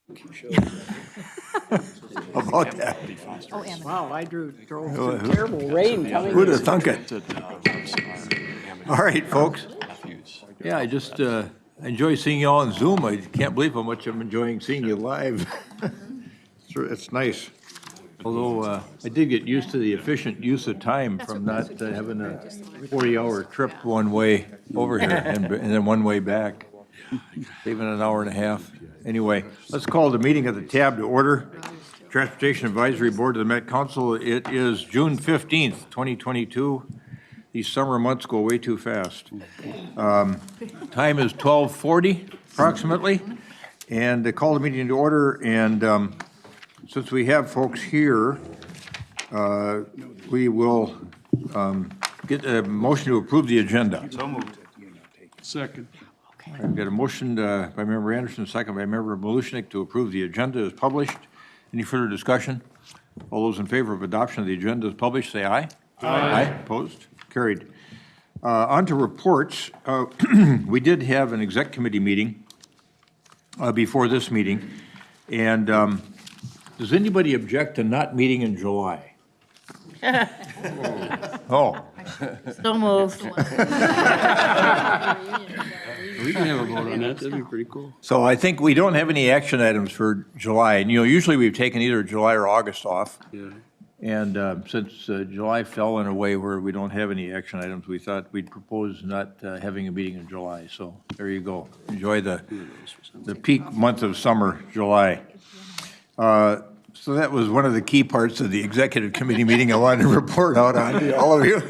How about that? Oh, and Wow, I drove through terrible rain coming. Who'd have thunk it? All right, folks. Yeah, I just enjoy seeing you all on Zoom. I can't believe how much I'm enjoying seeing you live. It's nice. Although I did get used to the efficient use of time from not having a 40-hour trip one way over here and then one way back, saving an hour and a half. Anyway, let's call the meeting of the TAB to order. Transportation Advisory Board of the Met Council. It is June 15th, 2022. These summer months go way too fast. Time is 12:40 approximately, and to call the meeting to order. And since we have folks here, we will get a motion to approve the agenda. So moved. Second. I've got a motion by Member Anderson, second by Member Malushnik to approve the agenda as published. Any further discussion? All those in favor of adoption of the agenda as published, say aye. Aye. Opposed? Carried. On to reports. We did have an exec committee meeting before this meeting. And does anybody object to not meeting in July? Oh. So moved. We can have a vote on that, that'd be pretty cool. So I think we don't have any action items for July. And, usually we've taken either July or August off. Yeah. And since July fell in a way where we don't have any action items, we thought we'd propose not having a meeting in July. So there you go. Enjoy the peak month of summer, July. So that was one of the key parts of the executive committee meeting I wanted to report out on to all of you.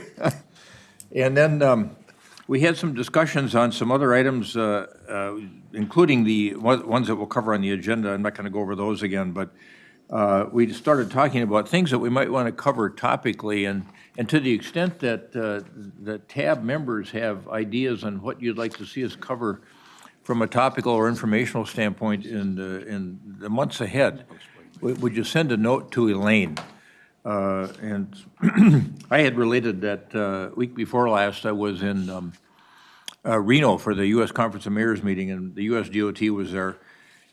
And then we had some discussions on some other items, including the ones that we'll cover on the agenda. I'm not going to go over those again, but we started talking about things that we might want to cover topically, and to the extent that the TAB members have ideas on what you'd like to see us cover from a topical or informational standpoint in the months ahead, would you send a note to Elaine? And I had related that week before last, I was in Reno for the U.S. Conference of Mayors meeting, and the U.S. DOT was there.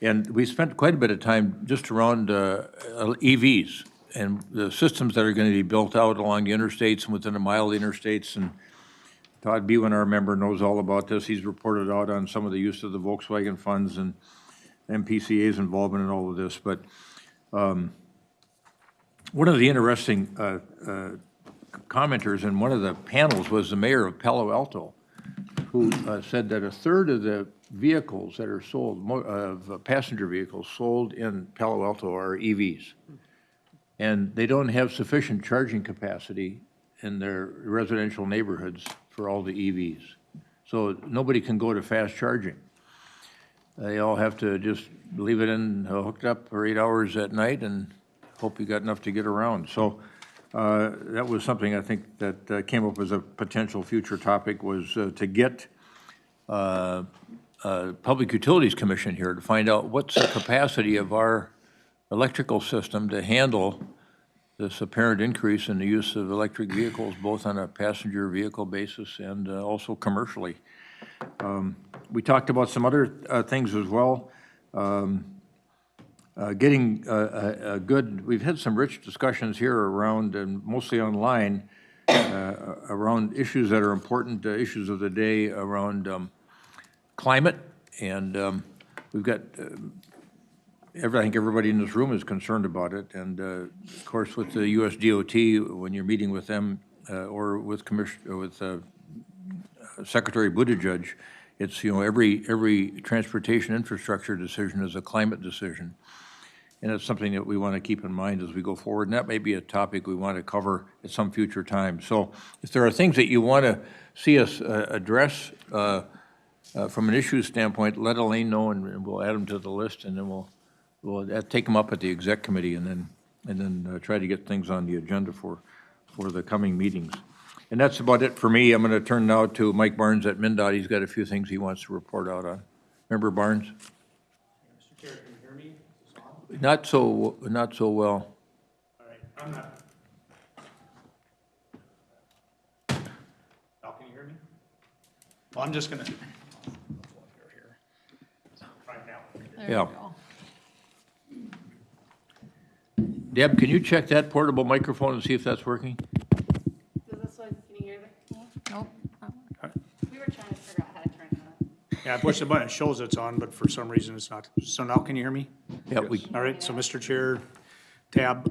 And we spent quite a bit of time just around EVs and the systems that are going to be built out along the interstates and within a mile of the interstates. And Todd Bewan, our member, knows all about this. He's reported out on some of the use of the Volkswagen funds and MPCA's involvement in all of this. But one of the interesting commenters in one of the panels was the mayor of Palo Alto, who said that a third of the vehicles that are sold, of passenger vehicles sold in Palo Alto are EVs. And they don't have sufficient charging capacity in their residential neighborhoods for all the EVs. So nobody can go to fast charging. They all have to just leave it in hooked up for 8 hours at night and hope you got enough to get around. So that was something I think that came up as a potential future topic, was to get Public Utilities Commission here to find out what's the capacity of our electrical system to handle this apparent increase in the use of electric vehicles, both on a passenger vehicle basis and also commercially. We talked about some other things as well. Getting a good, we've had some rich discussions here around, and mostly online, around issues that are important, issues of the day around climate. And we've got, I think everybody in this room is concerned about it. And of course, with the U.S. DOT, when you're meeting with them or with Secretary Buttigieg, it's, every transportation infrastructure decision is a climate decision. And it's something that we want to keep in mind as we go forward. And that may be a topic we want to cover at some future time. So if there are things that you want to see us address from an issue standpoint, let Elaine know, and we'll add them to the list, and then we'll take them up at the exec committee, and then try to get things on the agenda for the coming meetings. And that's about it for me. I'm going to turn now to Mike Barnes at MnDOT. He's got a few things he wants to report out on. Member Barnes? Mr. Chair, can you hear me? Is this on? Not so well. All right, I'm not. Now, can you hear me? Well, I'm just going to. Right now. There Yeah. we go. Deb, can you check that portable microphone and see if that's working? Does this one, can you hear me? Nope. We were trying to figure out how to turn it on. Yeah, I pushed the button, it shows it's on, but for some reason it's not. So now can you hear me? Yeah, we, All right, so Mr. Chair, tab,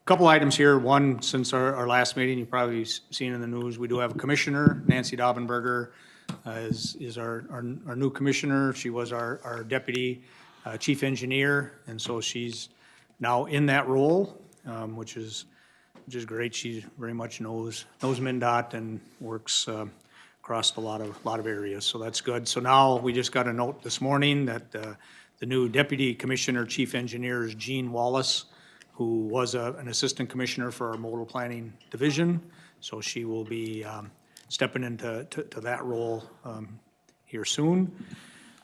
couple items here. One, since our last meeting, you've probably seen in the news, we do have a commissioner, Nancy Daubenberger, is our new commissioner. She was our deputy chief engineer, and so she's now in that role, which is great. She very much knows MnDOT and works across a lot of areas, so that's good. So now we just got a note this morning that the new deputy commissioner, chief engineer is Gene Wallace, who was an assistant commissioner for our modal planning division. So she will be stepping into that role here soon.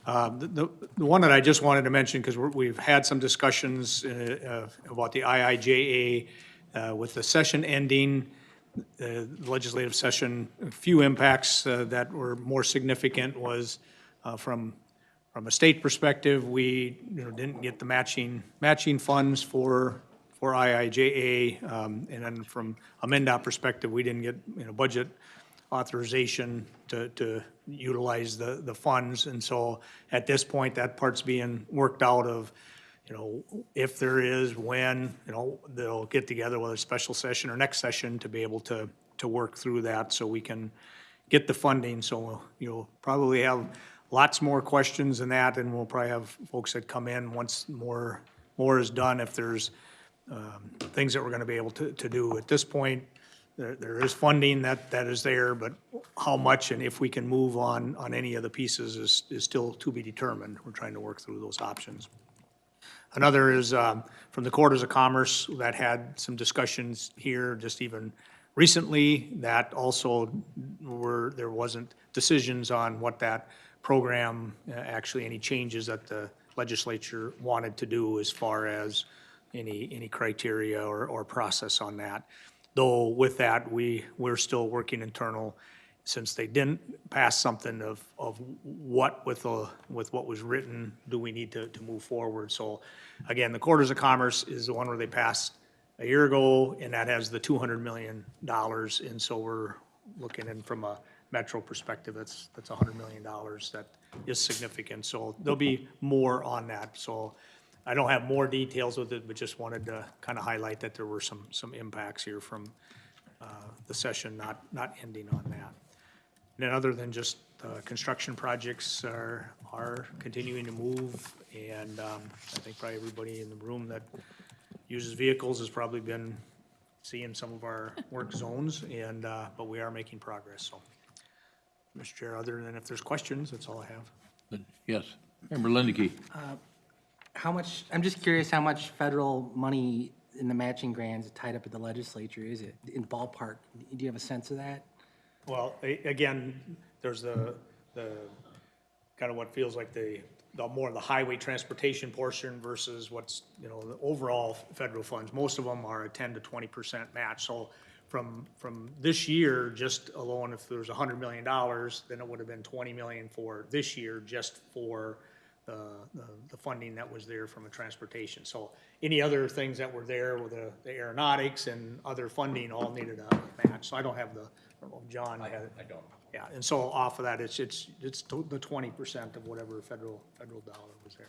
The one that I just wanted to mention, because we've had some discussions about the IIJA with the session ending, the legislative session, a few impacts that were more significant was from a state perspective, we didn't get the matching funds for IIJA, and then from a MnDOT perspective, we didn't get budget authorization to utilize the funds, and so at this point, that part's being worked out of, if there is, when, they'll get together, whether it's special session or next session, to be able to work through that so we can get the funding. So you'll probably have lots more questions than that, and we'll probably have folks that come in once more is done if there's things that we're gonna be able to do. At this point, there is funding that is there, but how much and if we can move on any of the pieces is still to be determined. We're trying to work through those options. Another is from the Quarters of Commerce that had some discussions here just even recently that also there wasn't decisions on what that program, actually any changes that the legislature wanted to do as far as any criteria or process on that. Though with that, we're still working internal, since they didn't pass something of what with what was written, do we need to move forward? So again, the Quarters of Commerce is the one where they passed a year ago, and that has the $200 million. And so we're looking in from a Metro perspective, that's $100 million. That is significant. So there'll be more on that. So I don't have more details with it, but just wanted to kind of highlight that there were some impacts here from the session not ending on that. And then other than just construction projects are continuing to move, and I think probably everybody in the room that uses vehicles has probably been seeing some of our work zones, and but we are making progress. So, Mr. Chair, other than if there's questions, that's all I have. yes. Member Lindeke. How much, I'm just curious how much federal money in the matching grants tied up at the legislature is it, in ballpark? Do you have a sense of that? Well, again, there's the kind of what feels like the more of the highway transportation portion versus what's, the overall federal funds. Most of them are a 10 to 20% match. So from this year, just alone, if there was $100 million, then it would have been 20 million for this year, just for the funding that was there from a transportation. So any other things that were there with the aeronautics and other funding all needed a match. So I don't have John had it. I don't. Yeah, and so off of that, it's the 20% of whatever federal dollar was there.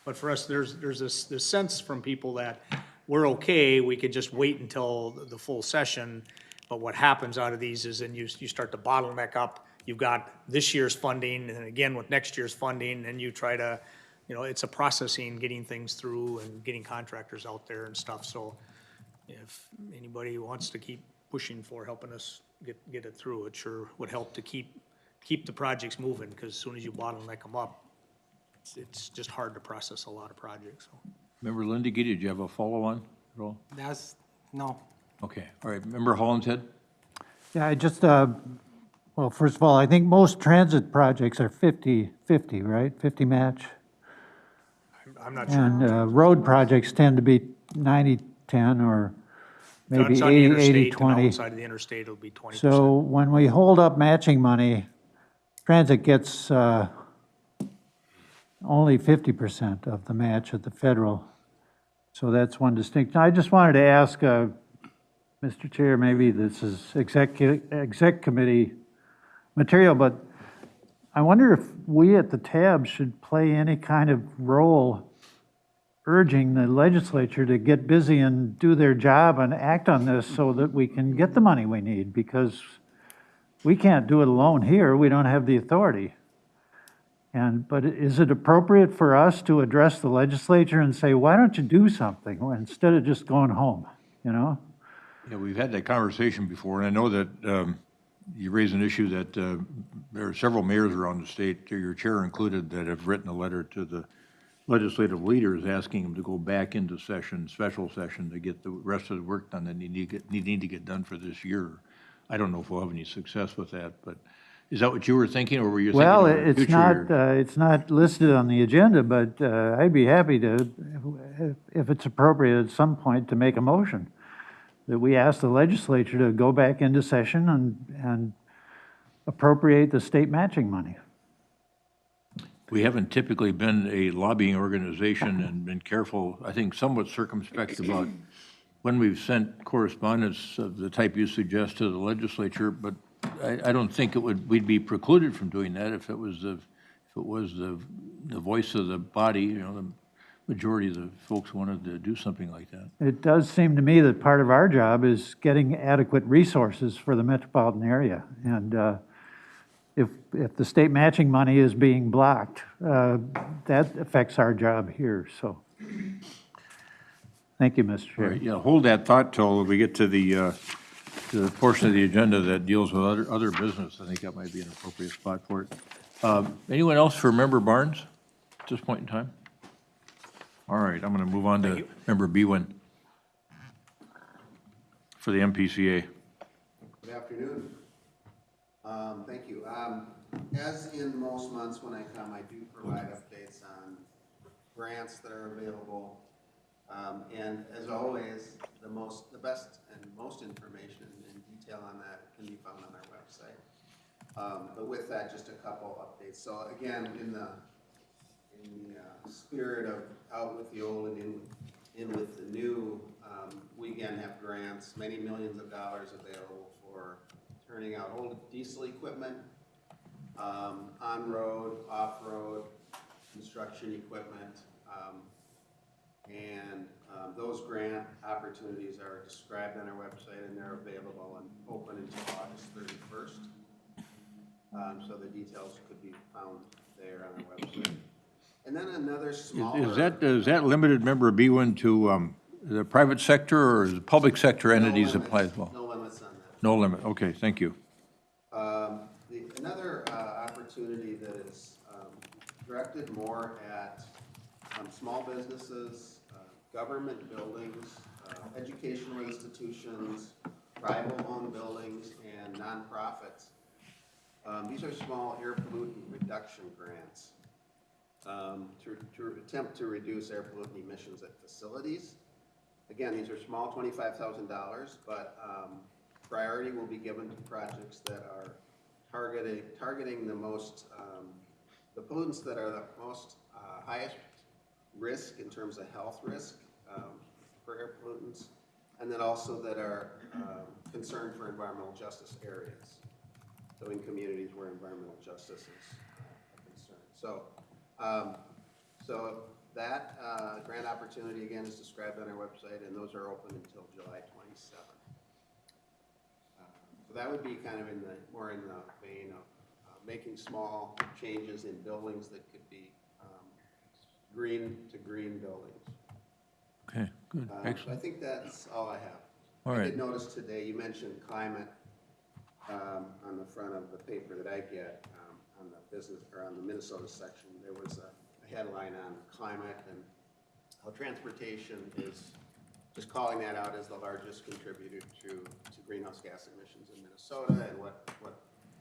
But for us, there's this sense from people that we're okay, we could just wait until the full session. But what happens out of these is then you start to bottleneck up. You've got this year's funding, and again with next year's funding, and you try to, it's a processing, getting things through and getting contractors out there and stuff. So if anybody wants to keep pushing for helping us get it through, it sure would help to keep the projects moving, because as soon as you bottleneck them up, it's just hard to process a lot of projects. So. Member Lindeke, did you have a follow-on at all? No. Okay, all right. Member Hollinshead? Yeah, I just, well, first of all, I think most transit projects are 50-50, right? 50 match. I'm not sure. And road projects tend to be 90-10 or maybe It's on the interstate, 80-20. and outside of the interstate, it'll be 20%. So when we hold up matching money, transit gets only 50% of the match at the federal. So that's one distinction. I just wanted to ask, Mr. Chair, maybe this is exec committee material, but I wonder if we at the tab should play any kind of role urging the legislature to get busy and do their job and act on this so that we can get the money we need, because we can't do it alone here. We don't have the authority. But is it appropriate for us to address the legislature and say, why don't you do something instead of just going home, you know? Yeah, we've had that conversation before, and I know that you raise an issue that there are several mayors around the state, your chair included, that have written a letter to the legislative leaders asking them to go back into session, special session, to get the rest of the work done that need to get done for this year. I don't know if we'll have any success with that, but is that what you were thinking, or were you thinking Well, of the future years? it's not listed on the agenda, but I'd be happy to, if it's appropriate at some point, to make a motion that we ask the legislature to go back into session and appropriate the state matching money. We haven't typically been a lobbying organization and been careful, I think somewhat circumspect about when we've sent correspondence of the type you suggest to the legislature, but I don't think we'd be precluded from doing that if it was the voice of the body, you know, the majority of the folks wanted to do something like that. It does seem to me that part of our job is getting adequate resources for the metropolitan area. And if the state matching money is being blocked, that affects our job here, so. Thank you, Mr. Chair. All right, yeah, hold that thought till we get to the portion of the agenda that deals with other business. I think that might be an appropriate spot for it. Anyone else for Member Barnes at this point in time? All right, I'm going to move on to Member Bwin for the MPCA. Good afternoon. Thank you. As in most months when I come, I do provide updates on grants that are available. And as always, the best and most information and detail on that can be found on our website. But with that, just a couple updates. So again, in the spirit of out with the old and in with the new, we again have grants, many millions of dollars available for turning out old diesel equipment, on-road, off-road, construction equipment, and those grant opportunities are described on our website, and they're available and open until August 31st. So the details could be found there on our website. And then another smaller... Is that limited, Member Bwin, to the private sector, or is the public sector entities apply as well? No limits on that. No limit, okay, thank you. Another opportunity that is directed more at small businesses, government buildings, educational institutions, tribal-owned buildings, and nonprofits. These are small air pollutant reduction grants to attempt to reduce air pollutant emissions at facilities. Again, these are small, $25,000, but priority will be given to projects that are targeting the most, the pollutants that are the most highest risk in terms of health risk for air pollutants, and then also that are concerned for environmental justice areas. So in communities where environmental justice is a concern. So that grant opportunity again is described on our website, and those are open until July 27th. So that would be kind of more in the vein of making small changes in buildings that could be green to green buildings. Okay, good, So excellent. I think that's all I have. All I right. did notice today you mentioned climate on the front of the paper that I get on the business or on the Minnesota section. There was a headline on climate and how transportation is just calling that out as the largest contributor to greenhouse gas emissions in Minnesota, and what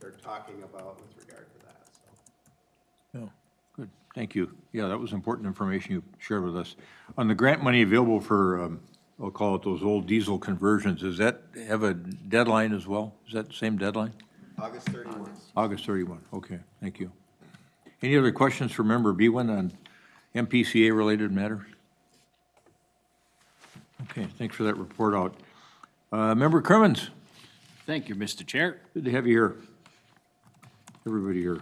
they're talking about with regard to that. So. Yeah, good, thank you. Yeah, that was important information you shared with us. On the grant money available for, I'll call it those old diesel conversions, does that have a deadline as well? Is that the same deadline? August 31. August 31, okay, thank you. Any other questions for Member Bwin on MPCA-related matters? Okay, thanks for that report out. Member Crimmins, Thank you, Mr. Chair. good to have you here. Everybody here.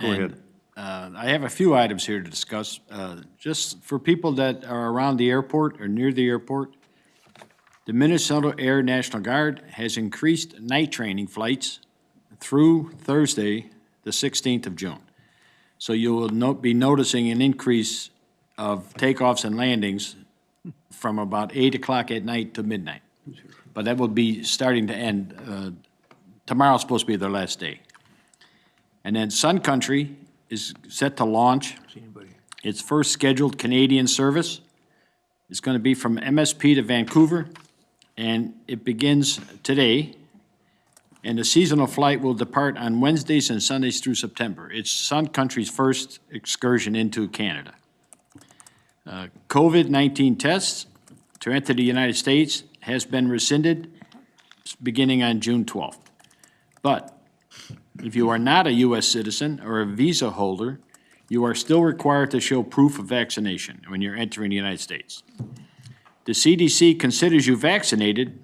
Go ahead. I have a few items here to discuss. Just for people that are around the airport or near the airport, the Minnesota Air National Guard has increased night training flights through Thursday, the 16th of June. So you will be noticing an increase of takeoffs and landings from about 8 o'clock at night to midnight. But that will be starting to end. Tomorrow's supposed to be their last day. And then Sun Country is set to launch its first scheduled Canadian service. It's going to be from MSP to Vancouver, and it begins today. And the seasonal flight will depart on Wednesdays and Sundays through September. It's Sun Country's first excursion into Canada. COVID-19 tests to enter the United States has been rescinded beginning on June 12th. But if you are not a U.S. citizen or a visa holder, you are still required to show proof of vaccination when you're entering the United States. The CDC considers you vaccinated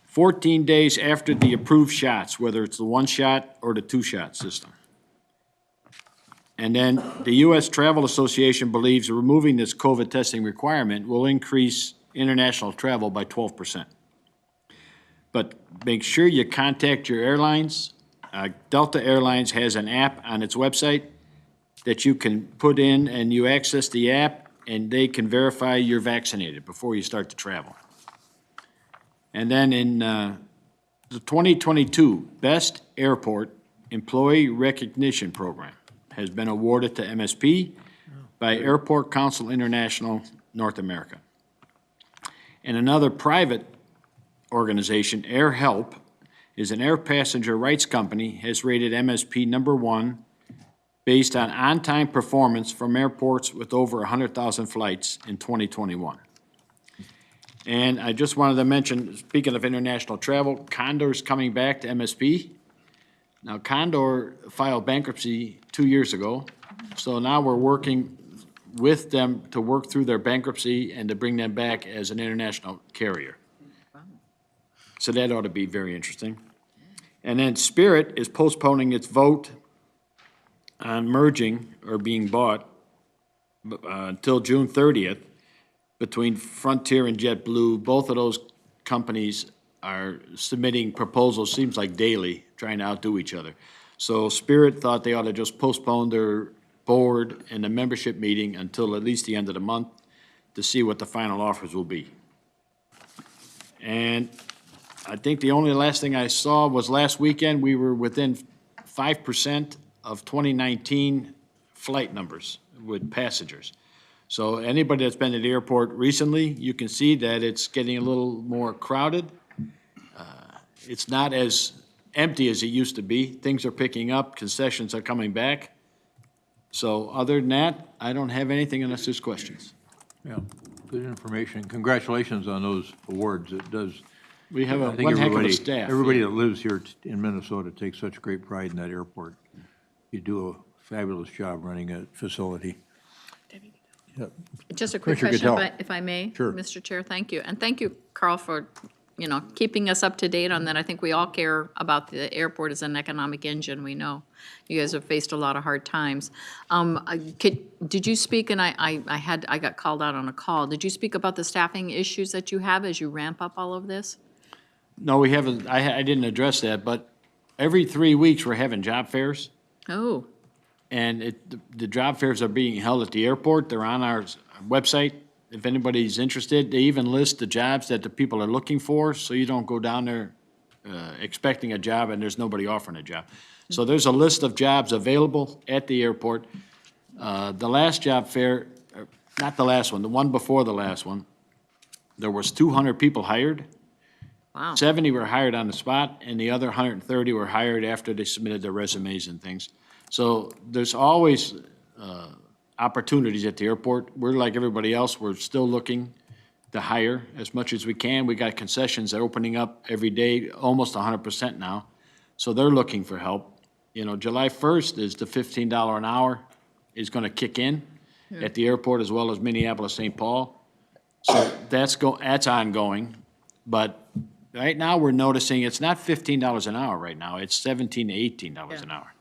14 days after the approved shots, whether it's the one-shot or the two-shot system. And then the U.S. Travel Association believes removing this COVID testing requirement will increase international travel by 12%. But make sure you contact your airlines. Delta Airlines has an app on its website that you can put in, and you access the app, and they can verify you're vaccinated before you start to travel. And then in the 2022 Best Airport Employee Recognition Program has been awarded to MSP by Airport Council International North America. And another private organization, Air Help, is an air passenger rights company, has rated MSP #1 based on-time performance from airports with over 100,000 flights in 2021. And I just wanted to mention, speaking of international travel, Condor's coming back to MSP. Now, Condor filed bankruptcy 2 years ago, so now we're working with them to work through their bankruptcy and to bring them back as an international carrier. So that ought to be very interesting. And then Spirit is postponing its vote on merging or being bought until June 30th between Frontier and JetBlue. Both of those companies are submitting proposals, seems like daily, trying to outdo each other. So Spirit thought they ought to just postpone their board and the membership meeting until at least the end of the month to see what the final offers will be. And I think the only last thing I saw was last weekend, we were within 5% of 2019 flight numbers with passengers. So anybody that's been to the airport recently, you can see that it's getting a little more crowded. It's not as empty as it used to be. Things are picking up, concessions are coming back. So other than that, I don't have anything unless there's questions. Yeah, good information. Congratulations on those awards. It does. We have I think one heck of a everybody- staff. Everybody that lives here in Minnesota takes such great pride in that airport. You do a fabulous job running that facility. Just a quick Commissioner question, Gittel. if I may. Sure. Mr. Chair, thank you. And thank you, Carl, for, keeping us up to date on that. I think we all care about the airport as an economic engine, we know. You guys have faced a lot of hard times. Did you speak, and I got called out on a call, did you speak about the staffing issues that you have as you ramp up all of this? No, we haven't, I didn't address that, but every 3 weeks, we're having job fairs. Oh, And the job fairs are being held at the airport. They're on our website. If anybody's interested, they even list the jobs that the people are looking for, so you don't go down there expecting a job and there's nobody offering a job. So there's a list of jobs available at the airport. The last job fair, not the last one, the one before the last one, there was 200 people hired. wow. 70 were hired on the spot, and the other 130 were hired after they submitted their resumes and things. So there's always opportunities at the airport. We're like everybody else, we're still looking to hire as much as we can. We got concessions that are opening up every day, almost 100% now. So they're looking for help. July 1st is the $15 an hour is going to kick in at the airport as well as Minneapolis, St. Paul. So that's ongoing, but right now we're noticing it's not $15 an hour right now, it's $17 to $18 an hour.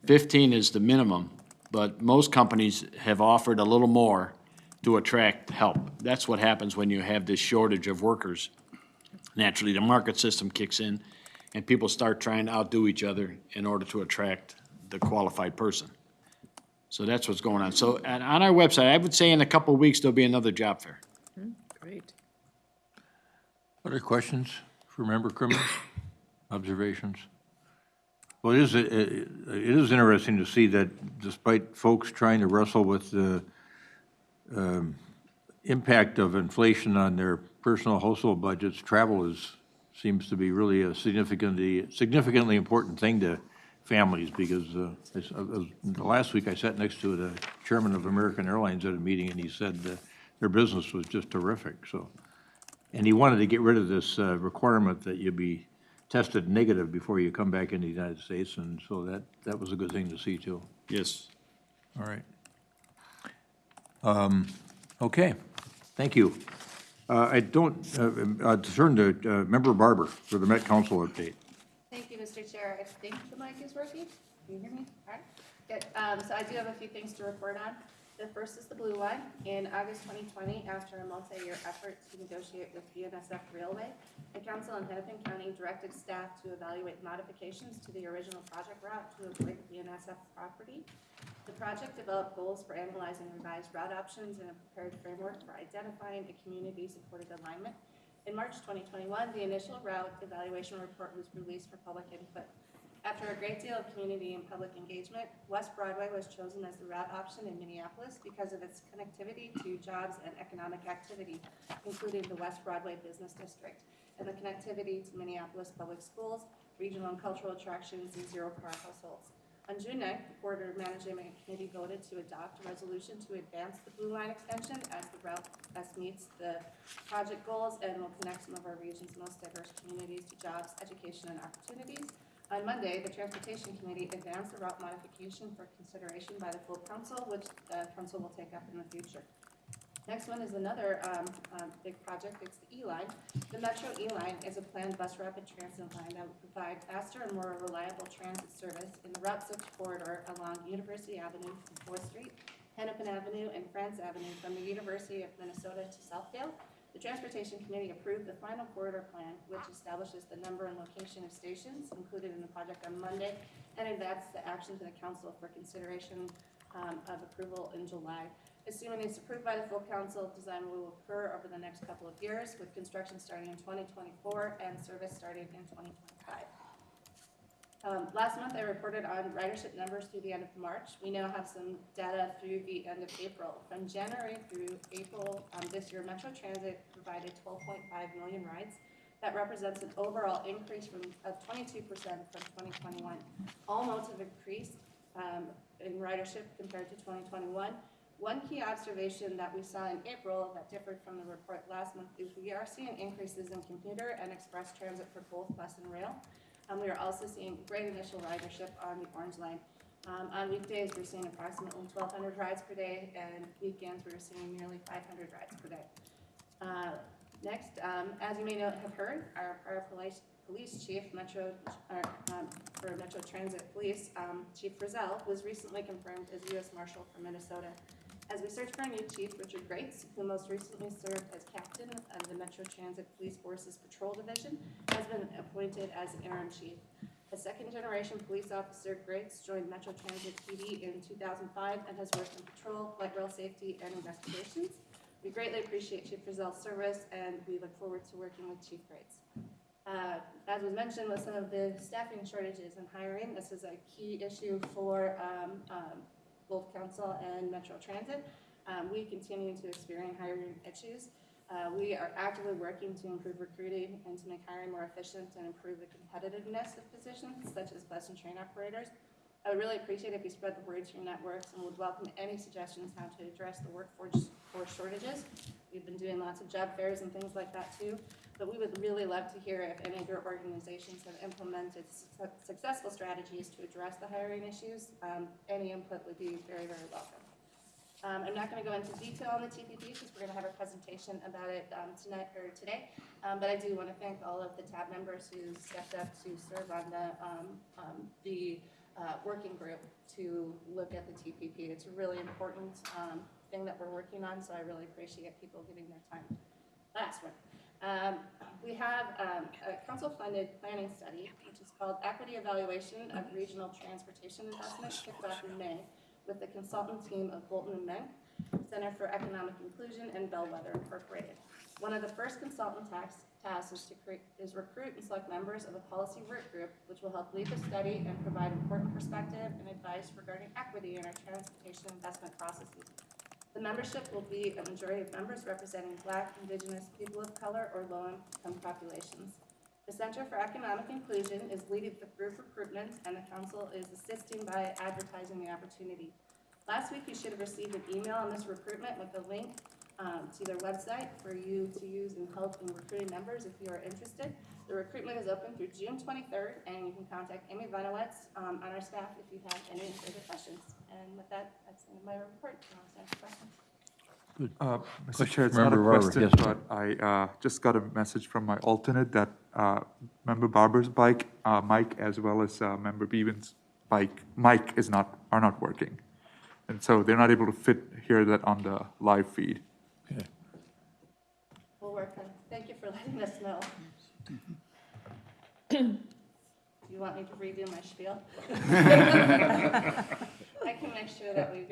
15 is the minimum, but most companies have offered a little more to attract help. That's what happens when you have this shortage of workers. Naturally, the market system kicks in, and people start trying to outdo each other in order to attract the qualified person. So that's what's going on. So on our website, I would say in a couple of weeks, there'll be another job fair. Great. Other questions for Member Crimmins? Observations? Well, it is interesting to see that despite folks trying to wrestle with the impact of inflation on their personal household budgets, travel seems to be really a significantly important thing to families, because last week I sat next to the chairman of American Airlines at a meeting, and he said that their business was just terrific. So, and he wanted to get rid of this requirement that you be tested negative before you come back into the United States, and so that was a good thing to see too. Yes. All right. Okay, thank you. I don't, turn to Member Barber for the Met Council update. Thank you, Mr. Chair. I think the mic is working. Can you hear me? All right. Good. So I do have a few things to report on. The first is the Blue Line. In August 2020, after a multi-year effort to negotiate with BNSF Railway, the council in Hennepin County directed staff to evaluate modifications to the original project route to avoid BNSF property. The project developed goals for analyzing revised route options and a prepared framework for identifying a community-supported alignment. In March 2021, the initial route evaluation report was released for public input. After a great deal of community and public engagement, West Broadway was chosen as the route option in Minneapolis because of its connectivity to jobs and economic activity, including the West Broadway Business District, and the connectivity to Minneapolis public schools, regional and cultural attractions, and zero-car households. On June 9th, the Corridor Management Committee voted to adopt a resolution to advance the Blue Line extension as the route best meets the project goals and will connect some of our region's most diverse communities to jobs, education, and opportunities. On Monday, the Transportation Committee advanced the route modification for consideration by the full council, which the council will take up in the future. Next one is another big project. It's the E-Line. The Metro E-Line is a planned bus rapid transit line that will provide faster and more reliable transit service in the Route 6 corridor along University Avenue from 4th Street, Hennepin Avenue, and France Avenue from the University of Minnesota to Southdale. The Transportation Committee approved the final corridor plan, which establishes the number and location of stations included in the project on Monday, and advanced the action to the council for consideration of approval in July. Assuming it's approved by the full council, design will occur over the next couple of years, with construction starting in 2024 and service starting in 2025. Last month, I reported on ridership numbers through the end of March. We now have some data through the end of April. From January through April this year, Metro Transit provided 12.5 million rides. That represents an overall increase of 22% from 2021. All modes have increased in ridership compared to 2021. One key observation that we saw in April that differed from the report last month is we are seeing increases in commuter and express transit for both bus and rail. We are also seeing great initial ridership on the Orange Line. On weekdays, we're seeing approximately 1,200 rides per day, and weekends, we're seeing nearly 500 rides per day. Next, as you may have heard, our police chief, for Metro Transit Police, Chief Frizzell, was recently confirmed as U.S. Marshal for Minnesota. As we search for a new chief, Richard Grates, who most recently served as captain of the Metro Transit Police Force's Patrol Division, has been appointed as interim chief. A second-generation police officer, Grates joined Metro Transit PD in 2005 and has worked in patrol, light rail safety, and investigations. We greatly appreciate Chief Frizzell's service, and we look forward to working with Chief Grates. As was mentioned with some of the staffing shortages and hiring, this is a key issue for both council and Metro Transit. We continue to experience hiring issues. We are actively working to improve recruiting and to make hiring more efficient and improve the competitiveness of positions such as bus and train operators. I would really appreciate if you spread the word to your networks and would welcome any suggestions how to address the workforce shortages. We've been doing lots of job fairs and things like that too, but we would really love to hear if any of your organizations have implemented successful strategies to address the hiring issues. Any input would be very, very welcome. I'm not going to go into detail on the TPP because we're going to have a presentation about it tonight or today. But I do want to thank all of the TAB members who stepped up to serve on the working group to look at the TPP. It's a really important thing that we're working on, so I really appreciate people giving their time. Last one. We have a council-funded planning study, which is called Equity Evaluation of Regional Transportation Investments, kicked off in May with the consultant team of Bolton and Menk, Center for Economic Inclusion, and Bellwether Incorporated. One of the first consultant tasks is recruit and select members of a policy work group, which will help lead the study and provide important perspective and advice regarding equity in our transportation investment processes. The membership will be a majority of members representing Black, Indigenous, people of color, or low-income populations. The Center for Economic Inclusion is leading the group recruitment, and the council is assisting by advertising the opportunity. Last week, you should have received an email on this recruitment with a link to their website for you to use and help in recruiting members if you are interested. The recruitment is open through June 23rd, and you can contact Amy Vanowitz on our staff if you have any further questions. And with that, that's the end of my report. I'll answer questions. Mr. Chair, it's not a Member Barber, question, yes, but I just got a message from my alternate that Member Barber's bike, Mike, as well as Member Bevan's bike, Mike, are not working. And so they're not able to hear that on the live feed. Okay. We'll work on it. Thank you for letting us know. Do you want me to redo my spiel? I can make sure that we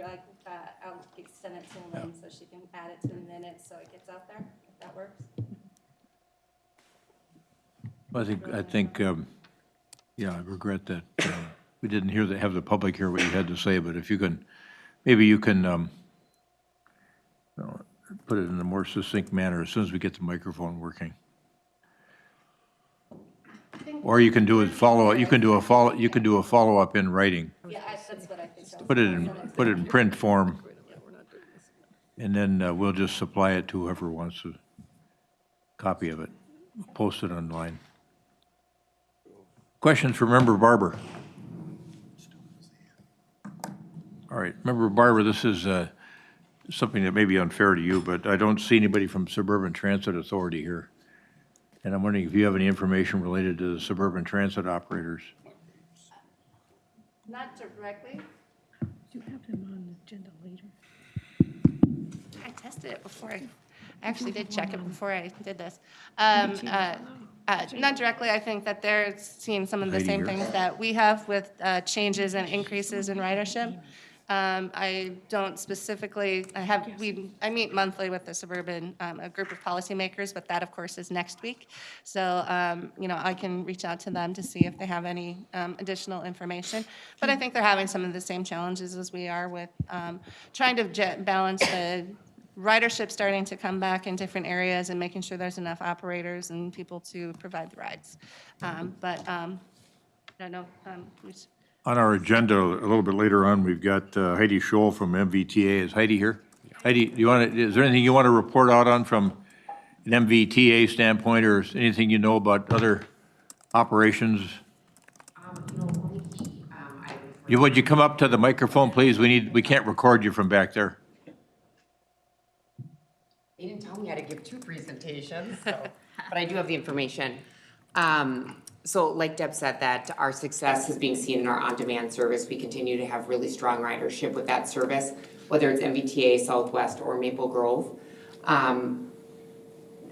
I'll extend it to Lynn so she can add it to the minutes so it gets out there, if that works. I think, yeah, I regret that we didn't have the public hear what you had to say, but if you can, maybe you can put it in a more succinct manner as soon as we get the microphone working. Or you can do a follow-up, you can do a follow-up in writing. Yeah, that's what I think. Put it in print form, and then we'll just supply it to whoever wants a copy of it. Post it online. Questions for Member Barber? All right, Member Barber, this is something that may be unfair to you, but I don't see anybody from Suburban Transit Authority here. And I'm wondering if you have any information related to the suburban transit operators. Not directly. You have them on the agenda later. I tested it before. I actually did check it before I did this. Not directly. I think that they're seeing some of the same things that we have with changes and increases in ridership. I don't specifically, I meet monthly with the suburban, a group of policymakers, but that of course is next week. So, I can reach out to them to see if they have any additional information. But I think they're having some of the same challenges as we are with trying to balance the ridership starting to come back in different areas and making sure there's enough operators and people to provide the rides. I don't know. On our agenda, a little bit later on, we've got Heidi Scholl from MVTA. Is Heidi here? Heidi, is there anything you want to report out on from an MVTA standpoint, or anything you know about other operations? Would you come up to the microphone, please? We can't record you from back there. They didn't tell me how to give two presentations, but I do have the information. So like Deb said, that our success is being seen in our on-demand service. We continue to have really strong ridership with that service, whether it's MBTA, Southwest, or Maple Grove.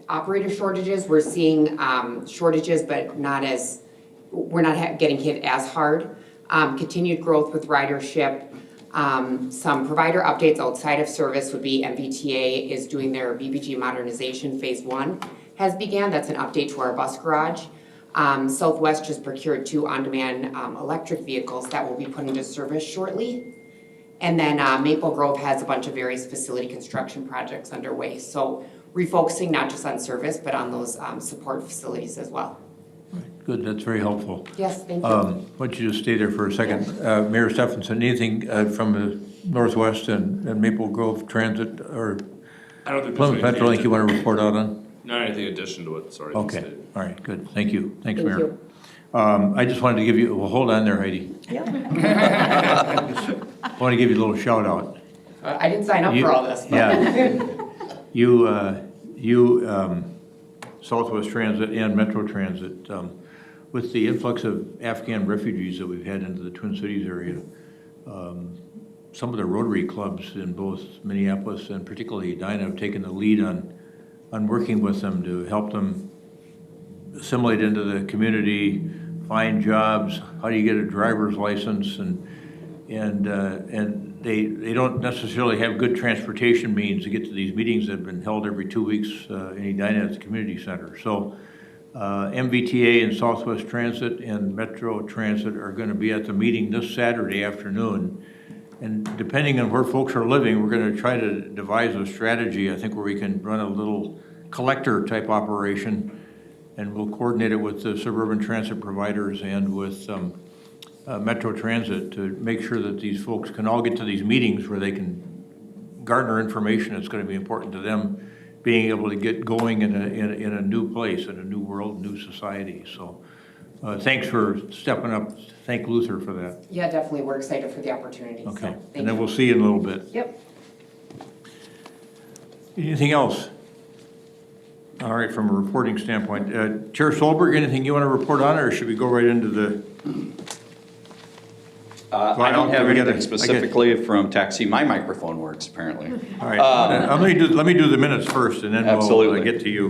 Operator shortages, we're seeing shortages, but we're not getting hit as hard. Continued growth with ridership. Some provider updates outside of service would be MPCA is doing their BBG modernization phase 1 has began. That's an update to our bus garage. Southwest just procured 2 on-demand electric vehicles that will be put into service shortly. And then Maple Grove has a bunch of various facility construction projects underway. So refocusing not just on service, but on those support facilities as well. Good, that's very helpful. Yes, thank you. Why don't you just stay there for a second? Mayor Stephenson, anything from the Northwest and Maple Grove Transit or Plymouth Metrolink you want to report out on? Not anything in addition to what's already been Okay, stated. all right, good, thank you. Thanks, Thank Mayor. you. I just wanted to give you, well, hold on there, Heidi. I want to give you a little shout out. I didn't sign up for all this. Yeah. Southwest Transit and Metro Transit, with the influx of Afghan refugees that we've had into the Twin Cities area, some of the Rotary clubs in both Minneapolis and particularly Edina have taken the lead on working with them to help them assimilate into the community, find jobs, how do you get a driver's license, and they don't necessarily have good transportation means to get to these meetings that have been held every 2 weeks in Edina at the community center. So MBTA and Southwest Transit and Metro Transit are going to be at the meeting this Saturday afternoon. And depending on where folks are living, we're going to try to devise a strategy, I think, where we can run a little collector type operation, and we'll coordinate it with the suburban transit providers and with Metro Transit to make sure that these folks can all get to these meetings where they can garner information that's going to be important to them, being able to get going in a new place, in a new world, new society. So thanks for stepping up. Thank Luther for that. Yeah, definitely. We're excited for the opportunity. Okay, So, thank and then you. we'll see you in a little bit. Yep. Anything else? All right, from a reporting standpoint. Chair Solberg, anything you want to report on, or should we go right into the? I don't have we gotta- anything specifically from taxi. My microphone works apparently. All right, let me do the minutes first, and then we'll Absolutely. get to you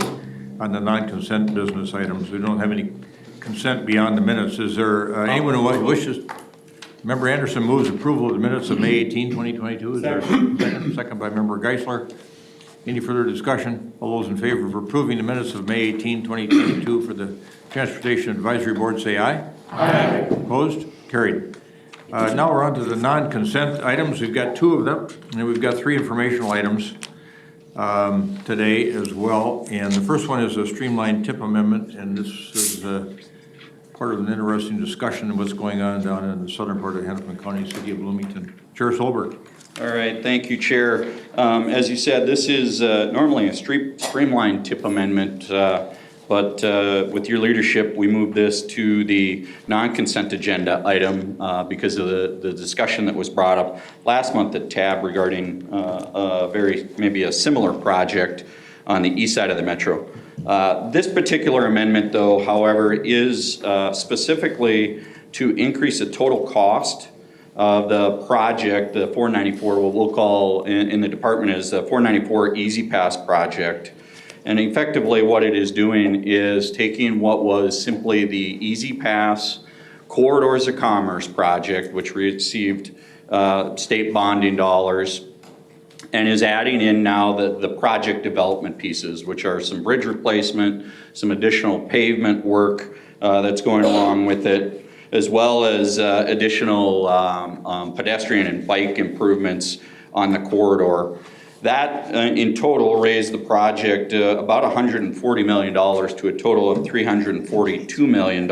on the non-consent business items. We don't have any consent beyond the minutes. Is there anyone who wishes? Member Anderson moves approval of the minutes of May 18, 2022. Is there a second? Second by Member Geisler. Any further discussion? All those in favor of approving the minutes of May 18, 2022 for the Transportation Advisory Board, say aye. Aye. Opposed? Carried. Now we're on to the non-consent items. We've got 2 of them, and we've got 3 informational items today as well. And the first one is a Streamlined Tip Amendment, and this is part of an interesting discussion of what's going on down in the southern part of Hennepin County, city of Bloomington. Chair Solberg. All right, thank you, Chair. As you said, this is normally a streamlined tip amendment, but with your leadership, we moved this to the non-consent agenda item because of the discussion that was brought up last month at TAB regarding maybe a similar project on the east side of the metro. This particular amendment, though, however, is specifically to increase the total cost of the project, the 494, what we'll call in the department is the 494 Ezpass Project. And effectively what it is doing is taking what was simply the Ezpass Corridors of Commerce project, which received state bonding dollars, and is adding in now the project development pieces, which are some bridge replacement, some additional pavement work that's going along with it, as well as additional pedestrian and bike improvements on the corridor. That in total raised the project about $140 million to a total of $342 million.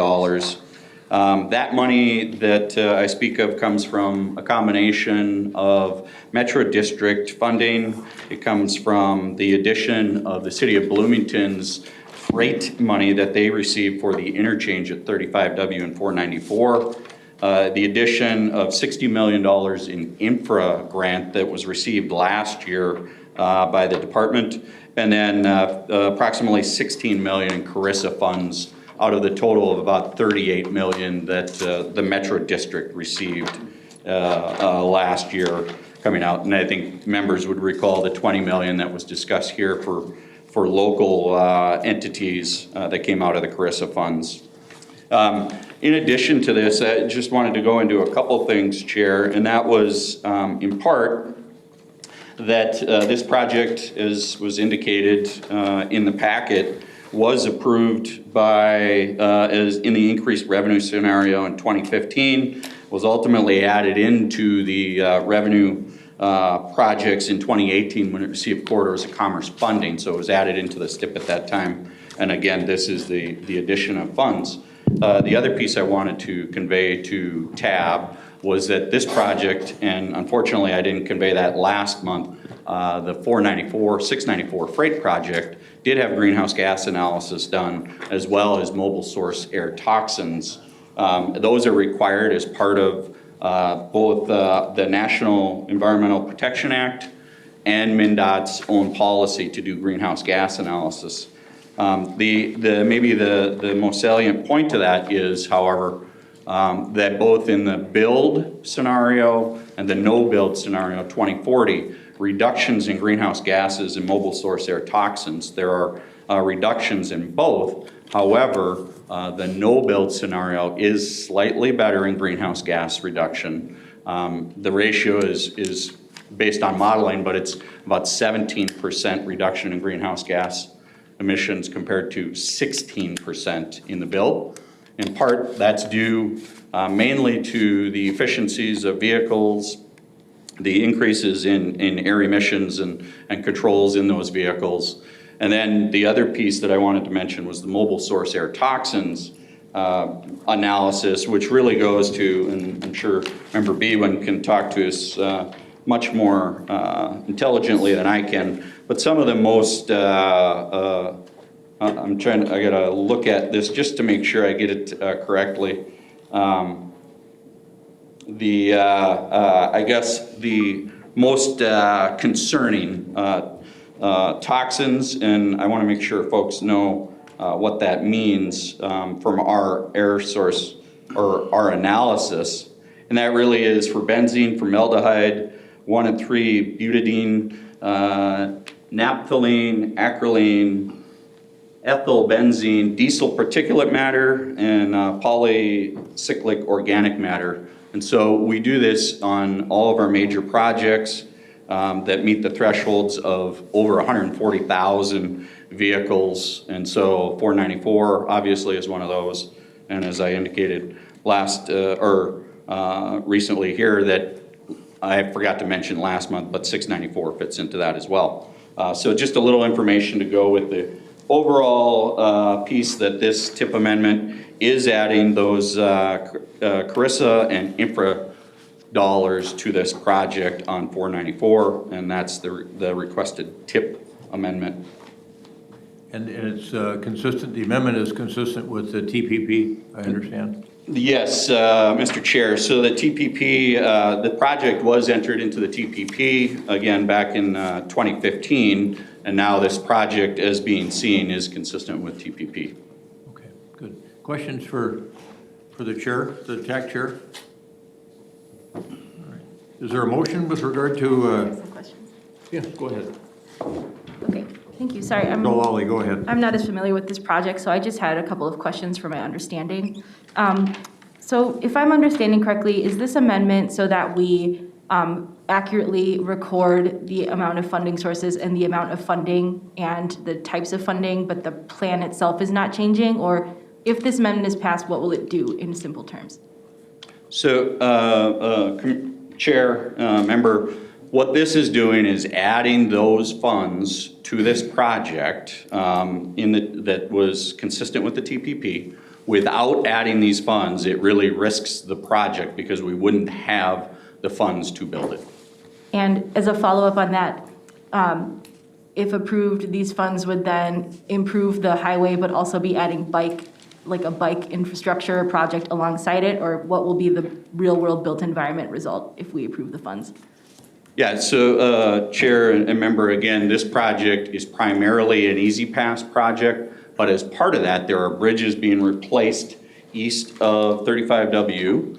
That money that I speak of comes from a combination of Metro District funding. It comes from the addition of the City of Bloomington's freight money that they received for the interchange at 35W and 494. The addition of $60 million in infra grant that was received last year by the department, and then approximately $16 million in Carissa funds out of the total of about $38 million that the Metro District received last year coming out. And I think members would recall the $20 million that was discussed here for local entities that came out of the Carissa funds. In addition to this, I just wanted to go into a couple things, Chair, and that was in part that this project, as was indicated in the packet, was approved by, as in the increased revenue scenario in 2015, was ultimately added into the revenue projects in 2018 when it received Corridors of Commerce funding, so it was added into the STIP at that time. And again, this is the addition of funds. The other piece I wanted to convey to TAB was that this project, and unfortunately I didn't convey that last month, the 694 freight project did have greenhouse gas analysis done, as well as mobile source air toxins. Those are required as part of both the National Environmental Protection Act and MnDOT's own policy to do greenhouse gas analysis. Maybe the most salient point to that is, however, that both in the build scenario and the no-build scenario 2040, reductions in greenhouse gases and mobile source air toxins, there are reductions in both. However, the no-build scenario is slightly better in greenhouse gas reduction. The ratio is based on modeling, but it's about 17% reduction in greenhouse gas emissions compared to 16% in the build. In part, that's due mainly to the efficiencies of vehicles, the increases in air emissions and controls in those vehicles. And then the other piece that I wanted to mention was the mobile source air toxins analysis, which really goes to, and I'm sure Member Bewan can talk to us much more intelligently than I can, but some of the most, I gotta look at this just to make sure I get it correctly. I guess the most concerning toxins, and I want to make sure folks know what that means from our air source or our analysis. And that really is for benzene, formaldehyde, 1 and 3 butadiene, naphthalene, acrolein, ethyl benzene, diesel particulate matter, and polycyclic organic matter. And so we do this on all of our major projects that meet the thresholds of over 140,000 vehicles. And so 494 obviously is one of those. And as I indicated recently here, that I forgot to mention last month, but 694 fits into that as well. So just a little information to go with the overall piece that this TIP amendment is adding those CRISA and infra dollars to this project on 494, and that's the requested TIP amendment. And it's consistent, the amendment is consistent with the TPP, I understand? Yes, Mr. Chair. So the TPP, the project was entered into the TPP, again, back in 2015, and now this project, as being seen, is consistent with TPP. Okay, good. Questions for the chair, the TAC chair? All right. Is there a motion with regard to? Some questions. Yeah, go ahead. Okay, thank you. Sorry, No, Lolly, go ahead. I'm not as familiar with this project, so I just had a couple of questions for my understanding. So if I'm understanding correctly, is this amendment so that we accurately record the amount of funding sources and the amount of funding and the types of funding, but the plan itself is not changing? Or if this amendment is passed, what will it do in simple terms? So, Chair, member, what this is doing is adding those funds to this project that was consistent with the TPP. Without adding these funds, it really risks the project because we wouldn't have the funds to build it. And as a follow-up on that, if approved, these funds would then improve the highway, but also be adding a bike infrastructure project alongside it? Or what will be the real-world built environment result if we approve the funds? Yeah, so Chair and member, again, this project is primarily an easy pass project, but as part of that, there are bridges being replaced east of 35W.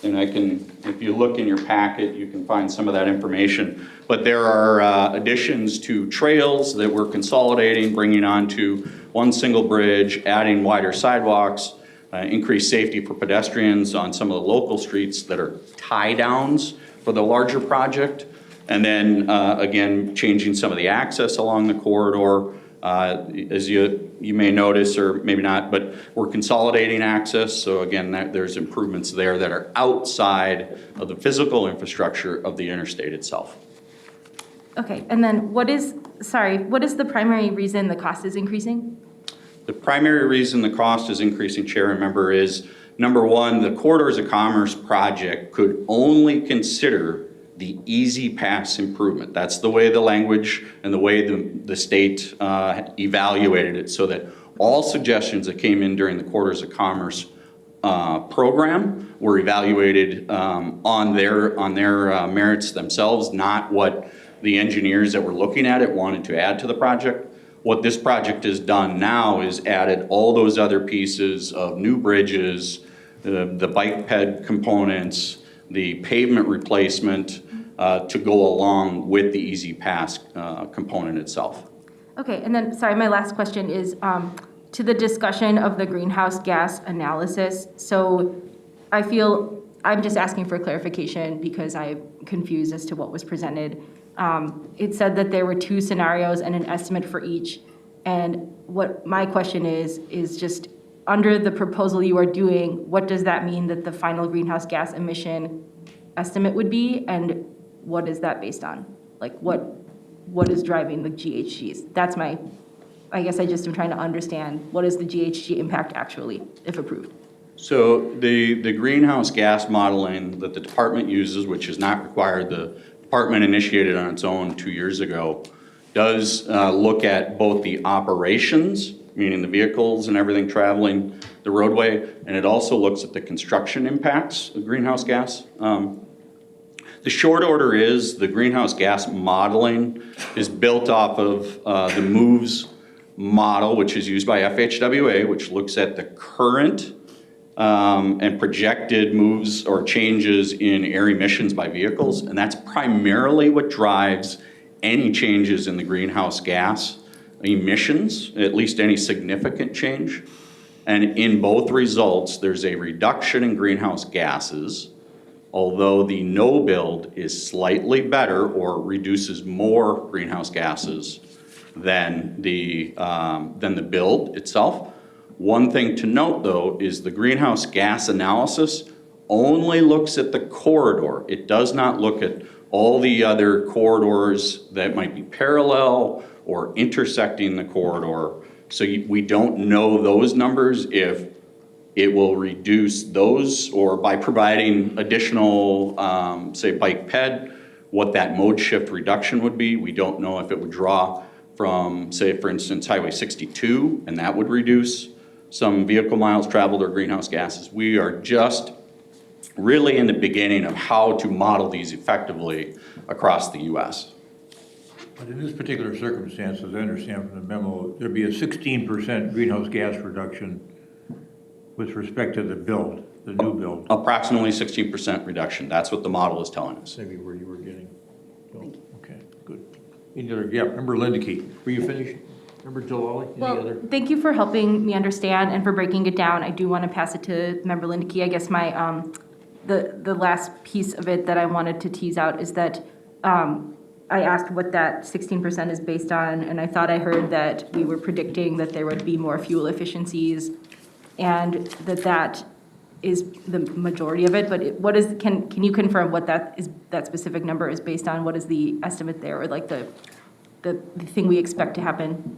And I can, if you look in your packet, you can find some of that information. But there are additions to trails that we're consolidating, bringing onto one single bridge, adding wider sidewalks, increased safety for pedestrians on some of the local streets that are tie downs for the larger project. And then again, changing some of the access along the corridor. As you may notice, or maybe not, but we're consolidating access. So again, there's improvements there that are outside of the physical infrastructure of the interstate itself. Okay, and then what is the primary reason the cost is increasing? The primary reason the cost is increasing, Chair and member, is number one, the Corridors of Commerce project could only consider the easy pass improvement. That's the way the language and the way the state evaluated it, so that all suggestions that came in during the Corridors of Commerce program were evaluated on their merits themselves, not what the engineers that were looking at it wanted to add to the project. What this project has done now is added all those other pieces of new bridges, the bike ped components, the pavement replacement to go along with the Easy Pass component itself. Okay, and then, sorry, my last question is to the discussion of the greenhouse gas analysis. So I feel, I'm just asking for clarification because I'm confused as to what was presented. It said that there were 2 scenarios and an estimate for each. And what my question is just under the proposal you are doing, what does that mean that the final greenhouse gas emission estimate would be? And what is that based on? Like what is driving the GHGs? That's my, I guess I just am trying to understand what is the GHG impact actually, if approved? So the greenhouse gas modeling that the department uses, which is not required, the department initiated on its own 2 years ago, does look at both the operations, meaning the vehicles and everything traveling the roadway, and it also looks at the construction impacts of greenhouse gas. The short order is the greenhouse gas modeling is built off of the MOVES model, which is used by FHWA, which looks at the current and projected moves or changes in air emissions by vehicles, and that's primarily what drives any changes in the greenhouse gas emissions, at least any significant change. And in both results, there's a reduction in greenhouse gases, although the no build is slightly better or reduces more greenhouse gases than the build itself. One thing to note, though, is the greenhouse gas analysis only looks at the corridor. It does not look at all the other corridors that might be parallel or intersecting the corridor. So we don't know those numbers if it will reduce those, or by providing additional, say, bike ped, what that mode shift reduction would be. We don't know if it would draw from, say, for instance, Highway 62, and that would reduce some vehicle miles traveled or greenhouse gases. We are just really in the beginning of how to model these effectively across the U.S. But in this particular circumstance, as I understand from the memo, there'd be a 16% greenhouse gas reduction with respect to the build, the new build. Approximately 16% reduction. That's what the model is telling us. Maybe where you were getting. So, okay, good. Any other, yeah, Member Lindeke, were you finished? Member Jalali, any Well, other? thank you for helping me understand and for breaking it down. I do want to pass it to Member Lindeke. I guess my, the last piece of it that I wanted to tease out is that I asked what that 16% is based on, and I thought I heard that we were predicting that there would be more fuel efficiencies and that is the majority of it, but what is, can you confirm what that is, that specific number is based on? What is the estimate there, or like the thing we expect to happen?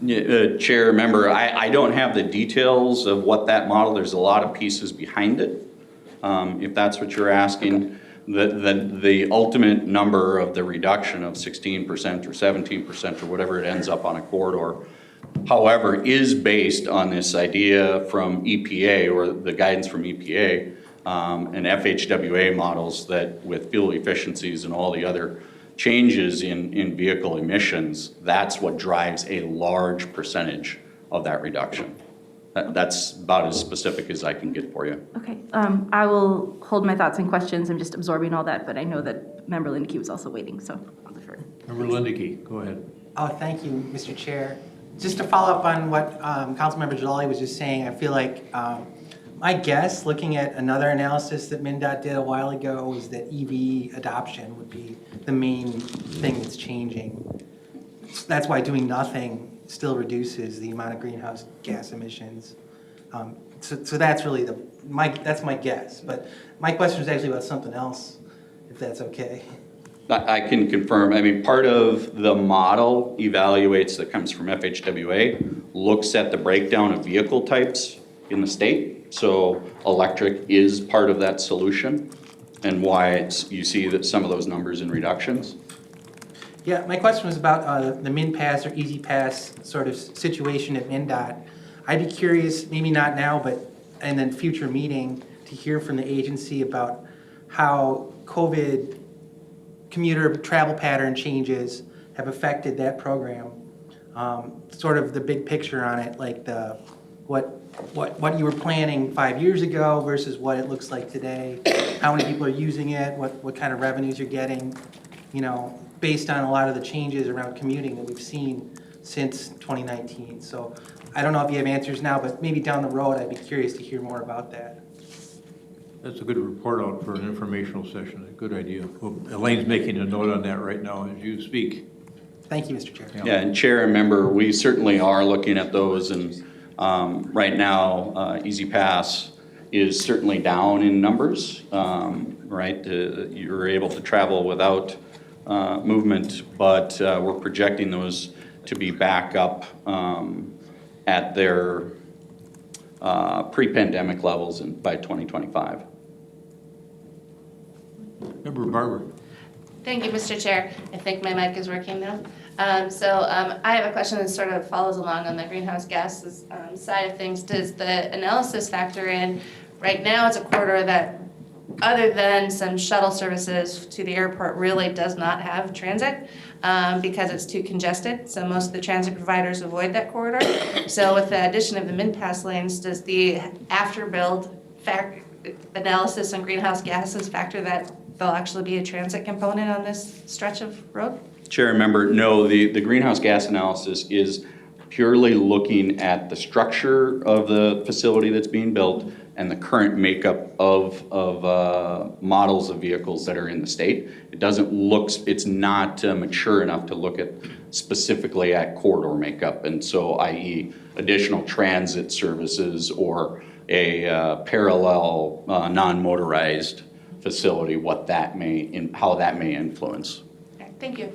Yeah, Chair, member, I don't have the details of what that model, there's a lot of pieces behind it. If that's what you're asking, the ultimate number of the reduction of 16% or 17% or whatever it ends up on a corridor, however, is based on this idea from EPA, or the guidance from EPA and FHWA models that with fuel efficiencies and all the other changes in vehicle emissions, that's what drives a large percentage of that reduction. That's about as specific as I can get for you. Okay, I will hold my thoughts and questions. I'm just absorbing all that, but I know that Member Lindeke was also waiting, so I'll defer. Member Lindeke, go ahead. Oh, thank you, Mr. Chair. Just to follow up on what Councilmember Jalali was just saying, I feel like my guess, looking at another analysis that MnDOT did a while ago, is that EV adoption would be the main thing that's changing. That's why doing nothing still reduces the amount of greenhouse gas emissions. So that's really that's my guess. But my question was actually about something else, if that's okay. I can confirm. I mean, part of the model evaluates that comes from FHWA, looks at the breakdown of vehicle types in the state. So electric is part of that solution, and why you see that some of those numbers in reductions. Yeah, my question was about the MnPass or Easy Pass sort of situation at MnDOT. I'd be curious, maybe not now, but and then future meeting to hear from the agency about how COVID commuter travel pattern changes have affected that program. Sort of the big picture on it, like what you were planning 5 years ago versus what it looks like today, how many people are using it, what kind of revenues you're getting, you know, based on a lot of the changes around commuting that we've seen since 2019. So I don't know if you have answers now, but maybe down the road, I'd be curious to hear more about that. That's a good report out for an informational session, a good idea. Well, Elaine's making a note on that right now as you speak. Thank you, Mr. Chair. Yeah, and Chair and member, we certainly are looking at those, and right now, Ezpass is certainly down in numbers, right? You're able to travel without movement, but we're projecting those to be back up at their pre-pandemic levels by 2025. Member Barber. Thank you, Mr. Chair. I think my mic is working now. I have a question that sort of follows along on the greenhouse gases side of things. Does the analysis factor in, right now it's a corridor that, other than some shuttle services to the airport, really does not have transit because it's too congested. So most of the transit providers avoid that corridor. So with the addition of the mid-pass lanes, does the after-build analysis on greenhouse gases factor that there'll actually be a transit component on this stretch of road? Chair and member, no, the greenhouse gas analysis is purely looking at the structure of the facility that's being built and the current makeup of models of vehicles that are in the state. It doesn't look, it's not mature enough to look at specifically at corridor makeup, and so i.e. additional transit services or a parallel non-motorized facility, how that may influence. Okay, thank you.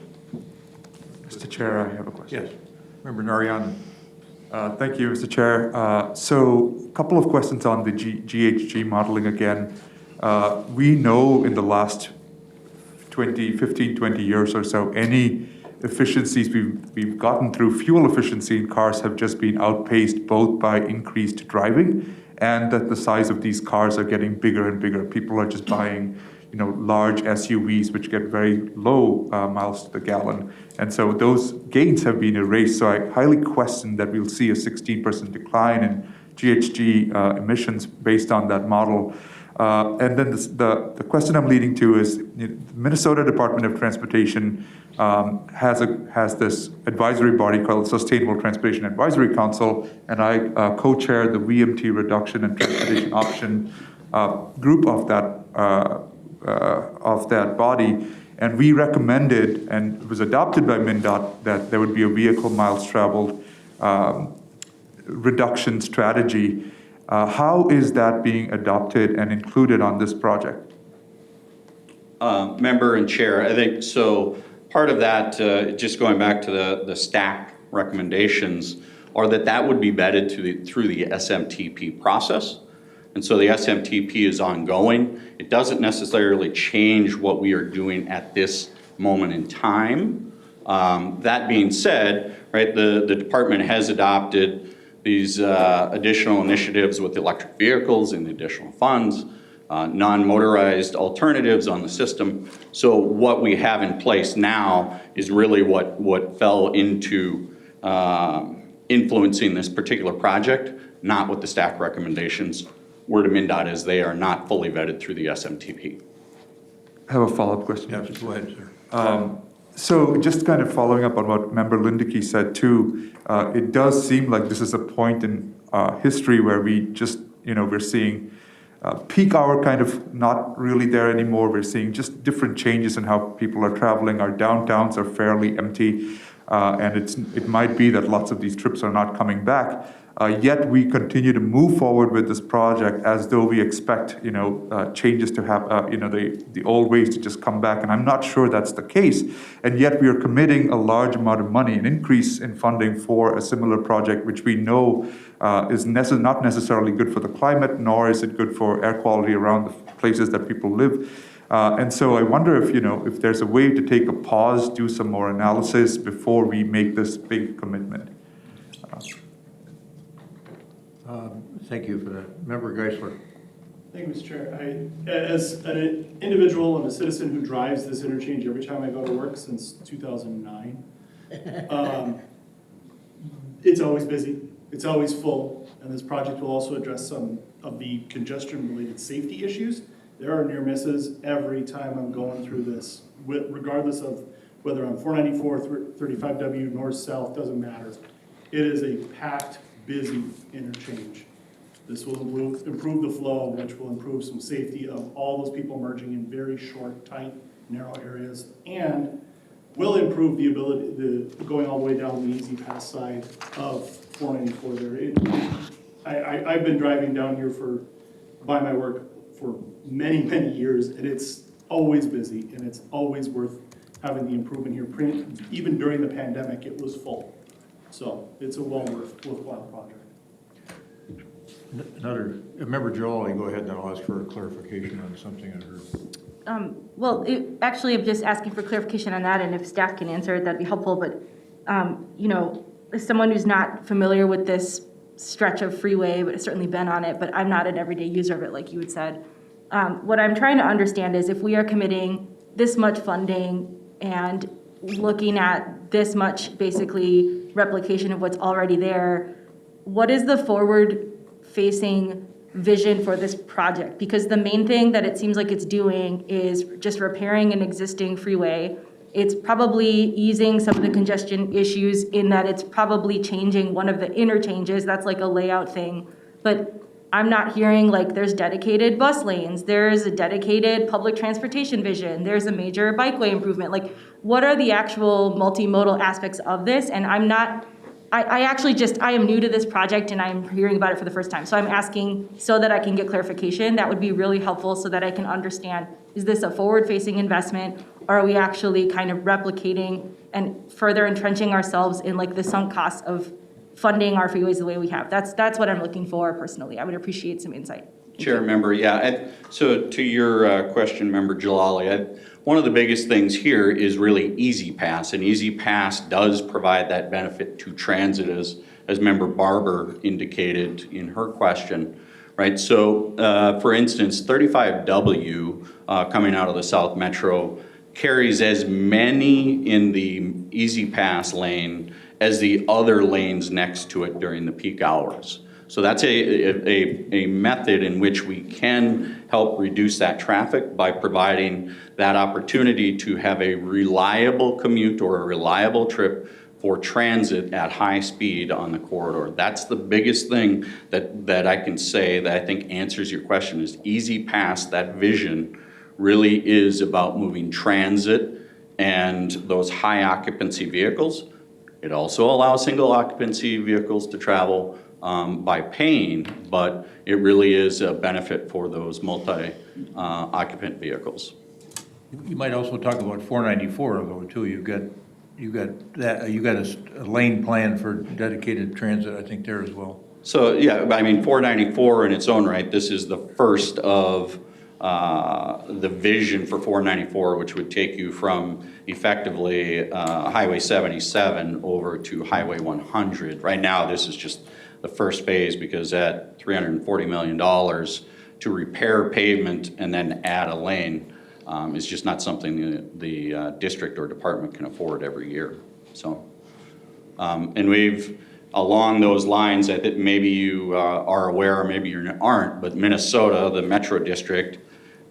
Mr. Chair, I have a question. Yes. Member Narian. Thank you, Mr. Chair. So a couple of questions on the GHG modeling again. We know in the last 15, 20 years or so, any efficiencies we've gotten through fuel efficiency in cars have just been outpaced both by increased driving and that the size of these cars are getting bigger and bigger. People are just buying, large SUVs which get very low miles to the gallon. And so those gains have been erased. So I highly question that we'll see a 16% decline in GHG emissions based on that model. And then the question I'm leading to is Minnesota Department of Transportation has this advisory body called Sustainable Transportation Advisory Council, and I co-chair the VMT Reduction and Transportation Option group of that body. And we recommended, and it was adopted by MnDOT, that there would be a vehicle miles traveled reduction strategy. How is that being adopted and included on this project? Member and Chair, I think so. Part of that, just going back to the stack recommendations, are that would be vetted through the SMTP process. And so the SMTP is ongoing. It doesn't necessarily change what we are doing at this moment in time. That being said, right, the department has adopted these additional initiatives with electric vehicles and additional funds, non-motorized alternatives on the system. So what we have in place now is really what fell into influencing this particular project, not what the staff recommendations were to MnDOT, as they are not fully vetted through the SMTP. I have a follow-up question. Yeah, go ahead, sir. So just kind of following up on what Member Lindeke said too, it does seem like this is a point in history where we just, we're seeing peak hour kind of not really there anymore. We're seeing just different changes in how people are traveling. Our downtowns are fairly empty, and it might be that lots of these trips are not coming back. Yet we continue to move forward with this project as though we expect, changes to have, the old ways to just come back. And I'm not sure that's the case. And yet we are committing a large amount of money, an increase in funding for a similar project, which we know is not necessarily good for the climate, nor is it good for air quality around the places that people live. And so I wonder if there's a way to take a pause, do some more analysis before we make this big commitment. Thank you for that. Member Geisler. Thank you, Mr. Chair. As an individual and a citizen who drives this interchange every time I go to work since 2009, it's always busy, it's always full, and this project will also address some of the congestion-related safety issues. There are near misses every time I'm going through this, regardless of whether I'm 494, 35W, north, south, doesn't matter. It is a packed, busy interchange. This will improve the flow, which will improve some safety of all those people merging in very short, tight, narrow areas, and will improve the ability, going all the way down the Easy Pass side of 494 there. I've been driving down here by my work for many, many years, and it's always busy, and it's always worth having the improvement here. Even during the pandemic, it was full. So it's a worthwhile project. Member Joel, go ahead, and I'll ask for a clarification on something I heard. Well, actually, I'm just asking for clarification on that, and if staff can answer it, that'd be helpful. But, you know, as someone who's not familiar with this stretch of freeway, but has certainly been on it, but I'm not an everyday user of it, like you had said. What I'm trying to understand is if we are committing this much funding and looking at this much, basically, replication of what's already there, what is the forward-facing vision for this project? Because the main thing that it seems like it's doing is just repairing an existing freeway. It's probably easing some of the congestion issues in that it's probably changing one of the interchanges. That's like a layout thing. But I'm not hearing like there's dedicated bus lanes, there's a dedicated public transportation vision, there's a major bikeway improvement. Like, what are the actual multimodal aspects of this? And I'm not, I am new to this project and I'm hearing about it for the first time. So I'm asking so that I can get clarification. That would be really helpful so that I can understand, is this a forward-facing investment? Or are we actually kind of replicating and further entrenching ourselves in like the sunk costs of funding our freeways the way we have? That's what I'm looking for personally. I would appreciate some insight. Chair, member, yeah. So to your question, member Jalali, one of the biggest things here is really Easy Pass, and Easy Pass does provide that benefit to transit, as member Barber indicated in her question, right? So, for instance, 35W coming out of the South Metro carries as many in the Easy Pass lane as the other lanes next to it during the peak hours. So that's a method in which we can help reduce that traffic by providing that opportunity to have a reliable commute or a reliable trip for transit at high speed on the corridor. That's the biggest thing that I can say that I think answers your question is Easy Pass. That vision really is about moving transit and those high occupancy vehicles. It also allows single occupancy vehicles to travel by paying, but it really is a benefit for those multi-occupant vehicles. You might also talk about 494 though too. You got a lane plan for dedicated transit, I think, there as well. So yeah, I mean 494 in its own right. This is the first of the vision for 494, which would take you from effectively Highway 77 over to Highway 100. Right now, this is just the first phase because at $340 million to repair pavement and then add a lane is just not something the district or department can afford every year. So, and we've, along those lines, I think maybe you are aware or maybe you aren't, but Minnesota, the Metro District,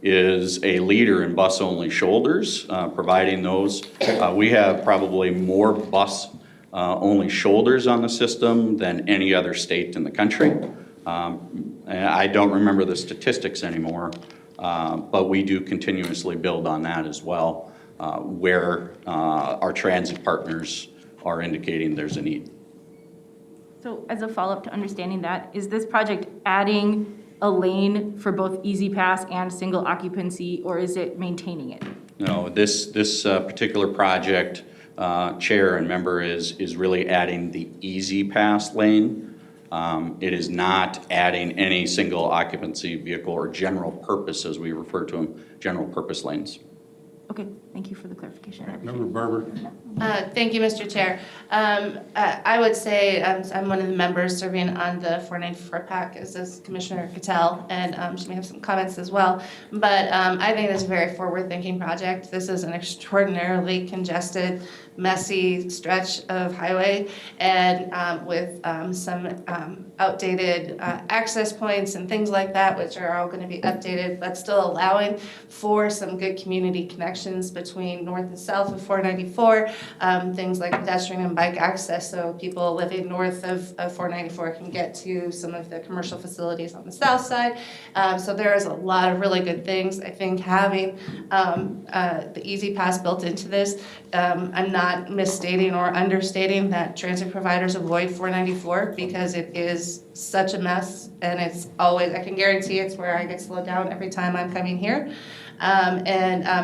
is a leader in bus-only shoulders, providing those. We have probably more bus-only shoulders on the system than any other state in the country. And I don't remember the statistics anymore, but we do continuously build on that as well, where our transit partners are indicating there's a need. So as a follow-up to understanding that, is this project adding a lane for both Easy Pass and single occupancy, or is it maintaining it? No, this particular project, Chair and member, is really adding the Easy Pass lane. It is not adding any single occupancy vehicle or general purpose, as we refer to them, general purpose lanes. Okay, thank you for the clarification. I appreciate Member Barber. Thank you, Mr. Chair. I would say I'm one of the members serving on the 494 PAC, as is Commissioner Cattell, and she may have some comments as well. But I think it's a very forward-thinking project. This is an extraordinarily congested, messy stretch of highway, and with some outdated access points and things like that, which are all going to be updated, but still allowing for some good community connections between north and south of 494, things like pedestrian and bike access, so people living north of 494 can get to some of the commercial facilities on the south side. So there is a lot of really good things. I think having the Easy Pass built into this, I'm not misstating or understating that transit providers avoid 494 because it is such a mess, and it's always, I can guarantee it's where I get slowed down every time I'm coming here.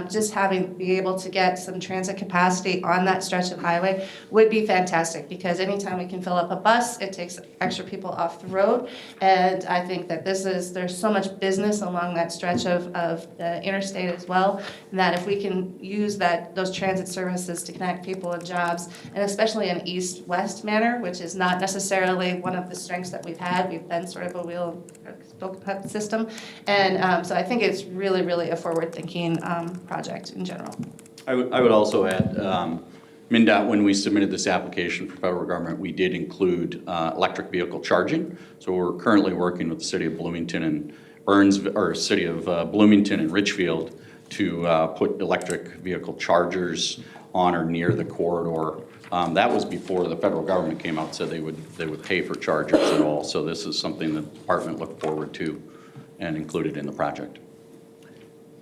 Just be able to get some transit capacity on that stretch of highway would be fantastic, because anytime we can fill up a bus, it takes extra people off the road. And I think that there's so much business along that stretch of the interstate as well, that if we can use those transit services to connect people and jobs, and especially in east-west manner, which is not necessarily one of the strengths that we've had. We've been sort of a wheel system. And so I think it's really, really a forward-thinking project in general. I would also add, MnDOT, when we submitted this application for federal government, we did include electric vehicle charging. So we're currently working with the city of Bloomington and city of Bloomington and Richfield to put electric vehicle chargers on or near the corridor. That was before the federal government came out and said they would pay for chargers at all. So this is something that the department looked forward to and included in the project.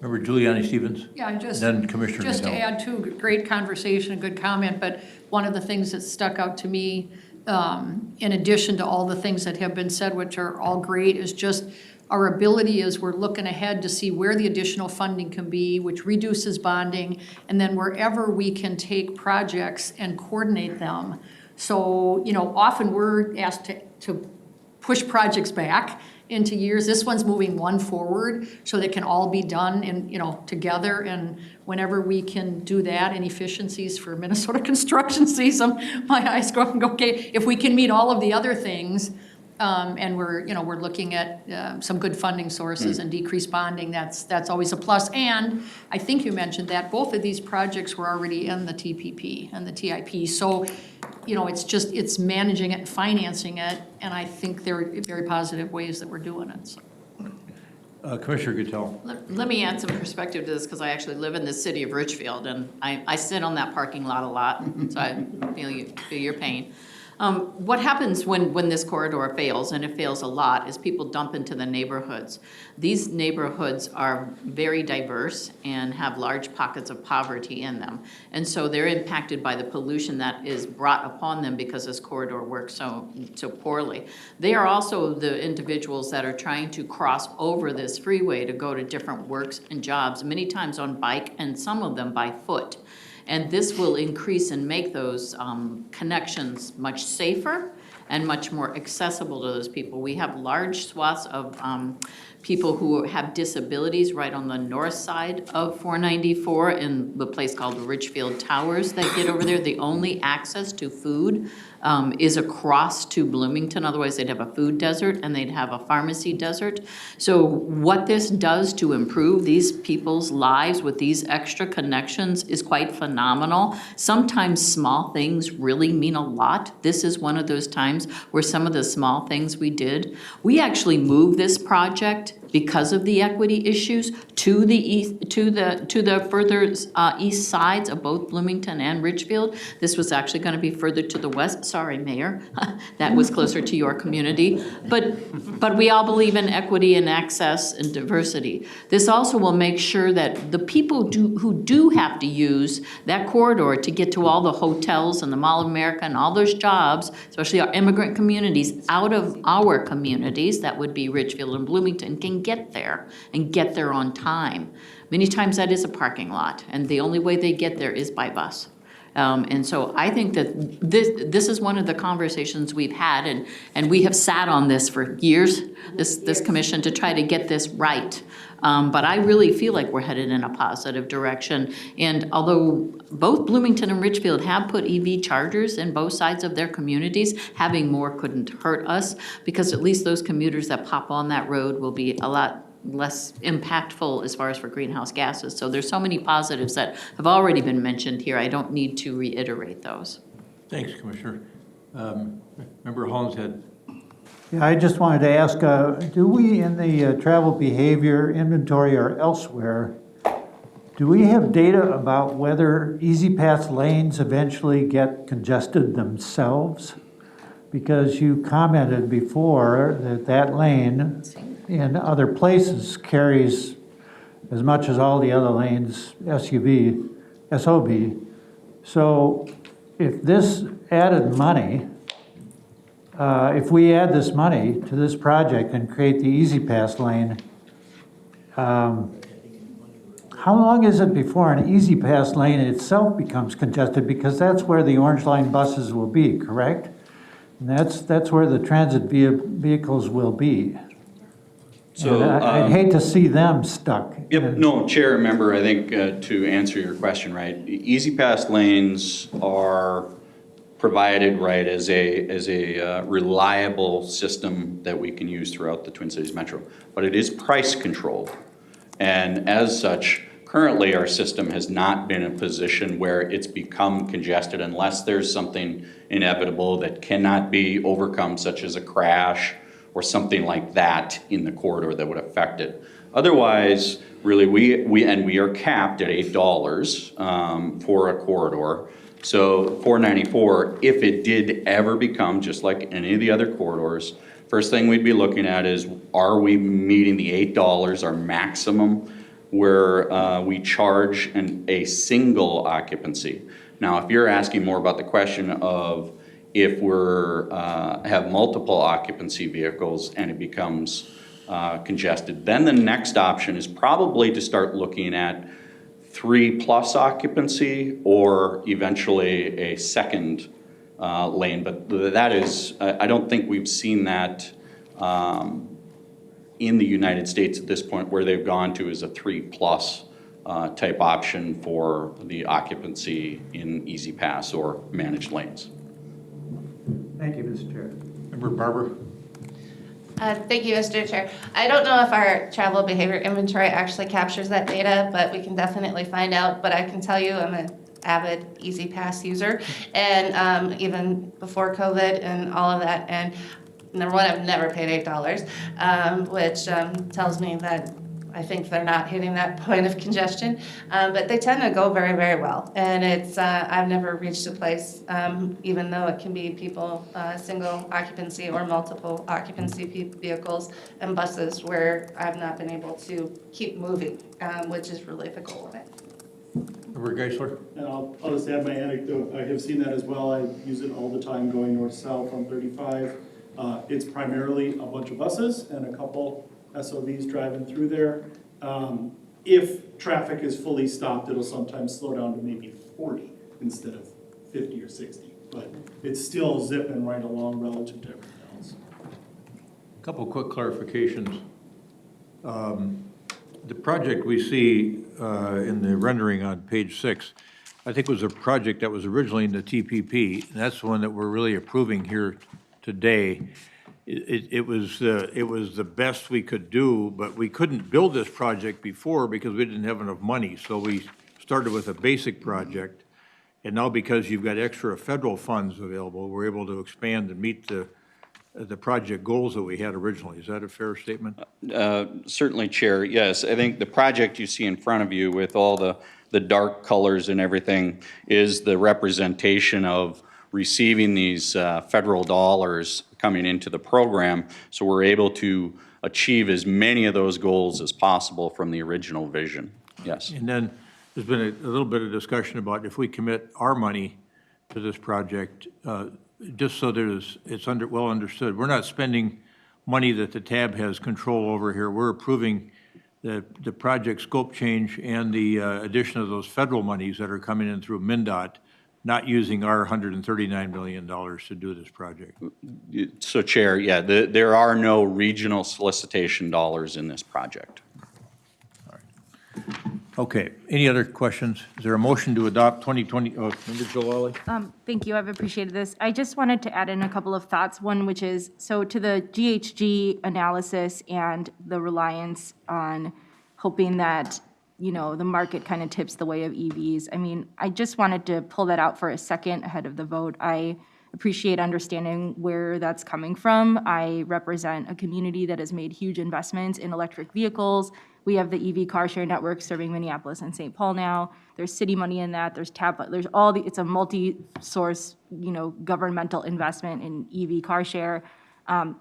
Member Giuliani Stevens? Yeah, Then Commissioner just to Goodell. add to, great conversation, good comment, but one of the things that stuck out to me, in addition to all the things that have been said, which are all great, is just our ability as we're looking ahead to see where the additional funding can be, which reduces bonding, and then wherever we can take projects and coordinate them. So, often we're asked to push projects back into years. This one's moving one forward so they can all be done together. And whenever we can do that, and efficiencies for Minnesota construction season, my eyes go up and go, okay, if we can meet all of the other things, and we're looking at some good funding sources and decreased bonding, that's always a plus. And I think you mentioned that both of these projects were already in the TPP and the TIP. So, it's managing it and financing it, and I think they're very positive ways that we're doing it. So. Commissioner Goodell. Let me add some perspective to this, because I actually live in the city of Richfield, and I sit on that parking lot a lot, so I feel your pain. What happens when this corridor fails, and it fails a lot, is people dump into the neighborhoods. These neighborhoods are very diverse and have large pockets of poverty in them. And so they're impacted by the pollution that is brought upon them because this corridor works so poorly. They are also the individuals that are trying to cross over this freeway to go to different works and jobs, many times on bike and some of them by foot. And this will increase and make those connections much safer and much more accessible to those people. We have large swaths of people who have disabilities right on the north side of 494 in the place called the Richfield Towers that get over there. The only access to food is across to Bloomington. Otherwise, they'd have a food desert and they'd have a pharmacy desert. So what this does to improve these people's lives with these extra connections is quite phenomenal. Sometimes small things really mean a lot. This is one of those times where some of the small things we did. We actually moved this project because of the equity issues to the east, to the further east sides of both Bloomington and Richfield. This was actually going to be further to the west. Sorry, Mayor, that was closer to your community. But we all believe in equity and access and diversity. This also will make sure that the people who do have to use that corridor to get to all the hotels and the Mall of America and all those jobs, especially our immigrant communities, out of our communities, that would be Richfield and Bloomington, can get there and get there on time. Many times that is a parking lot, and the only way they get there is by bus. And so I think that this is one of the conversations we've had, and we have sat on this for years, this commission, to try to get this right. But I really feel like we're headed in a positive direction. And although both Bloomington and Richfield have put EV chargers in both sides of their communities, having more couldn't hurt us, because at least those commuters that pop on that road will be a lot less impactful as far as for greenhouse gases. So there's so many positives that have already been mentioned here. I don't need to reiterate those. Thanks, Commissioner. Member Holmes had, Yeah, I just wanted to ask, do we in the travel behavior inventory or elsewhere, do we have data about whether easy pass lanes eventually get congested themselves? Because you commented before that that lane in other places carries as much as all the other lanes, SOB. So if this added money, if we add this money to this project and create the Easy Pass lane, how long is it before an Easy Pass lane itself becomes congested? Because that's where the Orange Line buses will be, correct? And that's where the transit vehicles will be. So, And I'd hate to see them stuck. Yep, no, Chair, member, I think to answer your question, right, Easy Pass lanes are provided, right, as a reliable system that we can use throughout the Twin Cities Metro, but it is price controlled. And as such, currently our system has not been in a position where it's become congested unless there's something inevitable that cannot be overcome, such as a crash or something like that in the corridor that would affect it. Otherwise, really, we are capped at $8 for a corridor. So $4.94, if it did ever become just like any of the other corridors, first thing we'd be looking at is, are we meeting the $8, our maximum, where we charge a single occupancy? Now, if you're asking more about the question of if we're have multiple occupancy vehicles and it becomes congested, then the next option is probably to start looking at 3+ occupancy or eventually a second lane. But that is, I don't think we've seen that in the United States at this point, where they've gone to is a 3+ type option for the occupancy in Easy Pass or managed lanes. Thank you, Mr. Chair. Member Barber? Thank you, Mr. Chair. I don't know if our travel behavior inventory actually captures that data, but we can definitely find out. But I can tell you I'm an avid Easy Pass user, and even before COVID and all of that. And number one, I've never paid $8, which tells me that I think they're not hitting that point of congestion, but they tend to go very, very well. And it's, I've never reached a place, even though it can be people, single occupancy or multiple occupancy vehicles and buses, where I've not been able to keep moving, which is really the goal of it. Member Geisler? And I'll just add my anecdote. I have seen that as well. I use it all the time going north-south on 35. It's primarily a bunch of buses and a couple SOVs driving through there. If traffic is fully stopped, it'll sometimes slow down to maybe 40 instead of 50 or 60. But it's still zipping right along relative to everything else. A couple quick clarifications. The project we see in the rendering on page 6, I think was a project that was originally in the TPP, and that's the one that we're really approving here today. It was the best we could do, but we couldn't build this project before because we didn't have enough money. So we started with a basic project, and now because you've got extra federal funds available, we're able to expand and meet the project goals that we had originally. Is that a fair statement? Certainly, Chair. Yes, I think the project you see in front of you with all the dark colors and everything is the representation of receiving these federal dollars coming into the program, so we're able to achieve as many of those goals as possible from the original vision. Yes. And then there's been a little bit of discussion about if we commit our money to this project, just so it's well understood, we're not spending money that the TAB has control over here. We're approving the project scope change and the addition of those federal monies that are coming in through MnDOT, not using our $139 million to do this project. So, Chair, yeah, there are no regional solicitation dollars in this project. Okay, any other questions? Is there a motion to adopt 2020, Member Jalali? Thank you, I've appreciated this. I just wanted to add in a couple of thoughts. One, which is, so to the GHG analysis and the reliance on hoping that, you know, the market kind of tips the way of EVs. I mean, I just wanted to pull that out for a second ahead of the vote. I appreciate understanding where that's coming from. I represent a community that has made huge investments in electric vehicles. We have the EV car share network serving Minneapolis and St. Paul now. There's city money in that. There's there's all the, it's a multi-source, you know, governmental investment in EV car share.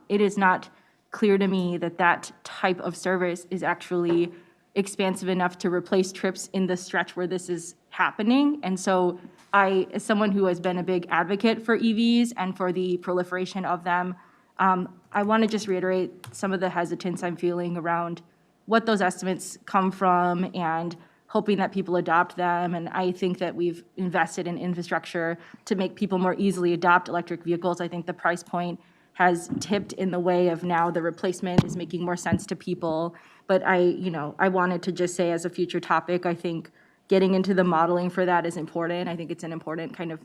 It is not clear to me that that type of service is actually expansive enough to replace trips in the stretch where this is happening. And so I, as someone who has been a big advocate for EVs and for the proliferation of them, I want to just reiterate some of the hesitance I'm feeling around what those estimates come from and hoping that people adopt them. And I think that we've invested in infrastructure to make people more easily adopt electric vehicles. I think the price point has tipped in the way of now the replacement is making more sense to people. But I wanted to just say as a future topic, I think getting into the modeling for that is important. I think it's an important kind of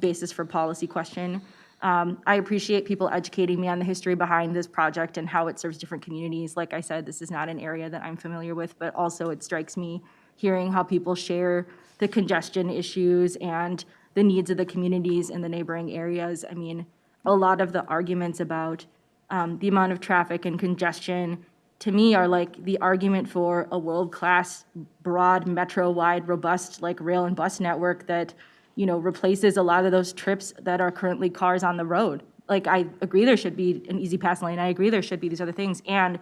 basis for policy question. I appreciate people educating me on the history behind this project and how it serves different communities. Like I said, this is not an area that I'm familiar with, but also it strikes me hearing how people share the congestion issues and the needs of the communities in the neighboring areas. I mean, a lot of the arguments about the amount of traffic and congestion to me are like the argument for a world-class, broad, metro-wide, robust, like rail and bus network that, you know, replaces a lot of those trips that are currently cars on the road. Like, I agree there should be an easy pass lane. I agree there should be these other things. And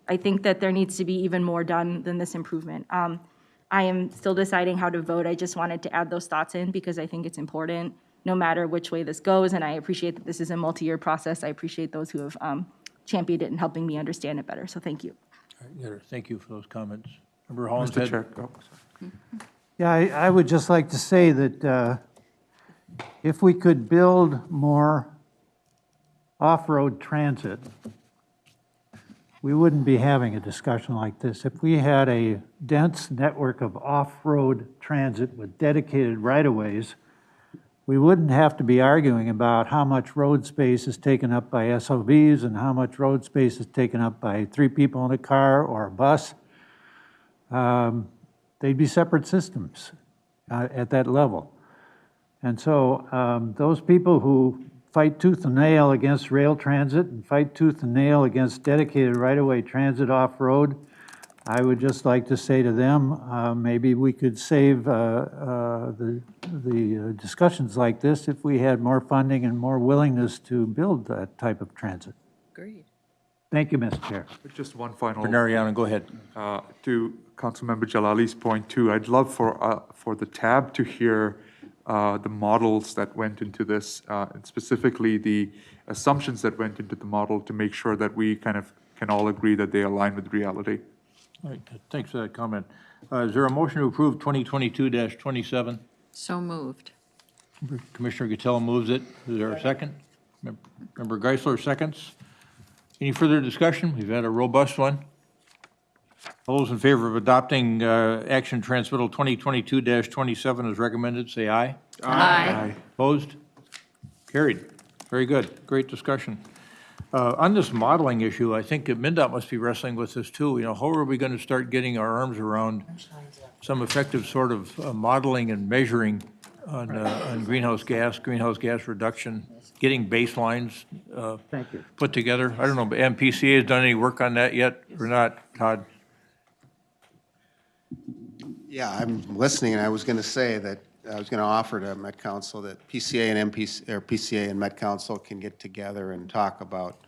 I think that there needs to be even more done than this improvement. I am still deciding how to vote. I just wanted to add those thoughts in because I think it's important no matter which way this goes. And I appreciate that this is a multi-year process. I appreciate those who have championed it and helping me understand it better. So thank you. All right, thank you for those comments. Member Holland. Mr. Chair. Oh, sorry. Yeah, I would just like to say that if we could build more off-road transit, we wouldn't be having a discussion like this. If we had a dense network of off-road transit with dedicated right-of-ways, we wouldn't have to be arguing about how much road space is taken up by SUVs and how much road space is taken up by 3 people in a car or a bus. They'd be separate systems at that level. And so those people who fight tooth and nail against rail transit and fight tooth and nail against dedicated right-of-way transit off-road, I would just like to say to them, maybe we could save the discussions like this if we had more funding and more willingness to build that type of transit. Agreed. Thank you, Mr. Chair. Just one final. Nariano, go ahead. To Councilmember Jalali's point too, I'd love for the tab to hear the models that went into this, and specifically the assumptions that went into the model to make sure that we kind of can all agree that they align with reality. All right, thanks for that comment. Is there a motion to approve 2022-27? So moved. Commissioner Gattel moves it. Is there a second? Member Geisler seconds. Any further discussion? We've had a robust one. All those in favor of adopting action transmittal 2022-27 as recommended, say aye. Aye. Opposed? Carried. Very good. Great discussion. On this modeling issue, I think MnDOT must be wrestling with this too. You know, how are we going to start getting our arms around some effective sort of modeling and measuring on greenhouse gas reduction, getting baselines put together? I don't know, but MPCA has done any work on that yet or not, Todd? Yeah, I'm listening, and I was going to say that I was going to offer to Met Council that PCA and PCA and Met Council can get together and talk about,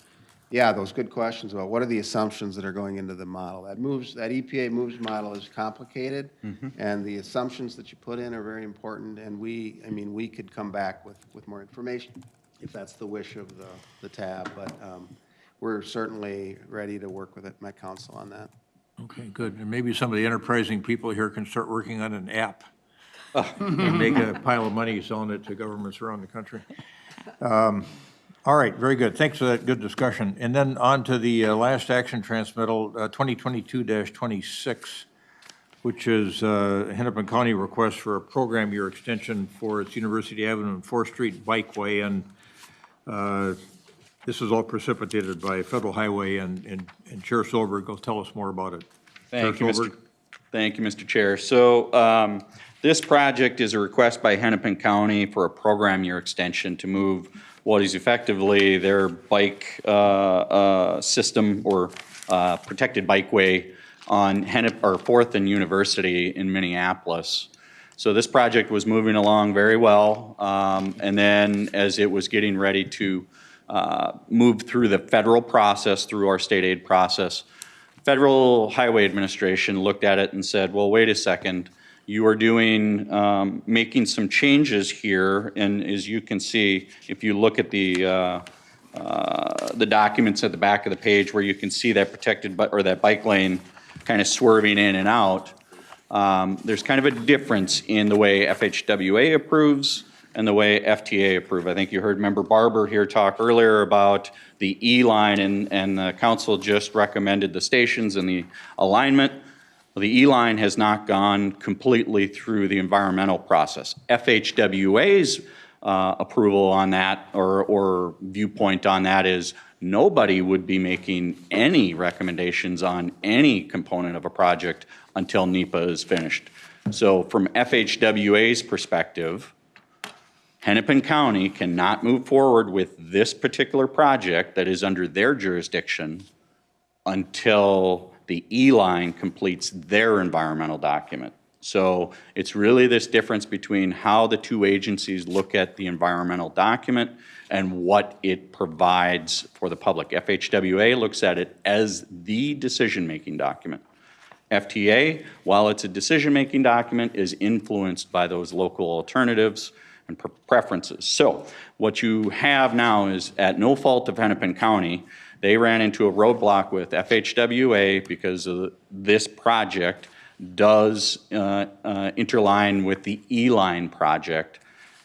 those good questions about what are the assumptions that are going into the model. That EPA moves model is complicated, and the assumptions that you put in are very important. And we could come back with more information if that's the wish of the tab. But we're certainly ready to work with Met Council on that. Okay, good. And maybe some of the enterprising people here can start working on an app and make a pile of money selling it to governments around the country. All right, very good. Thanks for that good discussion. And then on to the last action transmittal, 2022-26. which is Hennepin County request for a program year extension for its University Avenue and 4th Street Bikeway. And this is all precipitated by Federal Highway, and Chair Solberg will tell us more about it. Thank you, Chair Solberg. Thank you, Mr. Chair. So this project is a request by Hennepin County for a program year extension to move what is effectively their bike system or protected bikeway on 4th and University in Minneapolis. So this project was moving along very well, and then as it was getting ready to move through the federal process, through our state aid process, Federal Highway Administration looked at it and said, well, wait a second, you are doing, making some changes here, and as you can see, if you look at the documents at the back of the page where you can see that protected, or that bike lane kind of swerving in and out, there's kind of a difference in the way FHWA approves and the way FTA approve. I think you heard Member Barber here talk earlier about the E-line, and the council just recommended the stations and the alignment. Well, the E-line has not gone completely through the environmental process. FHWA's approval on that, or viewpoint on that, is nobody would be making any recommendations on any component of a project until NEPA is finished. So from FHWA's perspective, Hennepin County cannot move forward with this particular project that is under their jurisdiction until the E-line completes their environmental document. So it's really this difference between how the two agencies look at the environmental document and what it provides for the public. FHWA looks at it as the decision-making document. FTA, while it's a decision-making document, is influenced by those local alternatives and preferences. So what you have now is, at no fault of Hennepin County, they ran into a roadblock with FHWA because of this project does interline with the E-line project.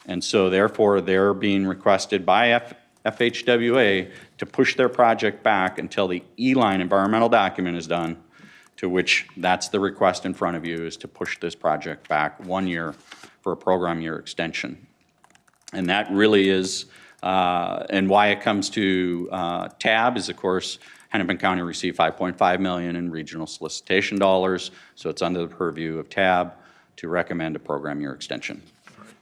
And so therefore, they're being requested by FHWA to push their project back until the E-line environmental document is done, to which that's the request in front of you, is to push this project back 1 year for a program year extension. And that really is, and why it comes to TAB is, of course, Hennepin County received $5.5 million in regional solicitation dollars, so it's under the purview of TAB to recommend a program year extension.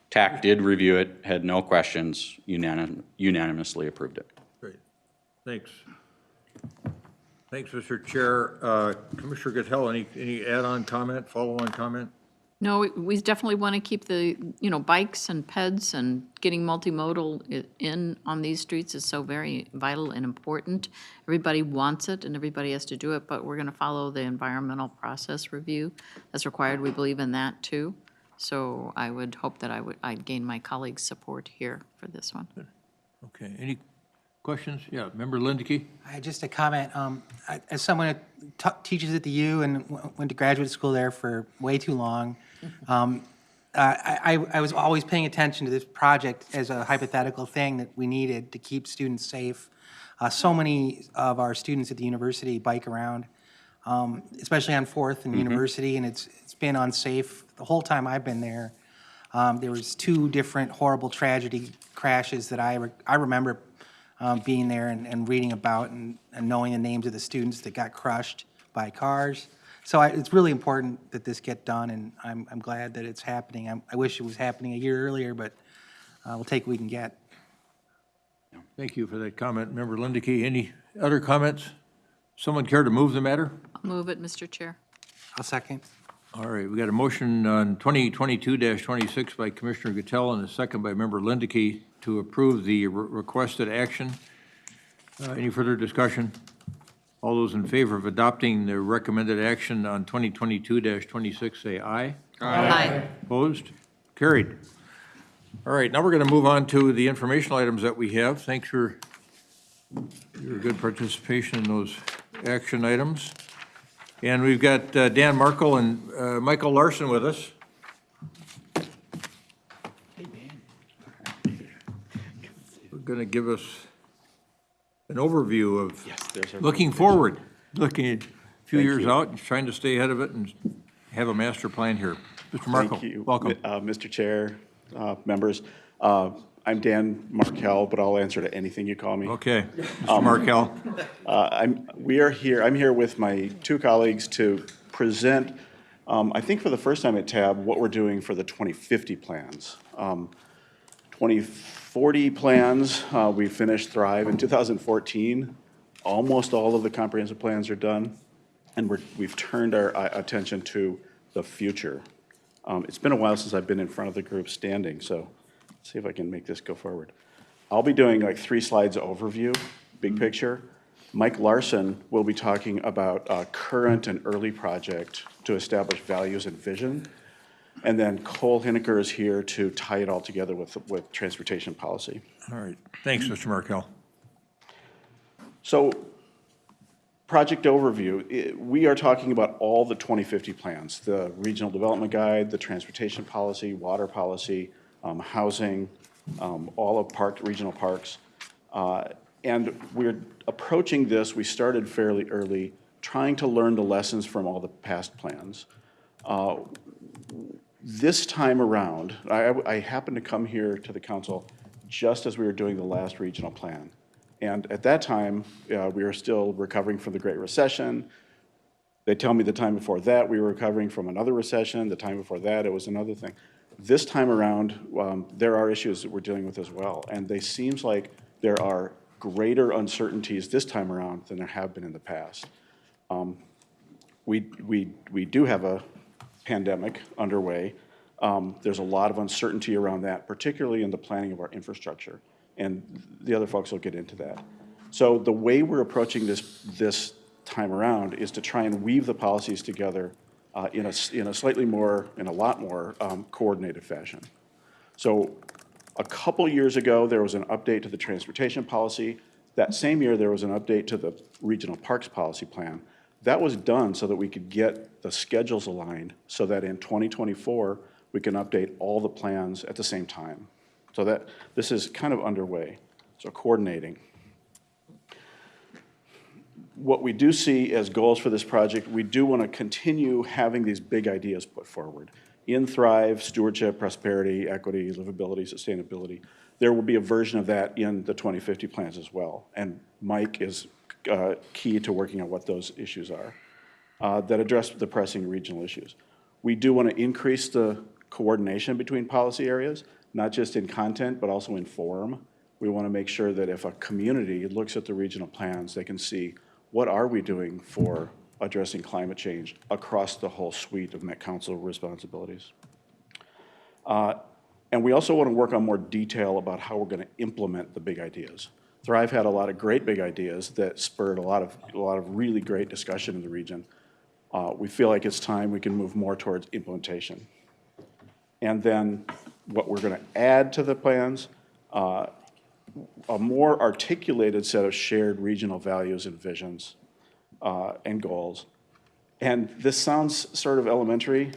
TAC did review it, had no questions, unanimously approved it. Great, thanks. Thanks, Mr. Chair. Commissioner Gattell, any add-on comment, follow-on comment? No, we definitely want to keep the, bikes and peds and getting multimodal in on these streets is so very vital and important. Everybody wants it and everybody has to do it, but we're going to follow the environmental process review that's required. We believe in that too. So I would hope that I'd gain my colleagues' support here for this one. Okay, any questions? Yeah, Member Lindeke? Just a comment. As someone who teaches at the U and went to graduate school there for way too long, I was always paying attention to this project as a hypothetical thing that we needed to keep students safe. So many of our students at the university bike around, especially on 4th and University, and it's been unsafe the whole time I've been there. There was 2 different horrible tragedy crashes that I remember being there and reading about and knowing the names of the students that got crushed by cars. So it's really important that this get done, and I'm glad that it's happening. I wish it was happening a year earlier, but we'll take what we can get. Thank you for that comment. Member Lindeke, any other comments? Someone care to move the matter? I'll move it, Mr. Chair. I'll second. All right, we got a motion on 2022-26 by Commissioner Gattell and a second by Member Lindeke to approve the requested action. Any further discussion? All those in favor of adopting the recommended action on 2022-26 say aye. Aye. Opposed? Carried. All right, now we're going to move on to the informational items that we have. Thanks for your good participation in those action items. And we've got Dan Marckel and Michael Larson with us. We're going to give us an overview of looking forward, looking a few years out and trying to stay ahead of it and have a master plan here. Mr. Marckel, Thank you. welcome. Mr. Chair, members. I'm Dan Marckel, but I'll answer to anything you call me. Okay, Mr. Marckel. I'm here with my two colleagues to present, I think for the first time at TAB, what we're doing for the 2050 plans. 2040 plans, we finished Thrive in 2014. Almost all of the comprehensive plans are done, and we've turned our attention to the future. It's been a while since I've been in front of the group standing, so let's see if I can make this go forward. I'll be doing like 3 slides overview, big picture. Mike Larson will be talking about a current and early project to establish values and vision. And then Cole Hiniker is here to tie it all together with transportation policy. All right, thanks, Mr. Marckel. So, project overview, we are talking about all the 2050 plans, the regional development guide, the transportation policy, water policy, housing, all of regional parks. And we're approaching this, we started fairly early, trying to learn the lessons from all the past plans. This time around, I happened to come here to the council just as we were doing the last regional plan. And at that time, we were still recovering from the Great Recession. They tell me the time before that, we were recovering from another recession. The time before that, it was another thing. This time around, there are issues that we're dealing with as well. And they seems like there are greater uncertainties this time around than there have been in the past. We do have a pandemic underway. There's a lot of uncertainty around that, particularly in the planning of our infrastructure. And the other folks will get into that. So the way we're approaching this time around is to try and weave the policies together in a lot more coordinated fashion. So a couple years ago, there was an update to the transportation policy. That same year, there was an update to the regional parks policy plan. That was done so that we could get the schedules aligned so that in 2024, we can update all the plans at the same time. So that this is kind of underway, so coordinating. What we do see as goals for this project, we do want to continue having these big ideas put forward. In Thrive, stewardship, prosperity, equity, livability, sustainability, there will be a version of that in the 2050 plans as well. And Mike is key to working on what those issues are that address the pressing regional issues. We do want to increase the coordination between policy areas, not just in content, but also in form. We want to make sure that if a community looks at the regional plans, they can see what are we doing for addressing climate change across the whole suite of Met Council responsibilities. And we also want to work on more detail about how we're going to implement the big ideas. Thrive had a lot of great big ideas that spurred a lot of really great discussion in the region. We feel like it's time we can move more towards implementation. And then what we're going to add to the plans, a more articulated set of shared regional values and visions and goals. And this sounds sort of elementary,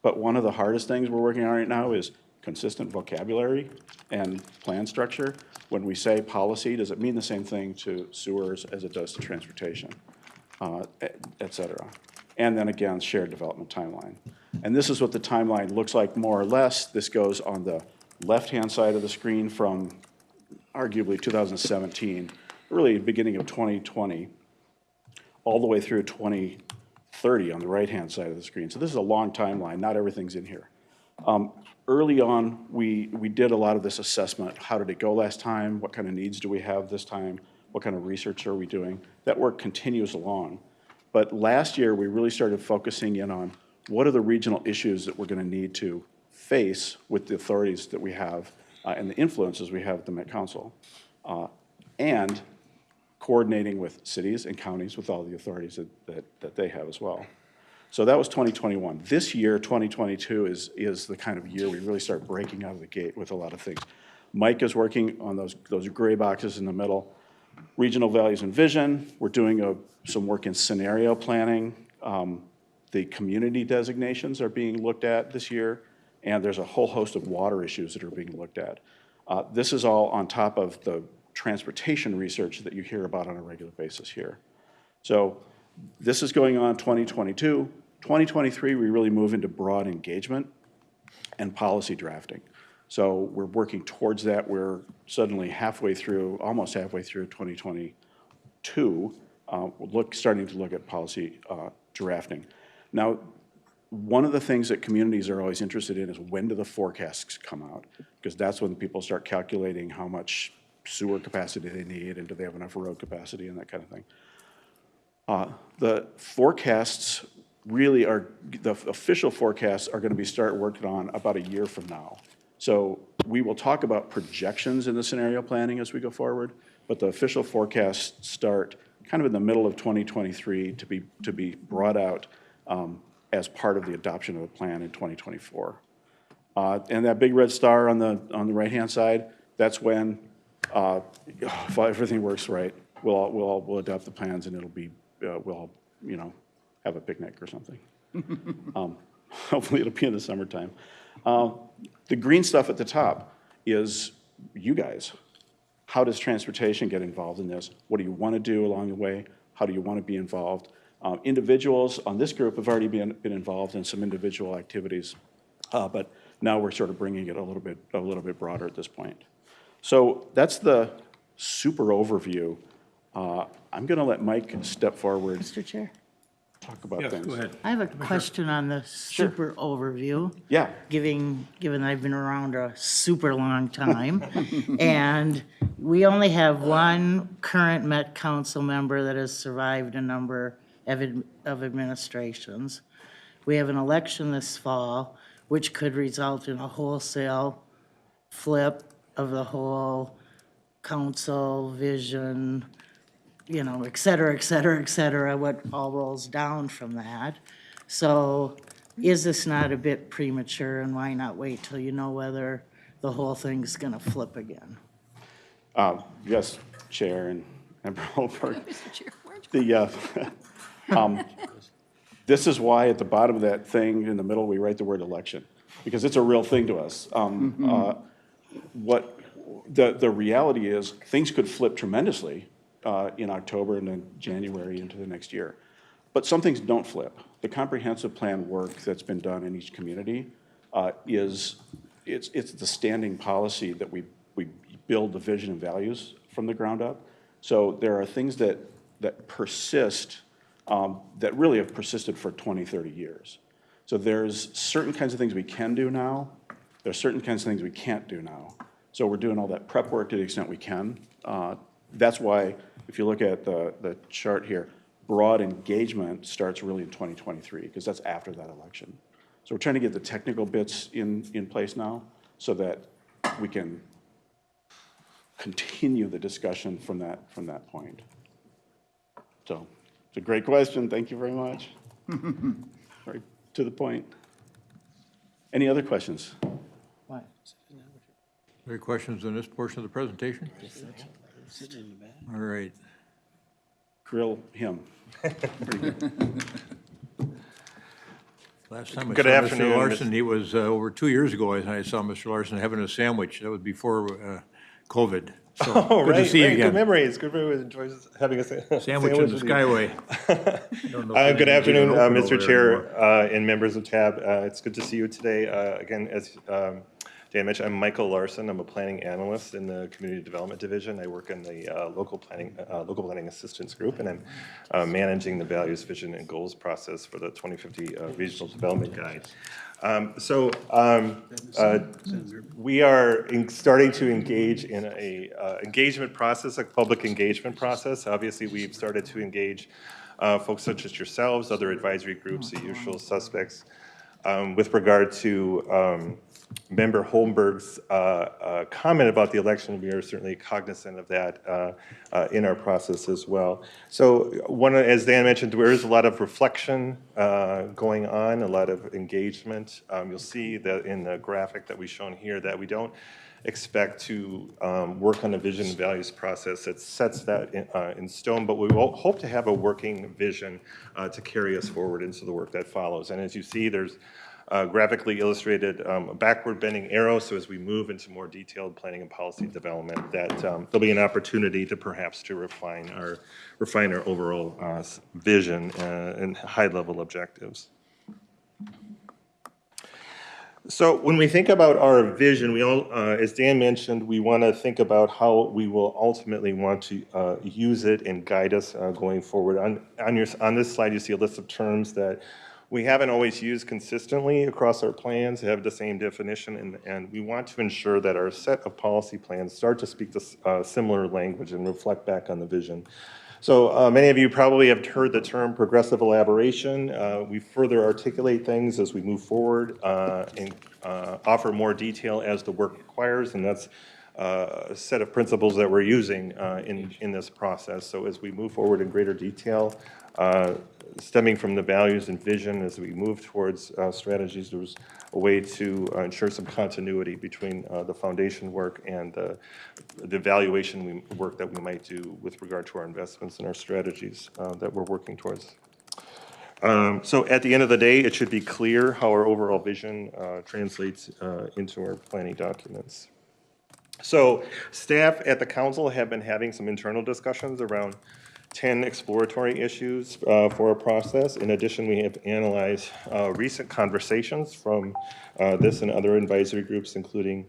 but one of the hardest things we're working on right now is consistent vocabulary and plan structure. When we say policy, does it mean the same thing to sewers as it does to transportation, et cetera? And then again, shared development timeline. And this is what the timeline looks like more or less. This goes on the left-hand side of the screen from arguably 2017, really beginning of 2020, all the way through 2030 on the right-hand side of the screen. So this is a long timeline, not everything's in here. Early on, we did a lot of this assessment. How did it go last time? What kind of needs do we have this time? What kind of research are we doing? That work continues along. But last year, we really started focusing in on what are the regional issues that we're going to need to face with the authorities that we have and the influences we have at the Met Council, and coordinating with cities and counties with all the authorities that they have as well. So that was 2021. This year, 2022, is the kind of year we really start breaking out of the gate with a lot of things. Mike is working on those gray boxes in the middle. Regional values and vision. We're doing some work in scenario planning. The community designations are being looked at this year, and there's a whole host of water issues that are being looked at. This is all on top of the transportation research that you hear about on a regular basis here. So this is going on 2022. 2023, we really move into broad engagement and policy drafting. So we're working towards that. We're suddenly almost halfway through 2022, starting to look at policy drafting. Now, one of the things that communities are always interested in is when do the forecasts come out? Because that's when people start calculating how much sewer capacity they need and do they have enough road capacity and that kind of thing. The forecasts really are, the official forecasts are going to be start working on about a year from now. So we will talk about projections in the scenario planning as we go forward, but the official forecasts start kind of in the middle of 2023 to be brought out as part of the adoption of the plan in 2024. And that big red star on the right-hand side, that's when, if everything works right, we'll adopt the plans and it'll be, we'll, have a picnic or something. Hopefully it'll be in the summertime. The green stuff at the top is you guys. How does transportation get involved in this? What do you want to do along the way? How do you want to be involved? Individuals on this group have already been involved in some individual activities, but now we're sort of bringing it a little bit broader at this point. So that's the super overview. I'm going to let Mike step forward. Mr. Chair, Talk about things. Go ahead. I have a question on the super overview. Yeah. Given I've been around a super long time, and we only have one current Met Council member that has survived a number of administrations. We have an election this fall, which could result in a wholesale flip of the whole council vision, et cetera, et cetera, et cetera, what all rolls down from that. So is this not a bit premature, and why not wait till you know whether the whole thing's gonna flip again? Yes, Chair and Member Holberg. Mr. Chair, where'd you This is why at the bottom of that thing in the middle, we write the word election, because it's a real thing to us. What the reality is, things could flip tremendously in October and then January into the next year. But some things don't flip. The comprehensive plan work that's been done in each community it's the standing policy that we build the vision and values from the ground up. So there are things that persist, that really have persisted for 20, 30 years. So there's certain kinds of things we can do now. There's certain kinds of things we can't do now. So we're doing all that prep work to the extent we can. That's why, if you look at the chart here, broad engagement starts really in 2023, because that's after that election. So we're trying to get the technical bits in place now so that we can continue the discussion from that point. So it's a great question. Thank you very much. Very to the point. Any other questions? What? Any questions on this portion of the presentation? All right. Grill him. Last time I Good saw afternoon, Mr. Larson, he was over 2 years ago, I saw Mr. Larson having a sandwich. That was before COVID. So Oh, good right, to see you right. again. Good memories. Good memories. Enjoys having a Sandwich in the with you. Skyway. Don't know if Good anything's afternoon, even open over Mr. there Chair and members of TAB. It's good to see you today. Again, as Dan mentioned, I'm Michael Larson. I'm a planning analyst in the Community Development Division. I work in the local planning assistance group, and I'm managing the values, vision, and goals process for the 2050 Regional Development Guide. We are starting to engage in a engagement process, a public engagement process. Obviously, we've started to engage folks such as yourselves, other advisory groups, the usual suspects, with regard to Member Holmberg's comment about the election. We are certainly cognizant of that in our process as well. So as Dan mentioned, there is a lot of reflection going on, a lot of engagement. You'll see that in the graphic that we've shown here that we don't expect to work on a vision and values process that sets that in stone, but we will hope to have a working vision to carry us forward into the work that follows. And as you see, there's graphically illustrated a backward bending arrow, so as we move into more detailed planning and policy development, that there'll be an opportunity to perhaps to refine our overall vision and high-level objectives. So when we think about our vision, we all, as Dan mentioned, we want to think about how we will ultimately want to use it and guide us going forward. On this slide, you see a list of terms that we haven't always used consistently across our plans, have the same definition, and we want to ensure that our set of policy plans start to speak to similar language and reflect back on the vision. So many of you probably have heard the term progressive elaboration. We further articulate things as we move forward and offer more detail as the work requires, and that's a set of principles that we're using in this process. So as we move forward in greater detail, stemming from the values and vision as we move towards strategies, there was a way to ensure some continuity between the foundation work and the evaluation work that we might do with regard to our investments and our strategies that we're working towards. So at the end of the day, it should be clear how our overall vision translates into our planning documents. So staff at the council have been having some internal discussions around 10 exploratory issues for our process. In addition, we have analyzed recent conversations from this and other advisory groups, including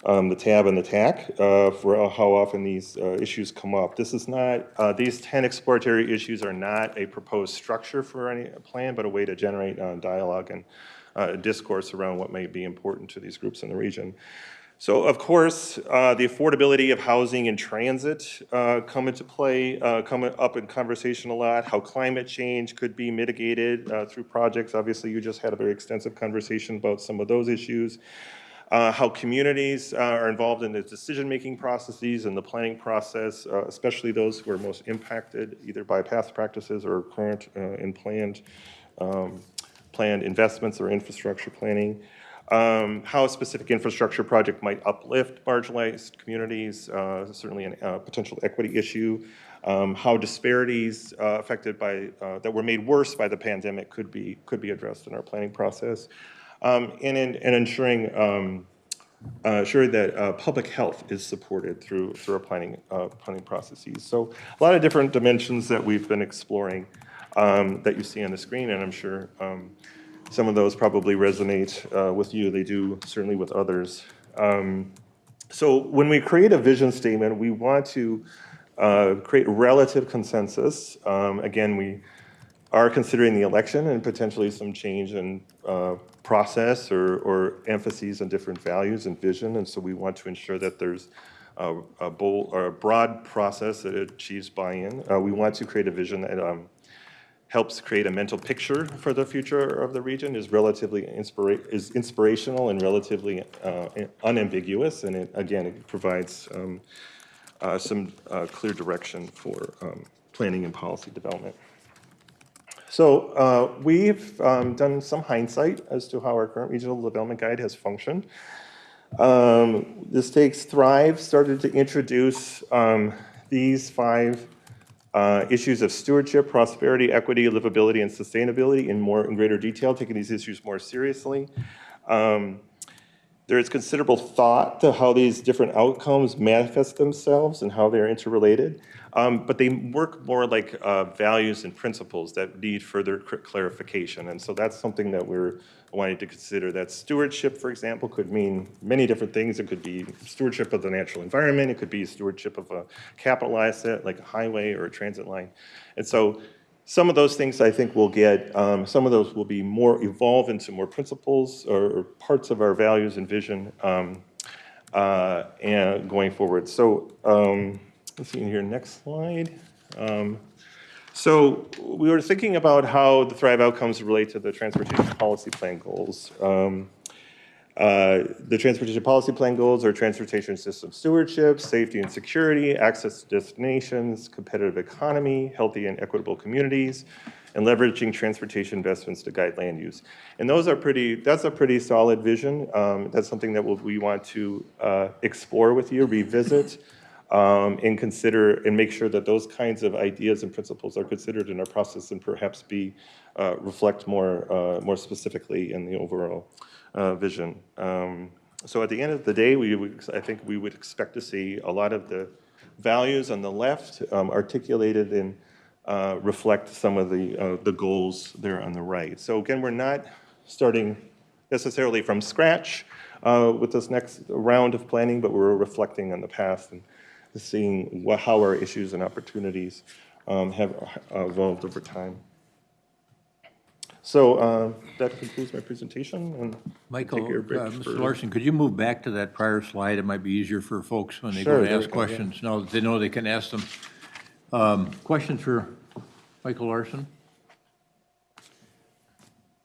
the TAB and the TAC, for how often these issues come up. This is not, these 10 exploratory issues are not a proposed structure for any plan, but a way to generate dialogue and discourse around what may be important to these groups in the region. So, of course, the affordability of housing and transit come into play, come up in conversation a lot, how climate change could be mitigated through projects. Obviously, you just had a very extensive conversation about some of those issues. How communities are involved in the decision-making processes and the planning process, especially those who are most impacted either by past practices or current and planned investments or infrastructure planning. How a specific infrastructure project might uplift marginalized communities, certainly a potential equity issue. How disparities affected by, that were made worse by the pandemic could be addressed in our planning process. And ensuring that public health is supported through our planning processes. So a lot of different dimensions that we've been exploring that you see on the screen, and I'm sure some of those probably resonate with you. They do certainly with others. So when we create a vision statement, we want to create relative consensus. Again, we are considering the election and potentially some change in process or emphases on different values and vision. And so we want to ensure that there's a broad process that achieves buy-in. We want to create a vision that helps create a mental picture for the future of the region, is relatively inspirational and relatively unambiguous, and it provides some clear direction for planning and policy development. So we've done some hindsight as to how our current regional development guide has functioned. This takes Thrive started to introduce these 5 issues of stewardship, prosperity, equity, livability, and sustainability in greater detail, taking these issues more seriously. There is considerable thought to how these different outcomes manifest themselves and how they're interrelated, but they work more like values and principles that need further clarification. And so that's something that we're wanting to consider. That stewardship, for example, could mean many different things. It could be stewardship of the natural environment. It could be stewardship of a capital asset like a highway or a transit line. And so some of those things I think will get, some of those will be evolve into more principles or parts of our values and vision and going forward. So let's see here, next slide. So we were thinking about how the Thrive outcomes relate to the Transportation Policy Plan goals. The Transportation Policy Plan goals are transportation system stewardship, safety and security, access to destinations, competitive economy, healthy and equitable communities, and leveraging transportation investments to guide land use. And those are that's a pretty solid vision. That's something that we want to explore with you, revisit, and consider and make sure that those kinds of ideas and principles are considered in our process and perhaps reflect more specifically in the overall vision. So at the end of the day, I think we would expect to see a lot of the values on the left articulated and reflect some of the goals there on the right. So again, we're not starting necessarily from scratch with this next round of planning, but we're reflecting on the past and seeing how our issues and opportunities have evolved over time. So that concludes my presentation, and Michael, take your break Mr. for- Larson, could you move back to that prior slide? It might be easier for folks when they go Sure, to there ask we go, yeah. questions, now that they know they can ask them. Questions for Michael Larson?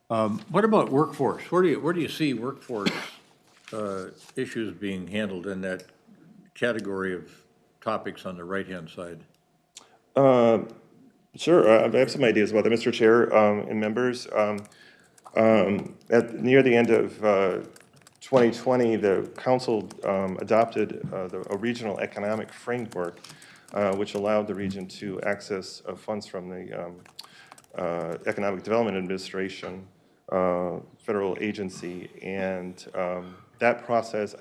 What about workforce? Where do you see workforce issues being handled in that category of topics on the right-hand side? Sure, I have some ideas about that, Mr. Chair and members. Near the end of 2020, the council adopted a regional economic framework, which allowed the region to access funds from the Economic Development Administration, federal agency, and that process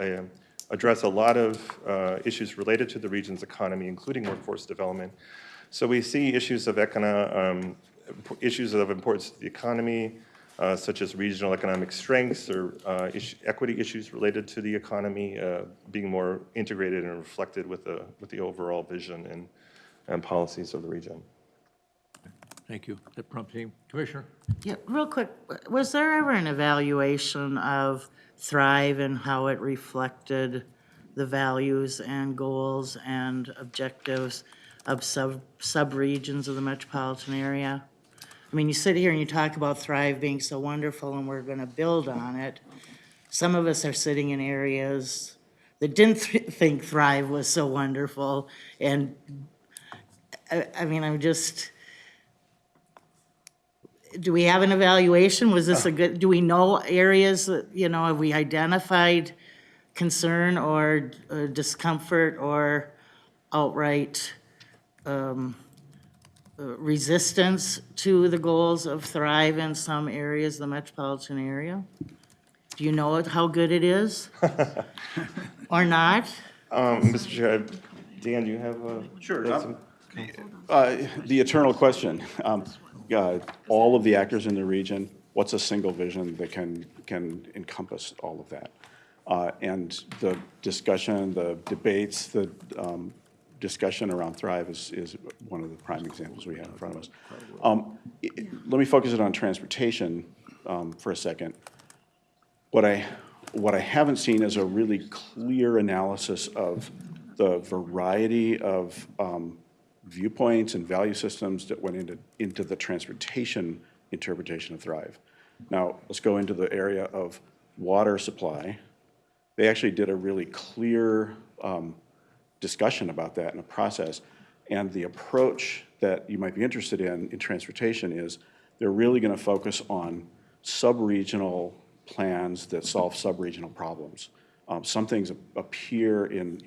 addressed a lot of issues related to the region's economy, including workforce development. So we see issues of issues of importance to the economy, such as regional economic strengths or equity issues related to the economy, being more integrated and reflected with the overall vision and policies of the region. Thank you. That prompts me. Commissioner? Yeah, real quick, was there ever an evaluation of Thrive and how it reflected the values and goals and objectives of sub-regions of the metropolitan area? I mean, you sit here and you talk about Thrive being so wonderful and we're gonna build on it. Some of us are sitting in areas that didn't think Thrive was so wonderful, and I mean, I'm just, do we have an evaluation? Was this a good, do we know areas that, have we identified concern or discomfort or outright resistance to the goals of Thrive in some areas of the metropolitan area? Do you know how good it is? Or not? Mr. Chair, Dan, do you have a? Sure. some- The eternal question, all of the actors in the region, what's a single vision that can encompass all of that? And the discussion, the debates, the discussion around Thrive is one of the prime examples we have in front of us. Let me focus it on transportation for a second. What I haven't seen is a really clear analysis of the variety of viewpoints and value systems that went into the transportation interpretation of Thrive. Now, let's go into the area of water supply. They actually did a really clear discussion about that in a process. And the approach that you might be interested in transportation is they're really going to focus on sub-regional plans that solve sub-regional problems. Some things appear in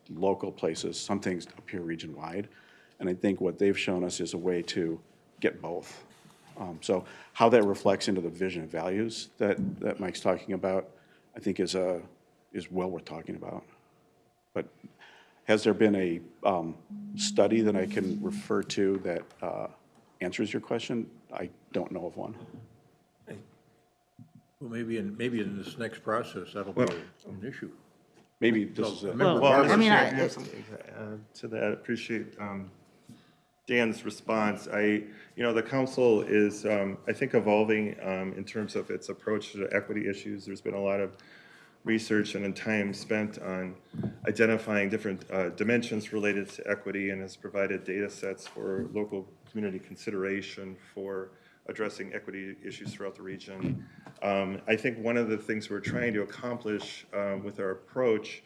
local places, some things appear region-wide. And I think what they've shown us is a way to get both. So how that reflects into the vision and values that Mike's talking about, I think is well worth talking about. But has there been a study that I can refer to that answers your question? I don't know of one. Well, maybe in this next process, that'll be an issue. Maybe this is it. Remember, Well, I mean, Mr. Chair, I have something to that. I appreciate Dan's response. The council is, I think, evolving in terms of its approach to equity issues. There's been a lot of research and time spent on identifying different dimensions related to equity, and has provided data sets for local community consideration for addressing equity issues throughout the region. I think one of the things we're trying to accomplish with our approach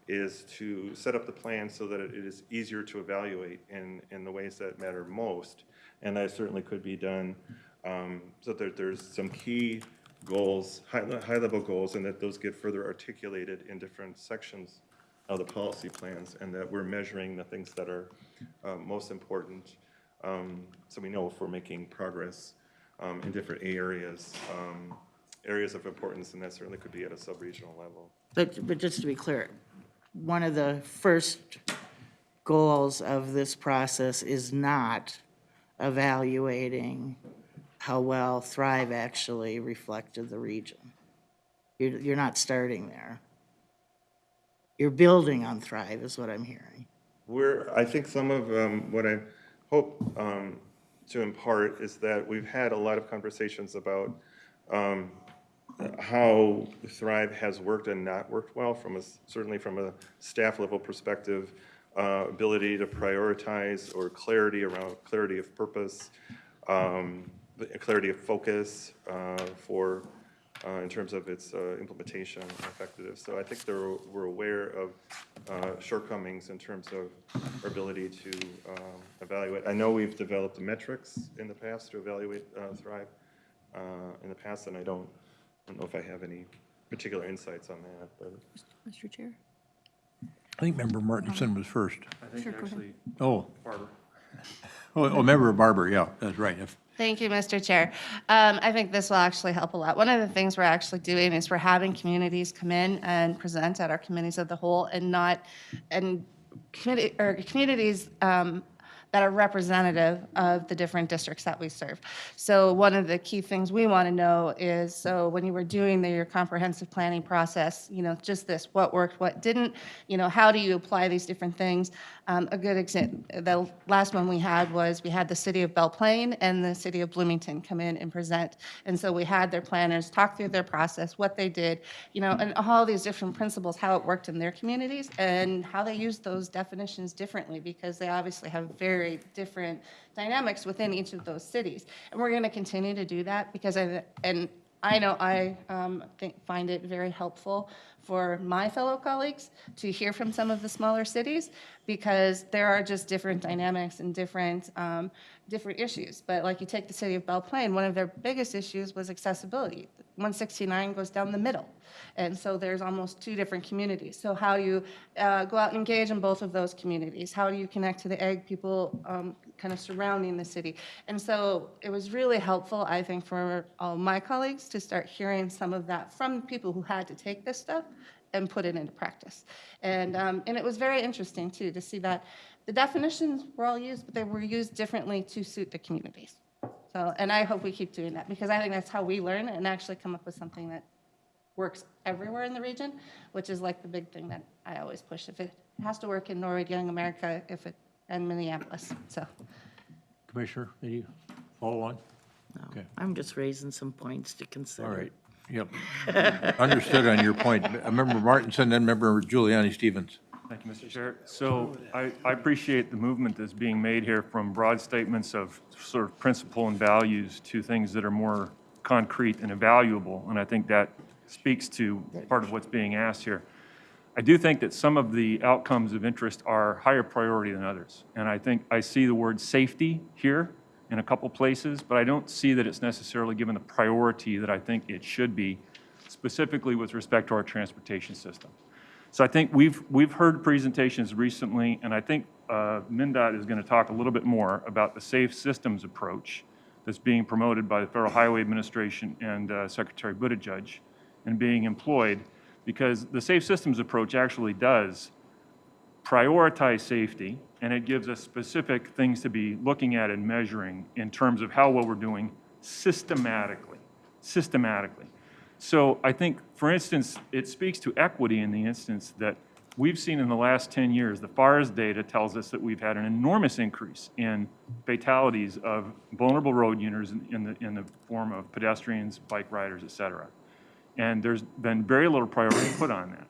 is to set up the plan so that it is easier to evaluate in the ways that matter most. And that certainly could be done so that there's some key goals, high-level goals, and that those get further articulated in different sections of the policy plans, and that we're measuring the things that are most important, so we know if we're making progress in different areas of importance, and that certainly could be at a sub-regional level. But just to be clear, one of the first goals of this process is not evaluating how well Thrive actually reflected the region. You're not starting there. You're building on Thrive is what I'm hearing. I think some of what I hope to impart is that we've had a lot of conversations about how Thrive has worked and not worked well, certainly from a staff level perspective, ability to prioritize or clarity around clarity of purpose, clarity of focus in terms of its implementation and effectiveness. So I think we're aware of shortcomings in terms of our ability to evaluate. I know we've developed metrics in the past to evaluate Thrive in the past, and I don't know if I have any particular insights on that. But. Mr. Chair? I think Member Martinson was first. I think Sure, go ahead. actually, Oh, Barbara. Member Barber, yeah, that's right. Thank you, Mr. Chair. I think this will actually help a lot. One of the things we're actually doing is we're having communities come in and present at our committees of the whole communities that are representative of the different districts that we serve. So one of the key things we want to know is, so when you were doing your comprehensive planning process, just this, what worked, what didn't, how do you apply these different things? A good example, the last one we had the city of Belle Plaine and the city of Bloomington come in and present. And so we had their planners talk through their process, what they did, and all these different principles, how it worked in their communities and how they used those definitions differently, because they obviously have very different dynamics within each of those cities. And we're going to continue to do that because I find it very helpful for my fellow colleagues to hear from some of the smaller cities, because there are just different dynamics and different issues. But like you take the city of Belle Plaine, one of their biggest issues was accessibility. 169 goes down the middle. And so there's almost two different communities. So how do you go out and engage in both of those communities? How do you connect to the ag people kind of surrounding the city? And so it was really helpful, I think, for all my colleagues to start hearing some of that from people who had to take this stuff and put it into practice. And it was very interesting, too, to see that the definitions were all used, but they were used differently to suit the communities. So, and I hope we keep doing that, because I think that's how we learn and actually come up with something that works everywhere in the region, which is like the big thing that I always push. If it has to work in Norwood, Young America, and Minneapolis, so. Commissioner, any follow on? No, Okay. I'm just raising some points to consider. All right, yep. Understood on your point. Member Martinson, then Member Giuliani Stevens. Thank you, Mr. Chair. So I appreciate the movement that's being made here from broad statements of sort of principle and values to things that are more concrete and evaluable, and I think that speaks to part of what's being asked here. I do think that some of the outcomes of interest are higher priority than others, and I think I see the word safety here in a couple places, but I don't see that it's necessarily given the priority that I think it should be, specifically with respect to our transportation system. So I think we've heard presentations recently, and I think MnDOT is going to talk a little bit more about the safe systems approach that's being promoted by the Federal Highway Administration and Secretary Buttigieg and being employed, because the safe systems approach actually does prioritize safety, and it gives us specific things to be looking at and measuring in terms of how well we're doing systematically. So I think, for instance, it speaks to equity in the instance that we've seen in the last 10 years. The FARS data tells us that we've had an enormous increase in fatalities of vulnerable road users in the form of pedestrians, bike riders, et cetera. And there's been very little priority put on that.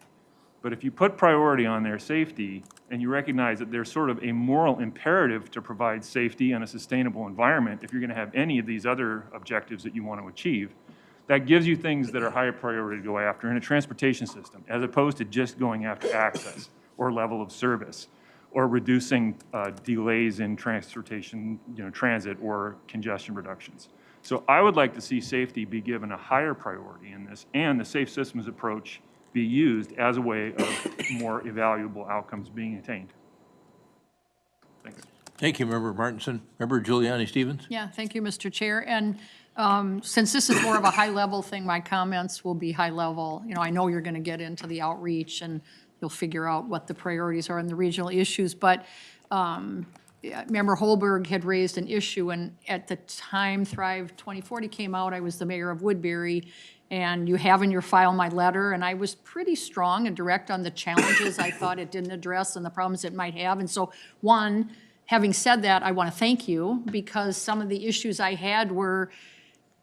But if you put priority on their safety and you recognize that there's sort of a moral imperative to provide safety and a sustainable environment if you're going to have any of these other objectives that you want to achieve, that gives you things that are higher priority to go after in a transportation system, as opposed to just going after access or level of service or reducing delays in transportation, transit or congestion reductions. So I would like to see safety be given a higher priority in this, and the safe systems approach be used as a way of more evaluable outcomes being attained. Thanks. Thank you, Member Martinson. Member Giuliani Stevens? Yeah, thank you, Mr. Chair. And since this is more of a high-level thing, my comments will be high-level. I know you're going to get into the outreach, and you'll figure out what the priorities are in the regional issues. But Member Solberg had raised an issue, and at the time Thrive 2040 came out, I was the mayor of Woodbury, And you have in your file my letter, and I was pretty strong and direct on the challenges I thought it didn't address and the problems it might have. And so, one, having said that, I want to thank you, because some of the issues I had were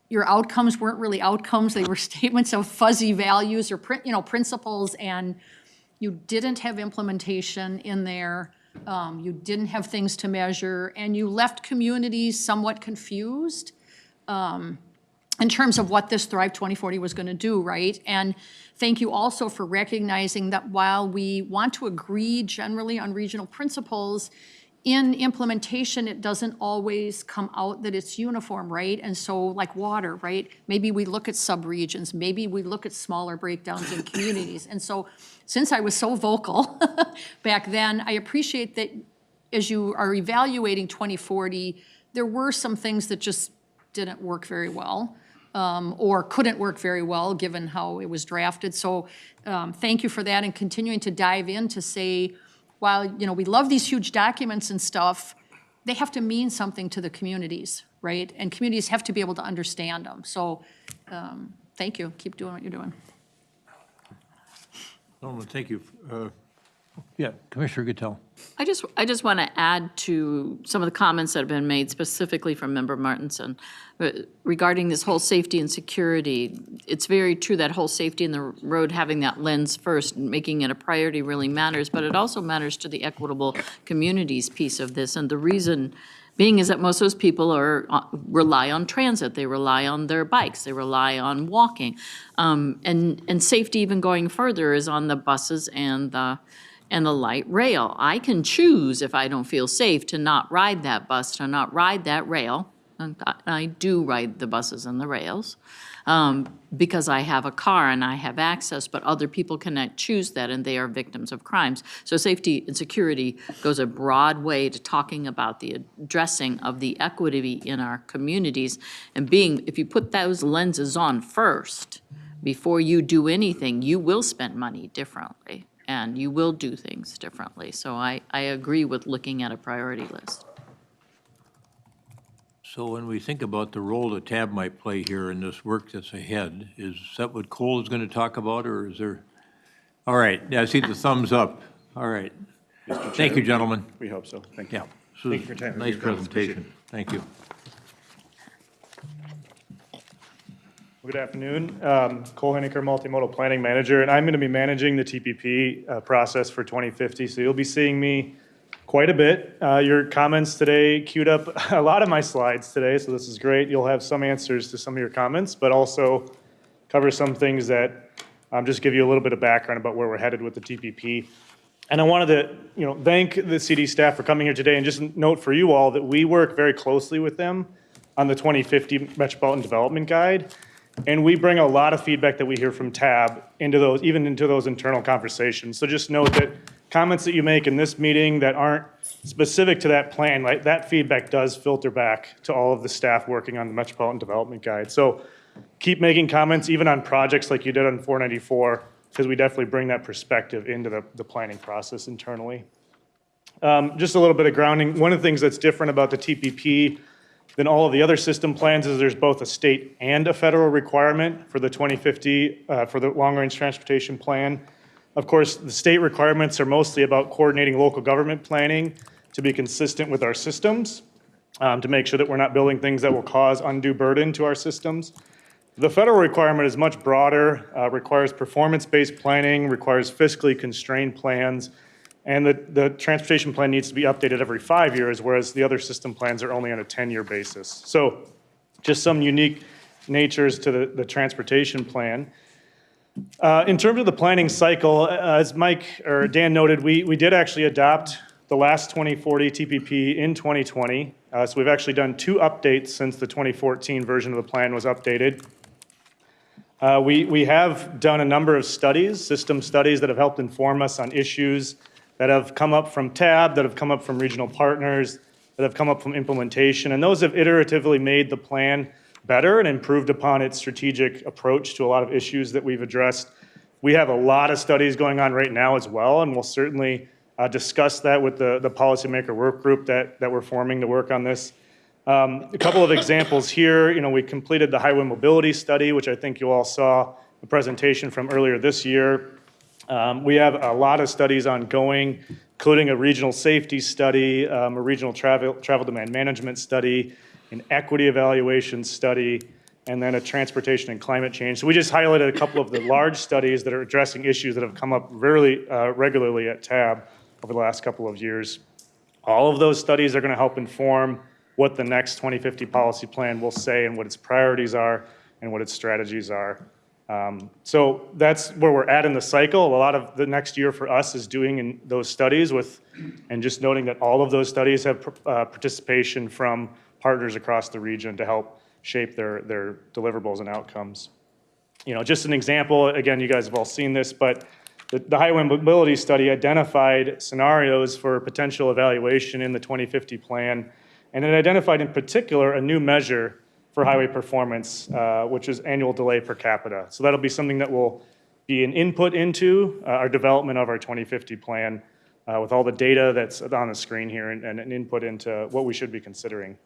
your outcomes weren't really outcomes. They were statements of fuzzy values or principles, and you didn't have implementation in there. You didn't have things to measure, and you left communities somewhat confused in terms of what this Thrive 2040 was going to do, right? And thank you also for recognizing that while we want to agree generally on regional principles, in implementation, it doesn't always come out that it's uniform, right? And so, like water, right? Maybe we look at subregions, maybe we look at smaller breakdowns in communities. And so, since I was so vocal back then, I appreciate that as you are evaluating 2040, there were some things that just didn't work very well. Or couldn't work very well given how it was drafted. So thank you for that, and continuing to dive in to say, while we love these huge documents and stuff, they have to mean something to the communities, right? And communities have to be able to understand them. So thank you. Keep doing what you're doing. Norman, thank you. Yeah, Commissioner Guttel. I just want to add to some of the comments that have been made specifically from Member Martinson regarding this whole safety and security. It's very true that whole safety in the road, having that lens first, making it a priority really matters, but it also matters to the equitable communities piece of this. And the reason being is that most of those people rely on transit, they rely on their bikes, they rely on walking. And safety, even going further, is on the buses and the light rail. I can choose, if I don't feel safe, to not ride that bus, to not ride that rail. And I do ride the buses and the rails because I have a car and I have access, but other people cannot choose that, and they are victims of crimes. So safety and security goes a broad way to talking about the addressing of the equity in our communities, and if you put those lenses on first, before you do anything, you will spend money differently. And you will do things differently. So I agree with looking at a priority list. So when we think about the role that TAB might play here in this work that's ahead, is that what Cole is going to talk about, or is there? All right, yeah, I see the thumbs up. All right. Thank you, gentlemen. We hope so. Thank you. Yeah. So Thank you for your time. nice presentation. Thank you. Good afternoon. Cole Hiniker, Multimodal Planning Manager, and I'm going to be managing the TPP process for 2050, so you'll be seeing me quite a bit. Your comments today queued up a lot of my slides today, so this is great. You'll have some answers to some of your comments, but also cover some things that just give you a little bit of background about where we're headed with the TPP. And I wanted to thank the CD staff for coming here today, and just note for you all that we work very closely with them on the 2050 Metropolitan Development Guide. And we bring a lot of feedback that we hear from TAB into those internal conversations. So just note that comments that you make in this meeting that aren't specific to that plan, like that feedback does filter back to all of the staff working on the Metropolitan Development Guide. So keep making comments even on projects like you did on 494, because we definitely bring that perspective into the planning process internally. Just a little bit of grounding. One of the things that's different about the TPP than all of the other system plans is there's both a state and a federal requirement for the 2050, for the long-range transportation plan. Of course, the state requirements are mostly about coordinating local government planning to be consistent with our systems, to make sure that we're not building things that will cause undue burden to our systems. The federal requirement is much broader, requires performance-based planning, requires fiscally constrained plans, and the transportation plan needs to be updated every 5 years, whereas the other system plans are only on a 10-year basis. So just some unique natures to the transportation plan. In terms of the planning cycle, as Mike or Dan noted, we did actually adopt the last 2040 TPP in 2020. So we've actually done 2 updates since the 2014 version of the plan was updated. We have done a number of studies, system studies, that have helped inform us on issues that have come up from TAB, that have come up from regional partners, that have come up from implementation, and those have iteratively made the plan better and improved upon its strategic approach to a lot of issues that we've addressed. We have a lot of studies going on right now as well, and we'll certainly discuss that with the policymaker work group that we're forming to work on this. A couple of examples here, we completed the highway mobility study, which I think you all saw the presentation from earlier this year. We have a lot of studies ongoing, including a regional safety study, a regional travel demand management study, an equity evaluation study, and then a transportation and climate change. So we just highlighted a couple of the large studies that are addressing issues that have come up really regularly at TAB over the last couple of years. All of those studies are going to help inform what the next 2050 policy plan will say and what its priorities are and what its strategies are. So that's where we're at in the cycle. A lot of the next year for us is doing in those studies and just noting that all of those studies have participation from partners across the region to help shape their deliverables and outcomes. Just an example, again, you guys have all seen this, but the highway mobility study identified scenarios for potential evaluation in the 2050 plan, and it identified in particular a new measure for highway performance, which is annual delay per capita. So that'll be something that will be an input into our development of our 2050 plan with all the data that's on the screen here and an input into what we should be considering.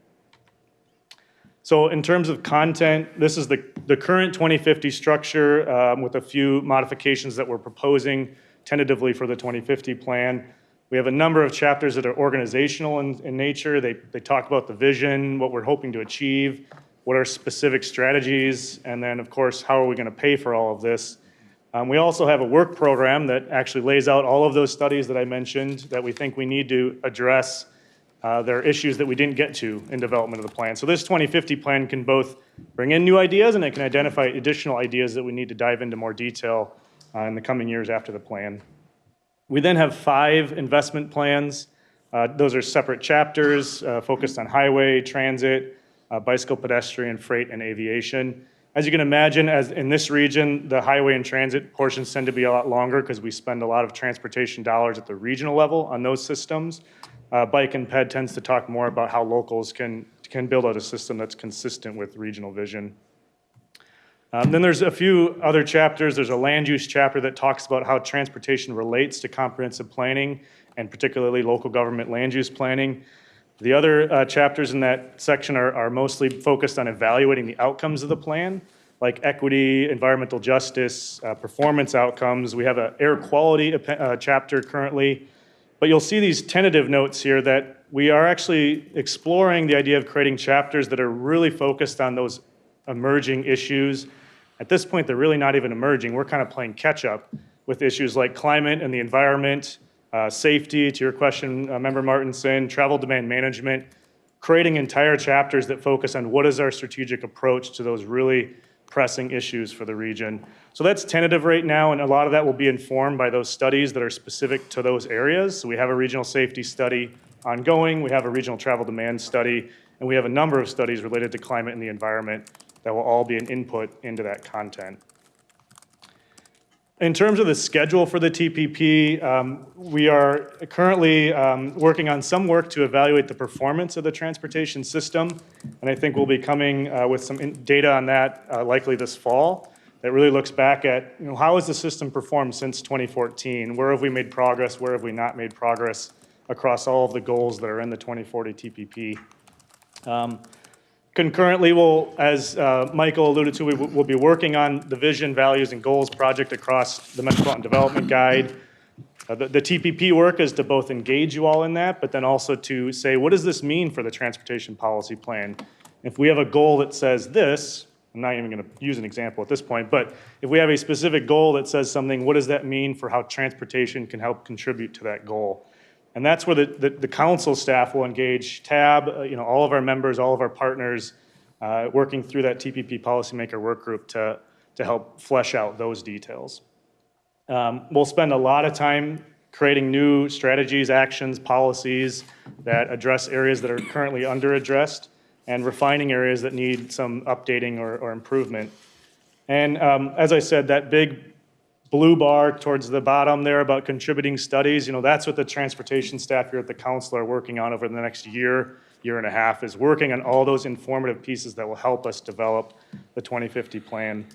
So in terms of content, this is the current 2050 structure with a few modifications that we're proposing tentatively for the 2050 plan. We have a number of chapters that are organizational in nature. They talk about the vision, what we're hoping to achieve, what are specific strategies, and then, of course, how are we going to pay for all of this. We also have a work program that actually lays out all of those studies that I mentioned that we think we need to address. There are issues that we didn't get to in development of the plan. So this 2050 plan can both bring in new ideas and it can identify additional ideas that we need to dive into more detail in the coming years after the plan. We then have 5 investment plans. Those are separate chapters focused on highway, transit, bicycle, pedestrian, freight, and aviation. As you can imagine, as in this region, the highway and transit portions tend to be a lot longer because we spend a lot of transportation dollars at the regional level on those systems. Bike and Ped tends to talk more about how locals can build out a system that's consistent with regional vision. Then there's a few other chapters. There's a land use chapter that talks about how transportation relates to comprehensive planning and particularly local government land use planning. The other chapters in that section are mostly focused on evaluating the outcomes of the plan, like equity, environmental justice, performance outcomes. We have an air quality chapter currently. But you'll see these tentative notes here that we are actually exploring the idea of creating chapters that are really focused on those emerging issues. At this point, they're really not even emerging. We're kind of playing catch up with issues like climate and the environment, safety, to your question, Member Martinson, travel demand management, creating entire chapters that focus on what is our strategic approach to those really pressing issues for the region. So that's tentative right now, and a lot of that will be informed by those studies that are specific to those areas. So we have a regional safety study ongoing, we have a regional travel demand study, and we have a number of studies related to climate and the environment that will all be an input into that content. In terms of the schedule for the TPP, we are currently working on some work to evaluate the performance of the transportation system, and I think we'll be coming with some data on that likely this fall that really looks back at how has the system performed since 2014? Where have we made progress? Where have we not made progress across all of the goals that are in the 2040 TPP? Concurrently, as Michael alluded to, we'll be working on the Vision, Values, and Goals project across the Metropolitan Development Guide. The TPP work is to both engage you all in that, but then also to say, what does this mean for the transportation policy plan? If we have a goal that says this, I'm not even going to use an example at this point, but if we have a specific goal that says something, what does that mean for how transportation can help contribute to that goal? And that's where the council staff will engage TAB, all of our members, all of our partners, working through that TPP policymaker work group to help flesh out those details. We'll spend a lot of time creating new strategies, actions, policies that address areas that are currently underaddressed and refining areas that need some updating or improvement. And as I said, that big blue bar towards the bottom there about contributing studies, that's what the transportation staff here at the council are working on over the next year and a half, is working on all those informative pieces that will help us develop the 2050 plan.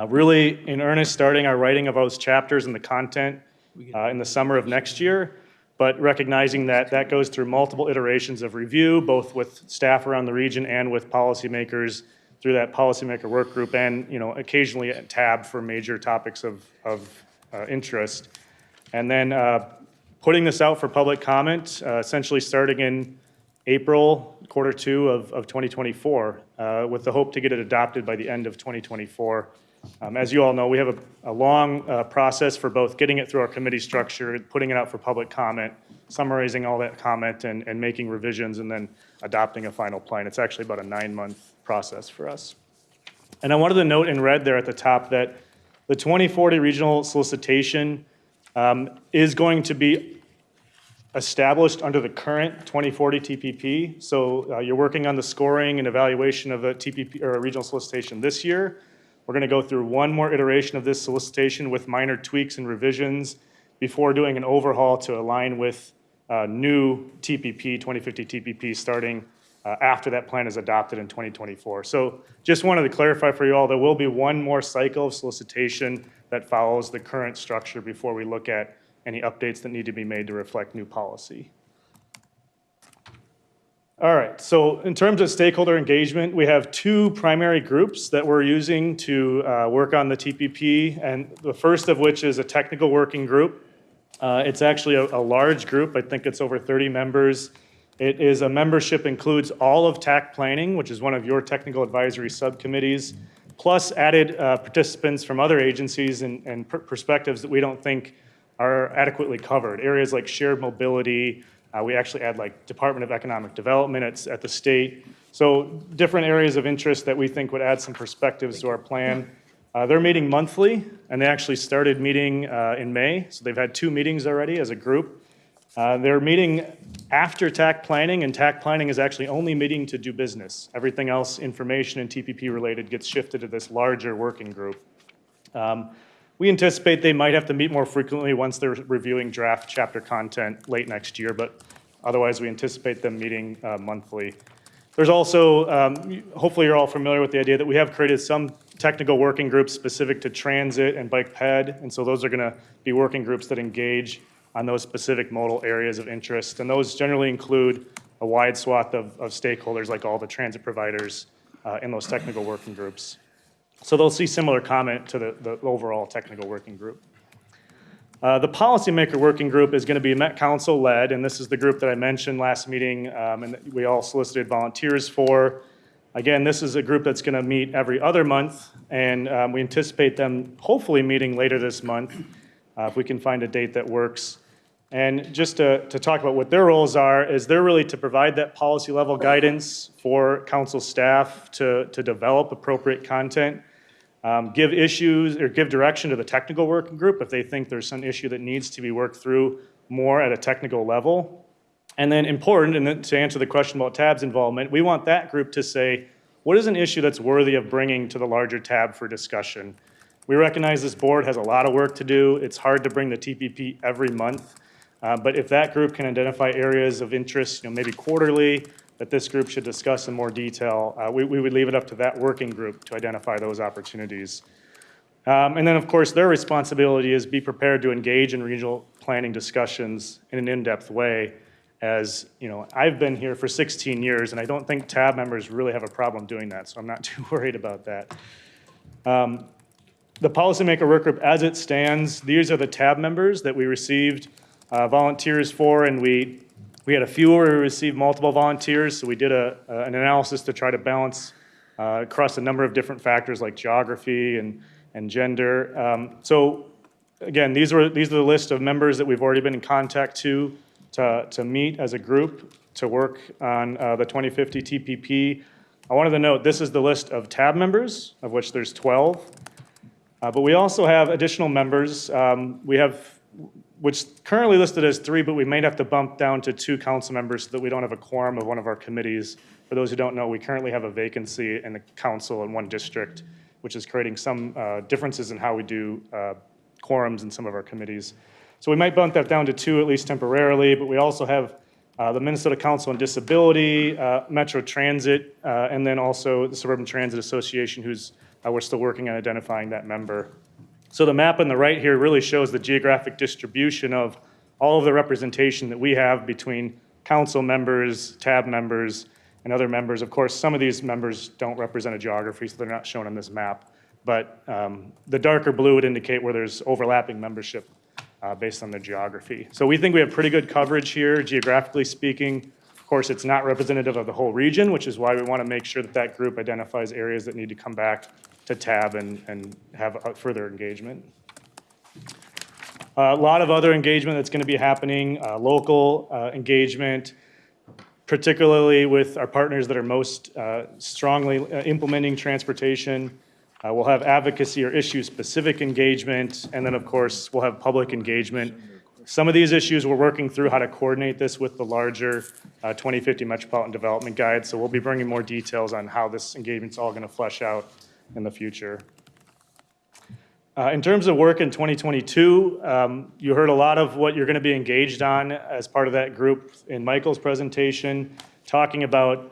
Really, in earnest, starting our writing of those chapters and the content in the summer of next year. but recognizing that that goes through multiple iterations of review, both with staff around the region and with policymakers through that policymaker work group, and occasionally a tab for major topics of interest. And then putting this out for public comment, essentially starting in April, quarter 2 of 2024, with the hope to get it adopted by the end of 2024. As you all know, we have a long process for both getting it through our committee structure, putting it out for public comment, summarizing all that comment, and making revisions, and then adopting a final plan. It's actually about a 9-month process for us. And I wanted to note in red there at the top that the 2040 regional solicitation is going to be established under the current 2040 TPP. So you're working on the scoring and evaluation of a TPP or a regional solicitation this year. We're going to go through one more iteration of this solicitation with minor tweaks and revisions before doing an overhaul to align with new TPP, 2050 TPP, starting after that plan is adopted in 2024. So just wanted to clarify for you all, there will be one more cycle of solicitation that follows the current structure before we look at any updates that need to be made to reflect new policy. All right, so in terms of stakeholder engagement, we have 2 primary groups that we're using to work on the TPP, and the first of which is a technical working group. It's actually a large group. I think it's over 30 members. It is a membership, includes all of TAC planning, which is one of your technical advisory subcommittees, plus added participants from other agencies and perspectives that we don't think are adequately covered. Areas like shared mobility, we actually add like Department of Economic Development at the state. So different areas of interest that we think would add some perspectives to our plan. They're meeting monthly, and they actually started meeting in May. So they've had 2 meetings already as a group. They're meeting after TAC planning, and TAC planning is actually only meeting to do business. Everything else, information and TPP related, gets shifted to this larger working group. We anticipate they might have to meet more frequently once they're reviewing draft chapter content late next year, but otherwise we anticipate them meeting monthly. There's also, hopefully you're all familiar with the idea that we have created some technical working groups specific to transit and bike ped, and so those are gonna be working groups that engage on those specific modal areas of interest, and those generally include a wide swath of stakeholders like all the transit providers in those technical working groups. So they'll see similar comment to the overall technical working group. The policymaker working group is going to be Met Council led, and this is the group that I mentioned last meeting and that we all solicited volunteers for. Again, this is a group that's going to meet every other month, and we anticipate them hopefully meeting later this month if we can find a date that works. And just to talk about what their roles are, is they're really to provide that policy level guidance for council staff to develop appropriate content, give issues or give direction to the technical working group if they think there's some issue that needs to be worked through more at a technical level. And then important, and then to answer the question about TAB's involvement, we want that group to say, what is an issue that's worthy of bringing to the larger TAB for discussion? We recognize this board has a lot of work to do. It's hard to bring the TPP every month. But if that group can identify areas of interest, maybe quarterly, that this group should discuss in more detail, we would leave it up to that working group to identify those opportunities. And then, of course, their responsibility is be prepared to engage in regional planning discussions in an in-depth way. As I've been here for 16 years, and I don't think TAB members really have a problem doing that, so I'm not too worried about that. The policymaker work group, as it stands, these are the TAB members that we received volunteers for, and we had a few where we received multiple volunteers, so we did an analysis to try to balance across a number of different factors like geography and gender. So again, these are the list of members that we've already been in contact to meet as a group to work on the 2050 TPP. I wanted to note this is the list of TAB members, of which there's 12. But we also have additional members. We have, which currently listed as 3, but we might have to bump down to 2 council members so that we don't have a quorum of one of our committees. For those who don't know, we currently have a vacancy in the council in one district, which is creating some differences in how we do quorums in some of our committees. So we might bump that down to 2, at least temporarily, but we also have the Minnesota Council on Disability, Metro Transit, and then also the Suburban Transit Association, who's we're still working on identifying that member. So the map on the right here really shows the geographic distribution of all of the representation that we have between council members, TAB members, and other members. Of course, some of these members don't represent a geography, so they're not shown on this map. But the darker blue would indicate where there's overlapping membership based on the geography. So we think we have pretty good coverage here, geographically speaking. Of course, it's not representative of the whole region, which is why we want to make sure that that group identifies areas that need to come back to TAB and have further engagement. A lot of other engagement that's going to be happening, local engagement, particularly with our partners that are most strongly implementing transportation. We'll have advocacy or issue-specific engagement, and then, of course, we'll have public engagement. Some of these issues, we're working through how to coordinate this with the larger 2050 Metropolitan Development Guide, so we'll be bringing more details on how this engagement's all going to flesh out in the future. In terms of work in 2022, you heard a lot of what you're going to be engaged on as part of that group in Michael's presentation, talking about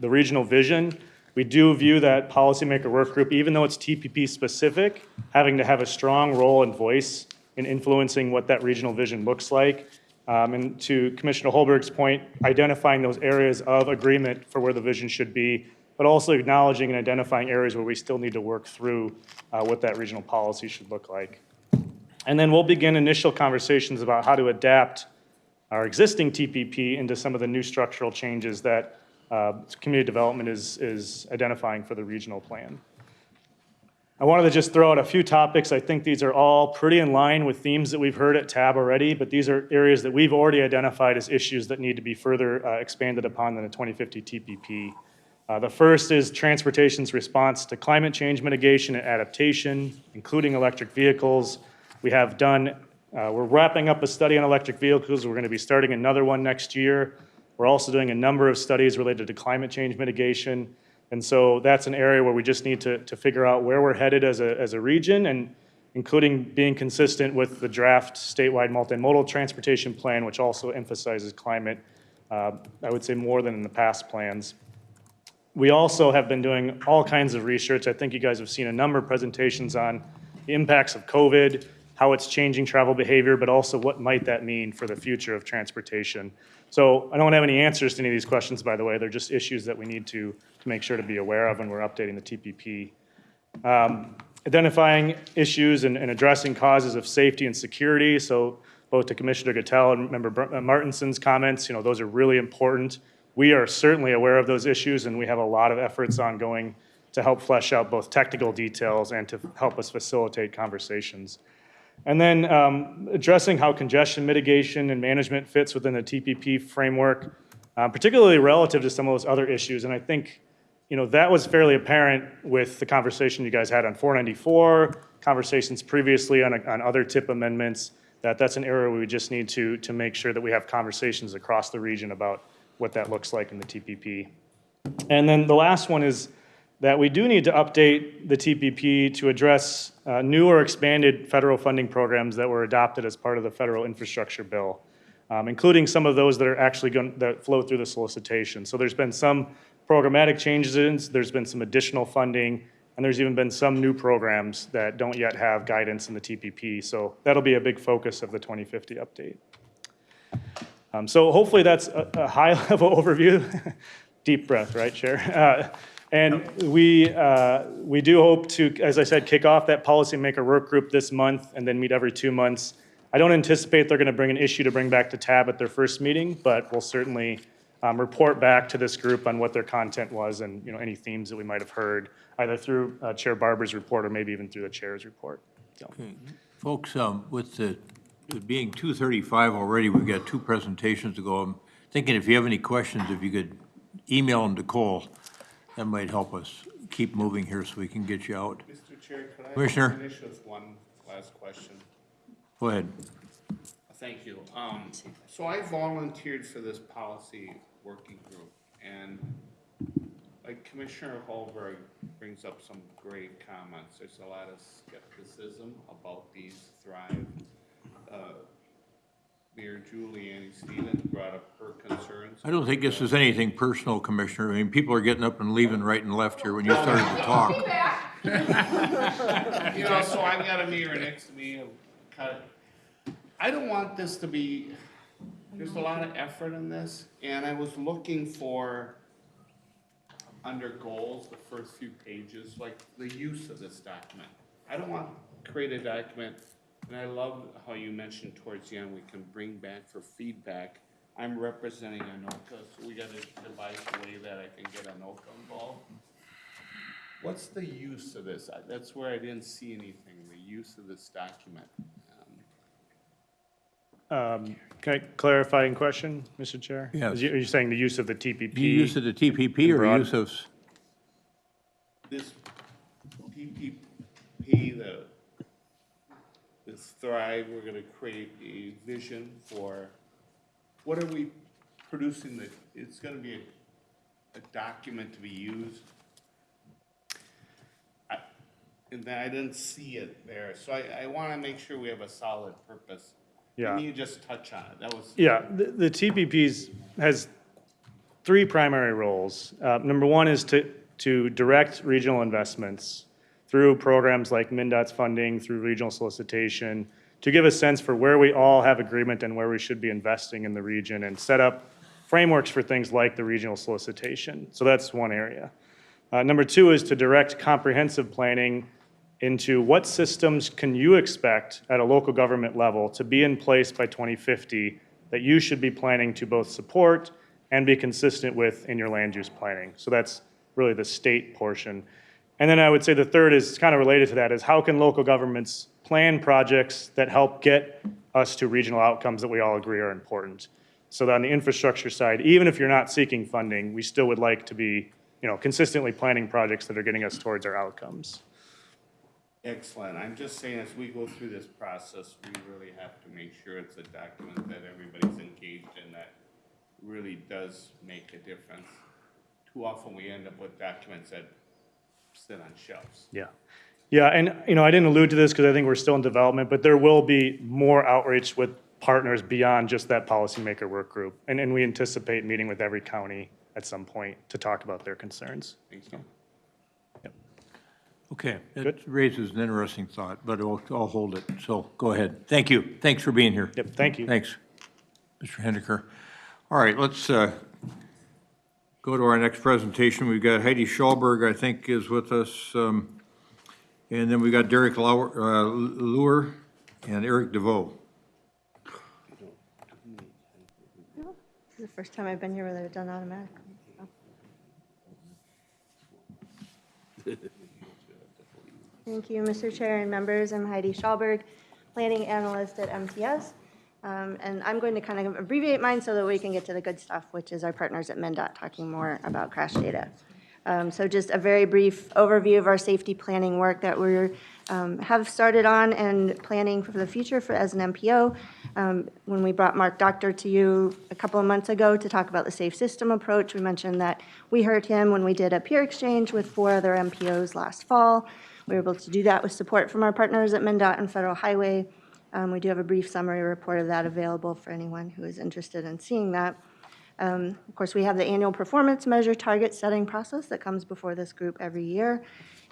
the regional vision. We do view that policymaker work group, even though it's TPP specific, having to have a strong role and voice in influencing what that regional vision looks like. And to Commissioner Holberg's point, identifying those areas of agreement for where the vision should be, but also acknowledging and identifying areas where we still need to work through what that regional policy should look like. And then we'll begin initial conversations about how to adapt our existing TPP into some of the new structural changes that community development is identifying for the regional plan. I wanted to just throw out a few topics. I think these are all pretty in line with themes that we've heard at TAB already, but these are areas that we've already identified as issues that need to be further expanded upon in the 2050 TPP. The first is transportation's response to climate change mitigation and adaptation, including electric vehicles. We're wrapping up a study on electric vehicles. We're going to be starting another one next year. We're also doing a number of studies related to climate change mitigation. And so that's an area where we just need to figure out where we're headed as a region, and including being consistent with the draft statewide multimodal transportation plan, which also emphasizes climate, I would say more than in the past plans. We also have been doing all kinds of research. I think you guys have seen a number of presentations on the impacts of COVID, how it's changing travel behavior, but also what might that mean for the future of transportation. So I don't have any answers to any of these questions, by the way. They're just issues that we need to make sure to be aware of when we're updating the TPP. Identifying issues and addressing causes of safety and security. So both to Commissioner Gattel and Member Martinson's comments, those are really important. We are certainly aware of those issues, and we have a lot of efforts ongoing to help flesh out both technical details and to help us facilitate conversations. And then addressing how congestion mitigation and management fits within the TPP framework, particularly relative to some of those other issues. And I think, that was fairly apparent with the conversation you guys had on 494, conversations previously on other TIP amendments, that's an area where we just need to make sure that we have conversations across the region about what that looks like in the TPP. And then the last one is that we do need to update the TPP to address new or expanded federal funding programs that were adopted as part of the federal infrastructure bill, including some of those that are actually that flow through the solicitation. So there's been some programmatic changes, there's been some additional funding, and there's even been some new programs that don't yet have guidance in the TPP. So that'll be a big focus of the 2050 update. So hopefully that's a high-level overview. Deep breath, right, Chair? And we do hope to, as I said, kick off that policymaker work group this month and then meet every 2 months. I don't anticipate they're going to bring an issue to bring back to TAB at their first meeting, but we'll certainly report back to this group on what their content was and any themes that we might have heard, either through Chair Barber's report or maybe even through the Chair's report. So. Okay. Folks, with it being 2:35 already, we've got 2 presentations to go. I'm thinking if you have any questions, if you could email them to Cole, that might help us keep moving here so we can get you out. Mr. Chair, could I Commissioner? finish with one last question? Go ahead. Thank you. So I volunteered for this policy working group, and like Commissioner Holberg brings up some great comments. There's a lot of skepticism about these Thrive. Mayor Julie Stevens brought up her concerns. I don't think this is anything personal, Commissioner. I mean, people are getting up and leaving right and left here when you started to talk. So I've got a mirror next to me. I don't want this to be, there's a lot of effort in this, and I was looking for, under goals, the first few pages, like the use of this document. I don't want to create a document, and I love how you mentioned towards the end, we can bring back for feedback. I'm representing Anoka, so we gotta devise a way that I can get Anoka involved. What's the use of this? That's where I didn't see anything, the use of this document. Can I clarify in question, Mr. Chair? Yes. Are you saying the use of the TPP? The use of the TPP or Broad- use of, This PPP, this Thrive, we're gonna create a vision for, what are we producing that, it's gonna be a document to be used. And then I didn't see it there, so I wanna make sure we have a solid purpose. Yeah. Can you just touch on it? That was. Yeah, the TPPs has three primary roles. Number one is to direct regional investments through programs like MnDOT's funding, through regional solicitation, to give a sense for where we all have agreement and where we should be investing in the region and set up frameworks for things like the regional solicitation. So that's one area. Number two is to direct comprehensive planning into what systems can you expect at a local government level to be in place by 2050 that you should be planning to both support and be consistent with in your land use planning. So that's really the state portion. And then I would say the third is kind of related to that, is how can local governments plan projects that help get us to regional outcomes that we all agree are important. So that on the infrastructure side, even if you're not seeking funding, we still would like to be, consistently planning projects that are getting us towards our outcomes. Excellent. I'm just saying, as we go through this process, we really have to make sure it's a document that everybody's engaged in, that really does make a difference. Too often we end up with documents that sit on shelves. Yeah. Yeah, and I didn't allude to this because I think we're still in development, but there will be more outreach with partners beyond just that policymaker work group. And we anticipate meeting with every county at some point to talk about their concerns. Thank you. okay, that raises an interesting thought, but I'll hold it, so go ahead. Thank you. Thanks for being here. Yep, thank you. Thanks, Mr. Hiniker. All right, let's go to our next presentation. We've got Heidi Solberg, I think, is with us. And then we got Derek Luer and Eric DeVoe. This is the first time I've been here where they've done automatically. Thank you, Mr. Chair and members. I'm Heidi Solberg, Planning Analyst at MTS. And I'm going to kind of abbreviate mine so that we can get to the good stuff, which is our partners at MnDOT talking more about crash data. So just a very brief overview of our safety planning work that we have started on and planning for the future as an MPO. When we brought Mark Doctor to you a couple of months ago to talk about the safe system approach, we mentioned that we heard him when we did a peer exchange with 4 other MPOs last fall. We were able to do that with support from our partners at MnDOT and Federal Highway. We do have a brief summary report of that available for anyone who is interested in seeing that. Of course, we have the annual performance measure target setting process that comes before this group every year,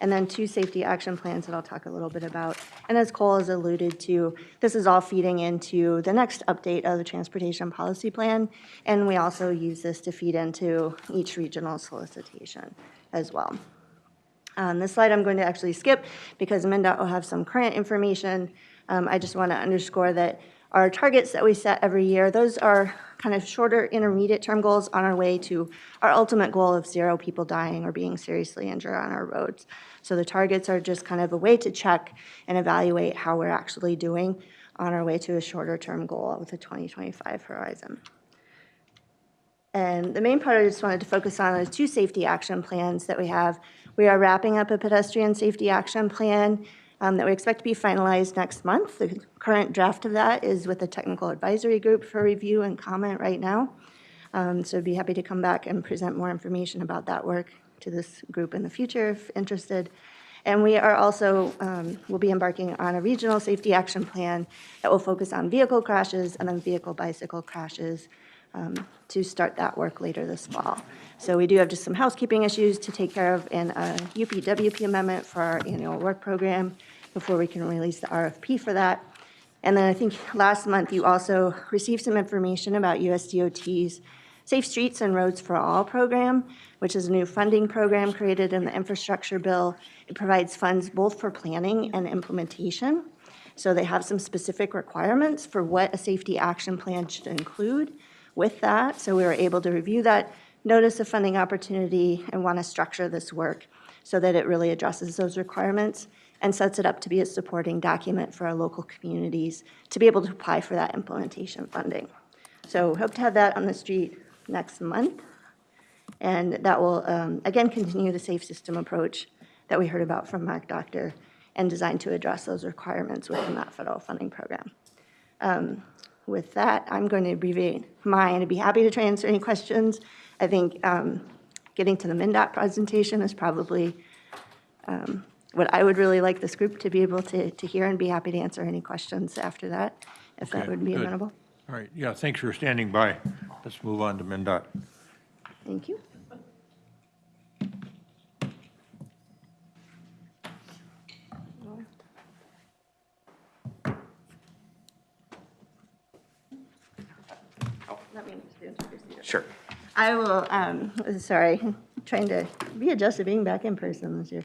and then 2 safety action plans that I'll talk a little bit about. And as Cole has alluded to, this is all feeding into the next update of the transportation policy plan, and we also use this to feed into each regional solicitation as well. This slide I'm going to actually skip because MnDOT will have some current information. I just want to underscore that our targets that we set every year, those are kind of shorter intermediate term goals on our way to our ultimate goal of 0 people dying or being seriously injured on our roads. So the targets are just kind of a way to check and evaluate how we're actually doing on our way to a shorter term goal with a 2025 horizon. And the main part I just wanted to focus on is 2 safety action plans that we have. We are wrapping up a pedestrian safety action plan that we expect to be finalized next month. The current draft of that is with the technical advisory group for review and comment right now. So I'd be happy to come back and present more information about that work to this group in the future if interested. And we are also, we'll be embarking on a regional safety action plan that will focus on vehicle crashes and then vehicle-bicycle crashes to start that work later this fall. So we do have just some housekeeping issues to take care of in a UPWP amendment for our annual work program before we can release the RFP for that. And then I think last month you also received some information about USDOT's Safe Streets and Roads for All program, which is a new funding program created in the infrastructure bill. It provides funds both for planning and implementation. So they have some specific requirements for what a safety action plan should include with that. So we were able to review that notice of funding opportunity and want to structure this work so that it really addresses those requirements and sets it up to be a supporting document for our local communities to be able to apply for that implementation funding. So hope to have that on the street next month. And that will, again, continue the safe system approach that we heard about from Mark Doctor and designed to address those requirements within that federal funding program. With that, I'm going to abbreviate mine. I'd be happy to try and answer any questions. I think getting to the MnDOT presentation is probably what I would really like this group to be able to hear, and be happy to answer any questions after that, if that would be good. amenable. All right, yeah, thanks for standing by. Let's move on to MnDOT. Thank you. Let me introduce you. Sure. I will, sorry, trying to be adjusted to being back in person this year.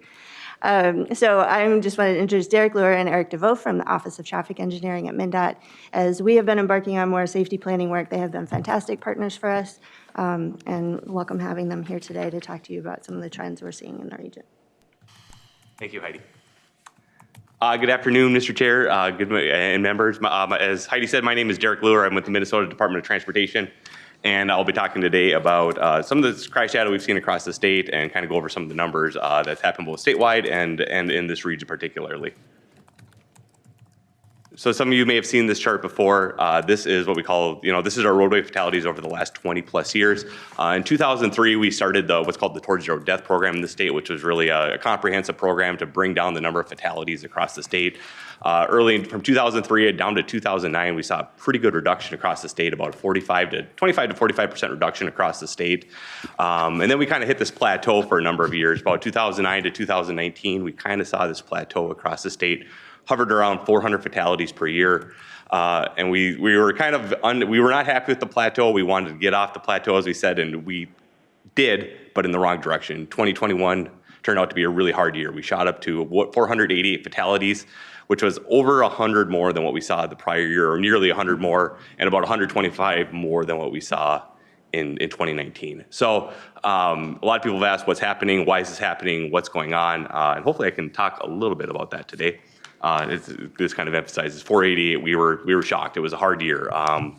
So I'm just wanted to introduce Derek Luer and Eric DeVoe from the Office of Traffic Engineering at MnDOT. As we have been embarking on more safety planning work, they have been fantastic partners for us, and welcome having them here today to talk to you about some of the trends we're seeing in the region. Thank you, Heidi. Good afternoon, Mr. Chair, and members. As Heidi said, my name is Derek Luer. I'm with the Minnesota Department of Transportation, and I'll be talking today about some of the crash data we've seen across the state and kind of go over some of the numbers that's happened both statewide and in this region particularly. So some of you may have seen this chart before. This is what we call, this is our roadway fatalities over the last 20 plus years. In 2003, we started what's called the Towards Zero Death program in the state, which was really a comprehensive program to bring down the number of fatalities across the state. From 2003 down to 2009, we saw a pretty good reduction across the state, about 25 to 45% reduction across the state. And then we kind of hit this plateau for a number of years. About 2009 to 2019, we kind of saw this plateau across the state, hovered around 400 fatalities per year. And we were we were not happy with the plateau. We wanted to get off the plateau, as we said, and we did, but in the wrong direction. 2021 turned out to be a really hard year. We shot up to 488 fatalities, which was over 100 more than what we saw the prior year, or nearly 100 more, and about 125 more than what we saw in 2019. So a lot of people have asked what's happening, why is this happening, what's going on, and hopefully I can talk a little bit about that today. This kind of emphasizes 488. We were shocked. It was a hard year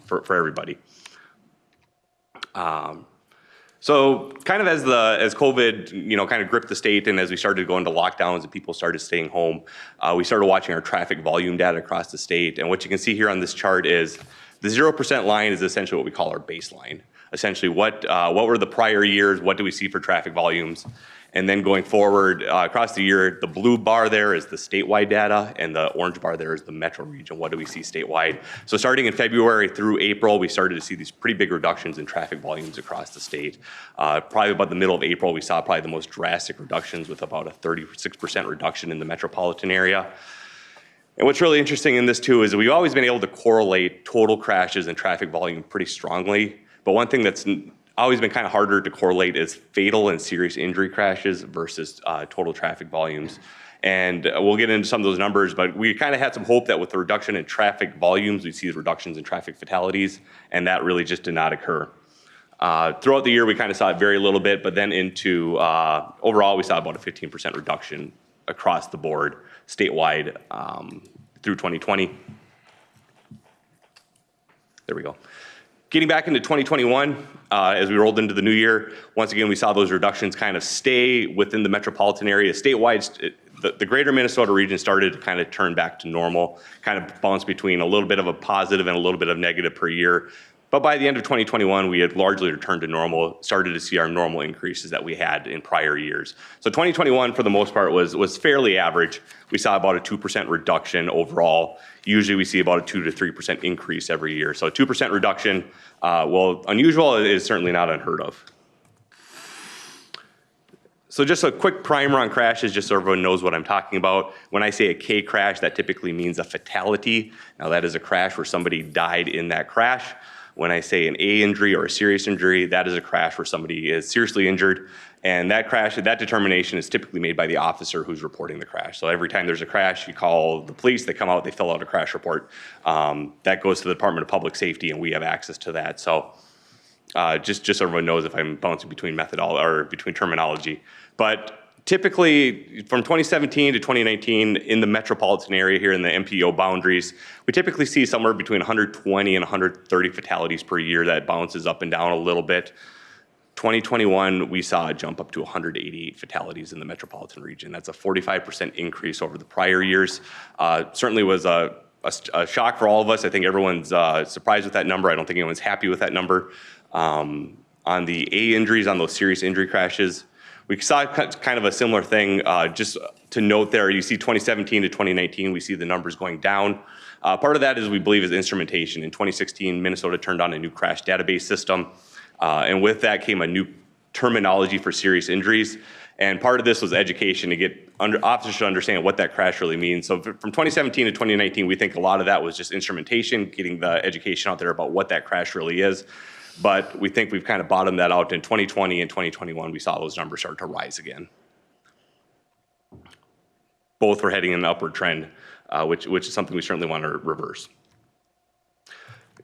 for everybody. So kind of as COVID, kind of gripped the state, and as we started going to lockdowns and people started staying home, we started watching our traffic volume data across the state. And what you can see here on this chart is the 0% line is essentially what we call our baseline. Essentially, what were the prior years? What do we see for traffic volumes? And then going forward across the year, the blue bar there is the statewide data, and the orange bar there is the metro region. What do we see statewide? So starting in February through April, we started to see these pretty big reductions in traffic volumes across the state. Probably about the middle of April, we saw probably the most drastic reductions with about a 36% reduction in the metropolitan area. And what's really interesting in this too is we've always been able to correlate total crashes and traffic volume pretty strongly. But one thing that's always been kind of harder to correlate is fatal and serious injury crashes versus total traffic volumes. And we'll get into some of those numbers, but we kind of had some hope that with the reduction in traffic volumes, we'd see the reductions in traffic fatalities, and that really just did not occur. Throughout the year, we kind of saw it very little bit, but then into, overall, we saw about a 15% reduction across the board, statewide, through 2020. There we go. Getting back into 2021, as we rolled into the new year, once again, we saw those reductions kind of stay within the metropolitan area. Statewide, the greater Minnesota region started to kind of turn back to normal, kind of bounce between a little bit of a positive and a little bit of negative per year. But by the end of 2021, we had largely returned to normal, started to see our normal increases that we had in prior years. So 2021, for the most part, was fairly average. We saw about a 2% reduction overall. Usually we see about a 2 to 3% increase every year. So a 2% reduction, while unusual, is certainly not unheard of. So just a quick primer on crashes, just so everyone knows what I'm talking about. When I say a K crash, that typically means a fatality. Now that is a crash where somebody died in that crash. When I say an A injury or a serious injury, that is a crash where somebody is seriously injured. And that crash, that determination is typically made by the officer who's reporting the crash. So every time there's a crash, you call the police, they come out, they fill out a crash report. That goes to the Department of Public Safety, and we have access to that. So just so everyone knows if I'm bouncing between methodology or between terminology. But typically, from 2017 to 2019, in the metropolitan area here in the MPO boundaries, we typically see somewhere between 120 and 130 fatalities per year. That bounces up and down a little bit. 2021, we saw a jump up to 188 fatalities in the metropolitan region. That's a 45% increase over the prior years. Certainly was a shock for all of us. I think everyone's surprised with that number. I don't think anyone's happy with that number. On the A injuries, on those serious injury crashes, we saw kind of a similar thing. Just to note there, you see 2017 to 2019, we see the numbers going down. Part of that is we believe is instrumentation. In 2016, Minnesota turned on a new crash database system. And with that came a new terminology for serious injuries. And part of this was education to get officers to understand what that crash really means. So from 2017 to 2019, we think a lot of that was just instrumentation, getting the education out there about what that crash really is. But we think we've kind of bottomed that out in 2020 and 2021. We saw those numbers start to rise again. Both were heading in an upward trend, which is something we certainly want to reverse.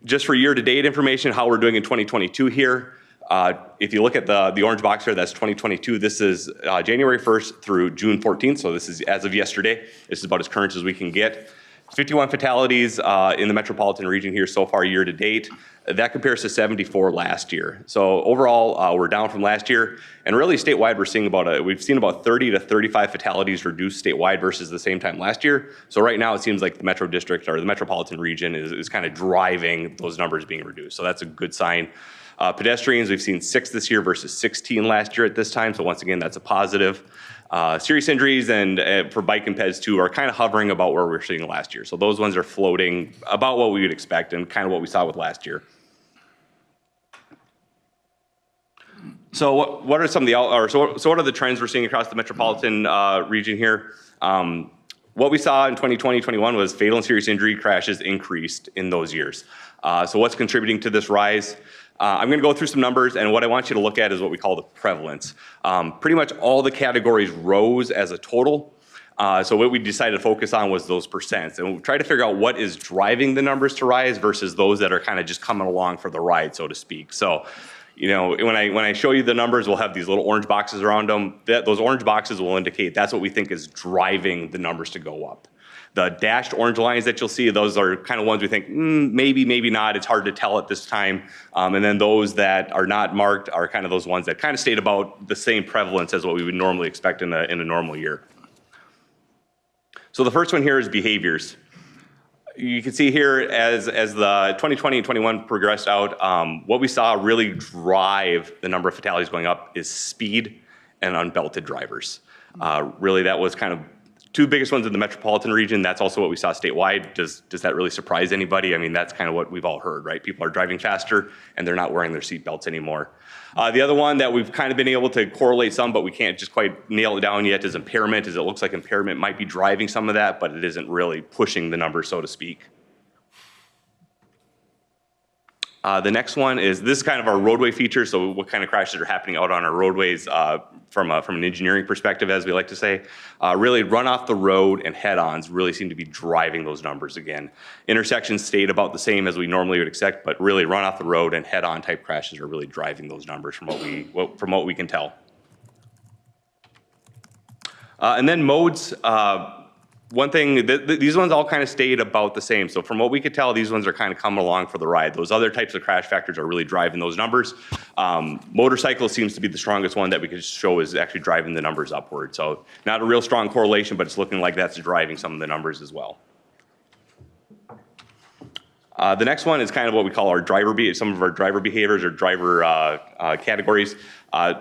Just for year-to-date information, how we're doing in 2022 here. If you look at the orange box here, that's 2022. This is January 1st through June 14th, so this is as of yesterday. This is about as current as we can get. 51 fatalities in the metropolitan region here so far year-to-date. That compares to 74 last year. So overall, we're down from last year. And really statewide, we've seen about 30 to 35 fatalities reduced statewide versus the same time last year. So right now, it seems like the metro district or the metropolitan region is kind of driving those numbers being reduced. So that's a good sign. Pedestrians, we've seen 6 this year versus 16 last year at this time. So once again, that's a positive. Serious injuries and for bike and peds too are kind of hovering about where we were seeing last year. So those ones are floating about what we would expect and kind of what we saw with last year. So what are some of the so what are the trends we're seeing across the metropolitan region here? What we saw in 2020-21 was fatal and serious injury crashes increased in those years. So what's contributing to this rise? I'm going to go through some numbers, and what I want you to look at is what we call the prevalence. Pretty much all the categories rose as a total. So what we decided to focus on was those percents, and we'll try to figure out what is driving the numbers to rise versus those that are kind of just coming along for the ride, so to speak. So, you know, when I show you the numbers, we'll have these little orange boxes around them. Those orange boxes will indicate that's what we think is driving the numbers to go up. The dashed orange lines that you'll see, those are kind of ones we think, maybe, maybe not. It's hard to tell at this time. And then those that are not marked are kind of those ones that kind of stayed about the same prevalence as what we would normally expect in a normal year. So the first one here is behaviors. You can see here as the 2020 and 21 progressed out, what we saw really drive the number of fatalities going up is speed and unbelted drivers. Really, that was kind of two biggest ones in the metropolitan region. That's also what we saw statewide. Does that really surprise anybody? I mean, that's kind of what we've all heard, right? People are driving faster and they're not wearing their seatbelts anymore. The other one that we've kind of been able to correlate some, but we can't just quite nail it down yet, is impairment. It looks like impairment might be driving some of that, but it isn't really pushing the numbers, so to speak. The next one is, this is kind of our roadway feature, so what kind of crashes are happening out on our roadways from an engineering perspective, as we like to say. Really run off the road and head-ons really seem to be driving those numbers again. Intersections stayed about the same as we normally would expect, but really run off the road and head-on type crashes are really driving those numbers from what we can tell. And then modes. One thing, these ones all kind of stayed about the same. So from what we could tell, these ones are kind of coming along for the ride. Those other types of crash factors are really driving those numbers. Motorcycle seems to be the strongest one that we could show is actually driving the numbers upward. So not a real strong correlation, but it's looking like that's driving some of the numbers as well. The next one is kind of what we call our some of our driver behaviors or driver categories.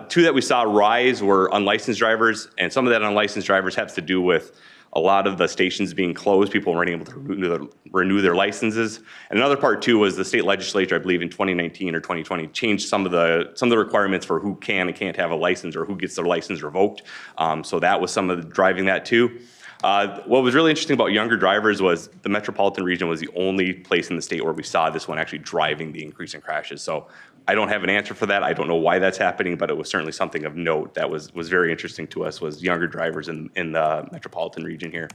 Two that we saw rise were unlicensed drivers, and some of that unlicensed drivers has to do with a lot of the stations being closed, people weren't able to renew their licenses. And another part too was the state legislature, I believe in 2019 or 2020, changed some of the requirements for who can and can't have a license or who gets their license revoked. So that was some of the driving that too. What was really interesting about younger drivers was the metropolitan region was the only place in the state where we saw this one actually driving the increase in crashes. So I don't have an answer for that. I don't know why that's happening, but it was certainly something of note that was very interesting to us, was younger drivers in the metropolitan region here.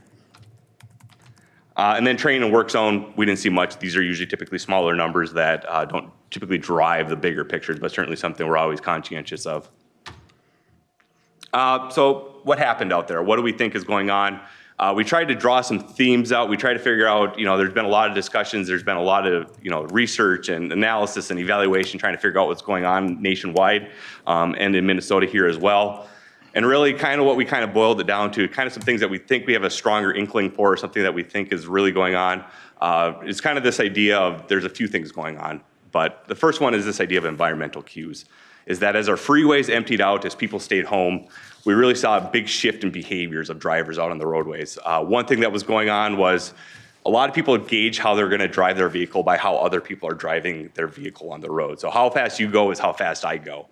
And then train and work zone, we didn't see much. These are usually typically smaller numbers that don't typically drive the bigger pictures, but certainly something we're always conscientious of. So what happened out there? What do we think is going on? We tried to draw some themes out. We tried to figure out, there's been a lot of discussions. There's been a lot of, research and analysis and evaluation trying to figure out what's going on nationwide and in Minnesota here as well. And really kind of what we kind of boiled it down to, kind of some things that we think we have a stronger inkling for, or something that we think is really going on. It's kind of this idea of there's a few things going on. But the first one is this idea of environmental cues, is that as our freeways emptied out, as people stayed home, we really saw a big shift in behaviors of drivers out on the roadways. One thing that was going on was a lot of people gauge how they're gonna drive their vehicle by how other people are driving their vehicle on the road. So how fast you go is how fast I go.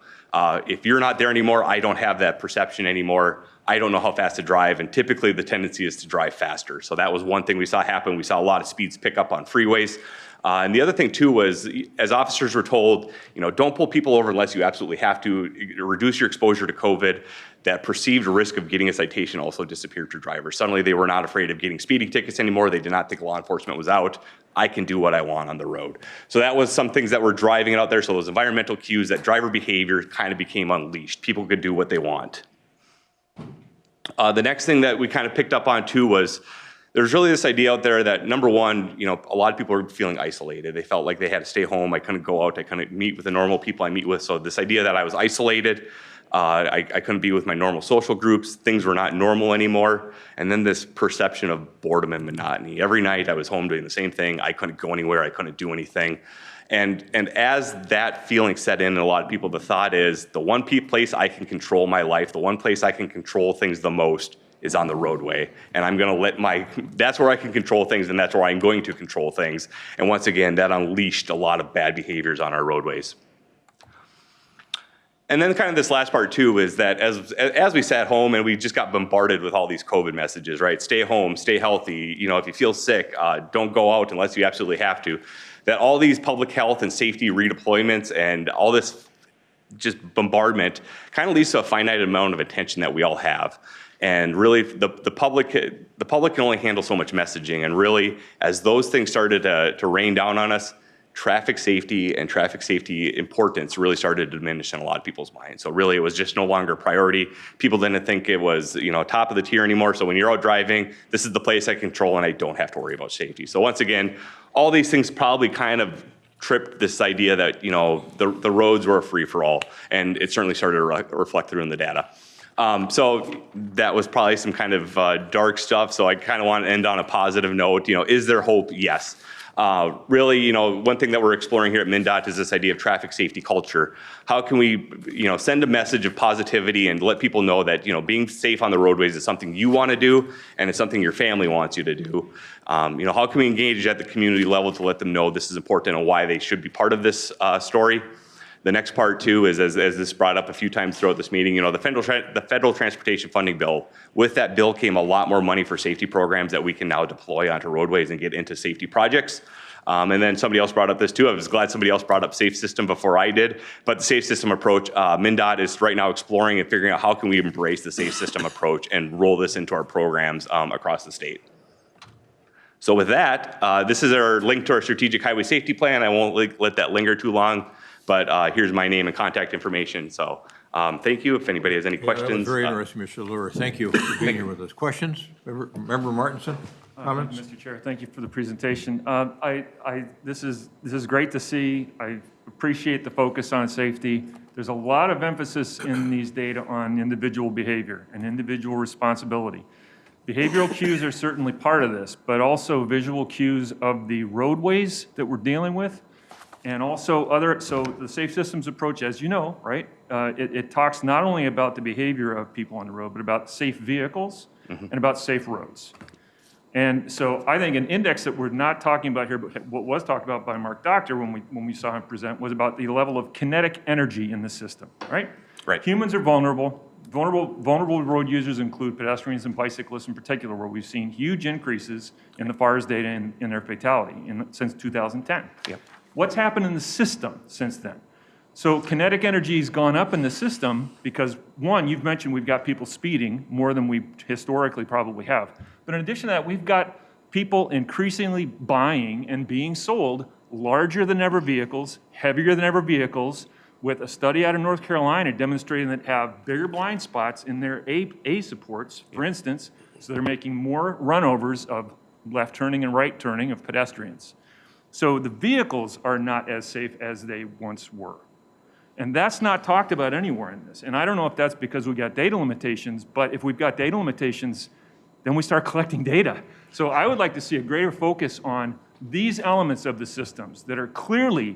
If you're not there anymore, I don't have that perception anymore. I don't know how fast to drive, and typically the tendency is to drive faster. So that was one thing we saw happen. We saw a lot of speeds pick up on freeways. And the other thing too was, as officers were told, don't pull people over unless you absolutely have to, reduce your exposure to COVID, that perceived risk of getting a citation also disappeared for drivers. Suddenly they were not afraid of getting speeding tickets anymore. They did not think law enforcement was out. I can do what I want on the road. So that was some things that were driving it out there. So those environmental cues, that driver behavior kind of became unleashed. People could do what they want. The next thing that we kind of picked up on too was, there's really this idea out there that, number one, a lot of people are feeling isolated. They felt like they had to stay home. I couldn't go out. I couldn't meet with the normal people I meet with. So this idea that I was isolated, I couldn't be with my normal social groups. Things were not normal anymore. And then this perception of boredom and monotony. Every night I was home doing the same thing. I couldn't go anywhere. I couldn't do anything. And as that feeling set in a lot of people, the thought is the one place I can control my life, the one place I can control things the most is on the roadway. And I'm gonna that's where I can control things, and that's where I'm going to control things. And once again, that unleashed a lot of bad behaviors on our roadways. And then kind of this last part too is that as we sat home and we just got bombarded with all these COVID messages, right? Stay home, stay healthy, if you feel sick, don't go out unless you absolutely have to. That all these public health and safety redeployments and all this just bombardment kind of leads to a finite amount of attention that we all have. And really, the public can only handle so much messaging. And really, as those things started to rain down on us, traffic safety and traffic safety importance really started to diminish in a lot of people's minds. So really, it was just no longer a priority. People didn't think it was, top of the tier anymore. So when you're out driving, this is the place I control, and I don't have to worry about safety. So once again, all these things probably kind of tripped this idea that the roads were a free-for-all, and it certainly started to reflect through in the data. So that was probably some kind of dark stuff. So I kind of want to end on a positive note. Is there hope? Yes. Really, one thing that we're exploring here at MnDOT is this idea of traffic safety culture. How can we, send a message of positivity and let people know that, being safe on the roadways is something you want to do, and it's something your family wants you to do. How can we engage at the community level to let them know this is important and why they should be part of this story? The next part too is, as this brought up a few times throughout this meeting, the federal transportation funding bill. With that bill came a lot more money for safety programs that we can now deploy onto roadways and get into safety projects. And then somebody else brought up this too. I was glad somebody else brought up safe system before I did. But the safe system approach, MnDOT is right now exploring and figuring out how can we embrace the safe system approach and roll this into our programs across the state. So with that, this is our link to our strategic highway safety plan. I won't let that linger too long. But here's my name and contact information. So thank you. If anybody has any questions. That was very interesting, Mr. Lure. Thank you for being here with us. Questions? Member Martinson, comments? Mr. Chair, thank you for the presentation. This is great to see. I appreciate the focus on safety. There's a lot of emphasis in these data on individual behavior and individual responsibility. Behavioral cues are certainly part of this, but also visual cues of the roadways that we're dealing with. And also so the safe systems approach, as you know, right, it talks not only about the behavior of people on the road, but about safe vehicles and about safe roads. And so I think an index that we're not talking about here, but what was talked about by Mark Doctor when we saw him present, was about the level of kinetic energy in the system, right? Right. Humans are vulnerable. Vulnerable road users include pedestrians and bicyclists in particular, where we've seen huge increases in the FARS data in their fatality since 2010. Yep. What's happened in the system since then? So kinetic energy has gone up in the system because, one, you've mentioned we've got people speeding more than we historically probably have. But in addition to that, we've got people increasingly buying and being sold larger than ever vehicles, heavier than ever vehicles, with a study out of North Carolina demonstrating that have bigger blind spots in their A supports, for instance, so they're making more runovers of left turning and right turning of pedestrians. So the vehicles are not as safe as they once were. And that's not talked about anywhere in this. And I don't know if that's because we got data limitations, but if we've got data limitations, then we start collecting data. So I would like to see a greater focus on these elements of the systems that are clearly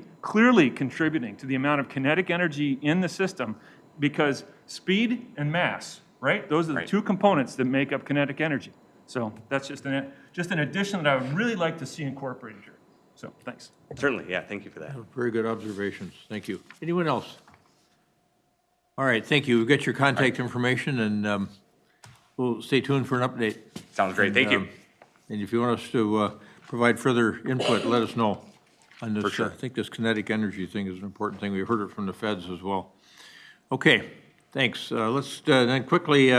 contributing to the amount of kinetic energy in the system, because speed and mass, right? Those are the two components that make up kinetic energy. So that's just an addition that I would really like to see incorporated here. So, thanks. Certainly, yeah, thank you for that. Very good observations. Thank you. Anyone else? All right, thank you. We've got your contact information, and we'll stay tuned for an update. Sounds great. Thank you. And if you want us to provide further input, let us know on this. For sure. I think this kinetic energy thing is an important thing. We heard it from the feds as well. Okay, thanks. Let's then quickly,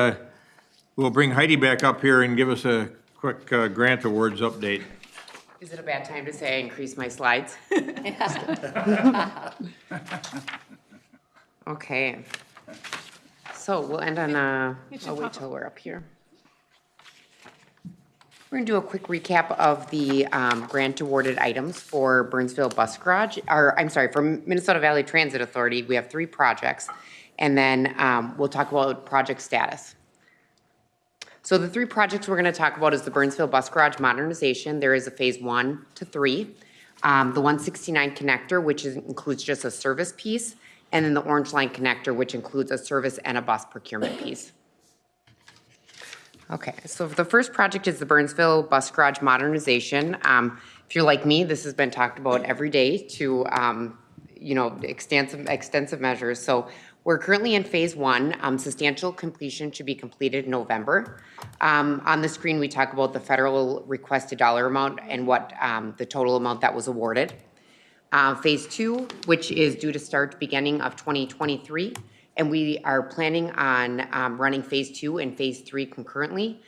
we'll bring Heidi back up here and give us a quick grant awards update. Is it a bad time to say I increased my slides? Okay. So we'll end on, I'll wait till we're up here. We're gonna do a quick recap of the grant awarded items for Burnsville Bus Garage, or I'm sorry, for Minnesota Valley Transit Authority. We have 3 projects, and then we'll talk about project status. So the 3 projects we're going to talk about is the Burnsville Bus Garage modernization. There is a phase 1 to 3. The 169 connector, which includes just a service piece, and then the Orange Line connector, which includes a service and a bus procurement piece. Okay, so the first project is the Burnsville Bus Garage modernization. If you're like me, this has been talked about every day to, extensive measures. So we're currently in phase 1. Substantial completion should be completed in November. On the screen, we talk about the federal requested dollar amount and what the total amount that was awarded. Phase 2, which is due to start beginning of 2023, and we are planning on running phase 2 and phase 3 concurrently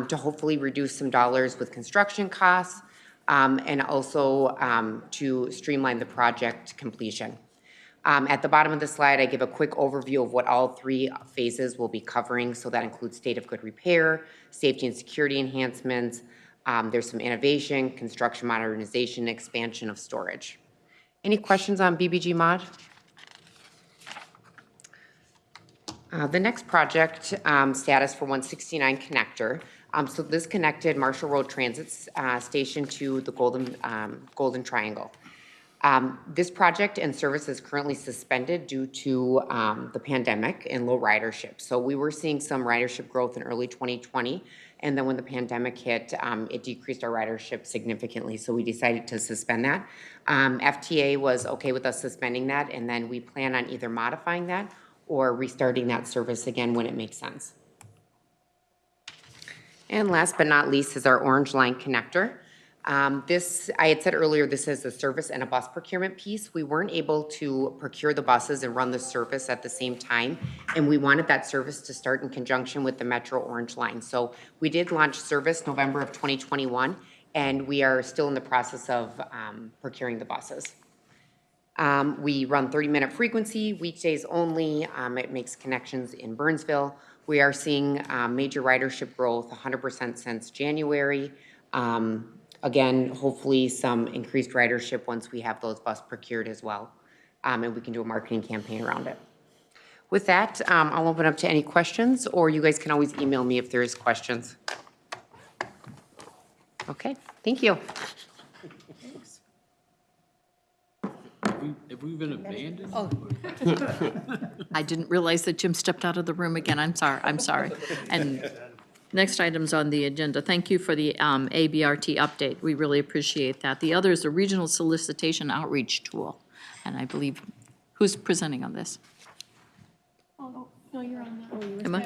to hopefully reduce some dollars with construction costs and also to streamline the project completion. At the bottom of the slide, I give a quick overview of what all 3 phases will be covering. So that includes state of good repair, safety and security enhancements. There's some innovation, construction modernization, expansion of storage. Any questions on BBG mod? The next project status for 169 connector. So this connected Marshall Road Transit Station to the Golden Triangle. This project and service is currently suspended due to the pandemic and low ridership. So we were seeing some ridership growth in early 2020, and then when the pandemic hit, it decreased our ridership significantly, so we decided to suspend that. FTA was okay with us suspending that, and then we plan on either modifying that or restarting that service again when it makes sense. And last but not least is our Orange Line connector. This, I had said earlier, this is a service and a bus procurement piece. We weren't able to procure the buses and run the service at the same time, and we wanted that service to start in conjunction with the Metro Orange Line. So we did launch service November of 2021, and we are still in the process of procuring the buses. We run 30-minute frequency, weekdays only. It makes connections in Burnsville. We are seeing major ridership growth, 100% since January. Again, hopefully some increased ridership once we have those buses procured as well. And we can do a marketing campaign around it. With that, I'll open up to any questions, or you guys can always email me if there is questions. Okay, thank you. we been abandoned? Oh. I didn't realize that Jim stepped out of the room again. I'm sorry. And next item's on the agenda. Thank you for the ABRT update. We really appreciate that. The other is the Regional Solicitation Outreach Tool. And I believe, who's presenting on this? Oh, no, you're on that. Am I?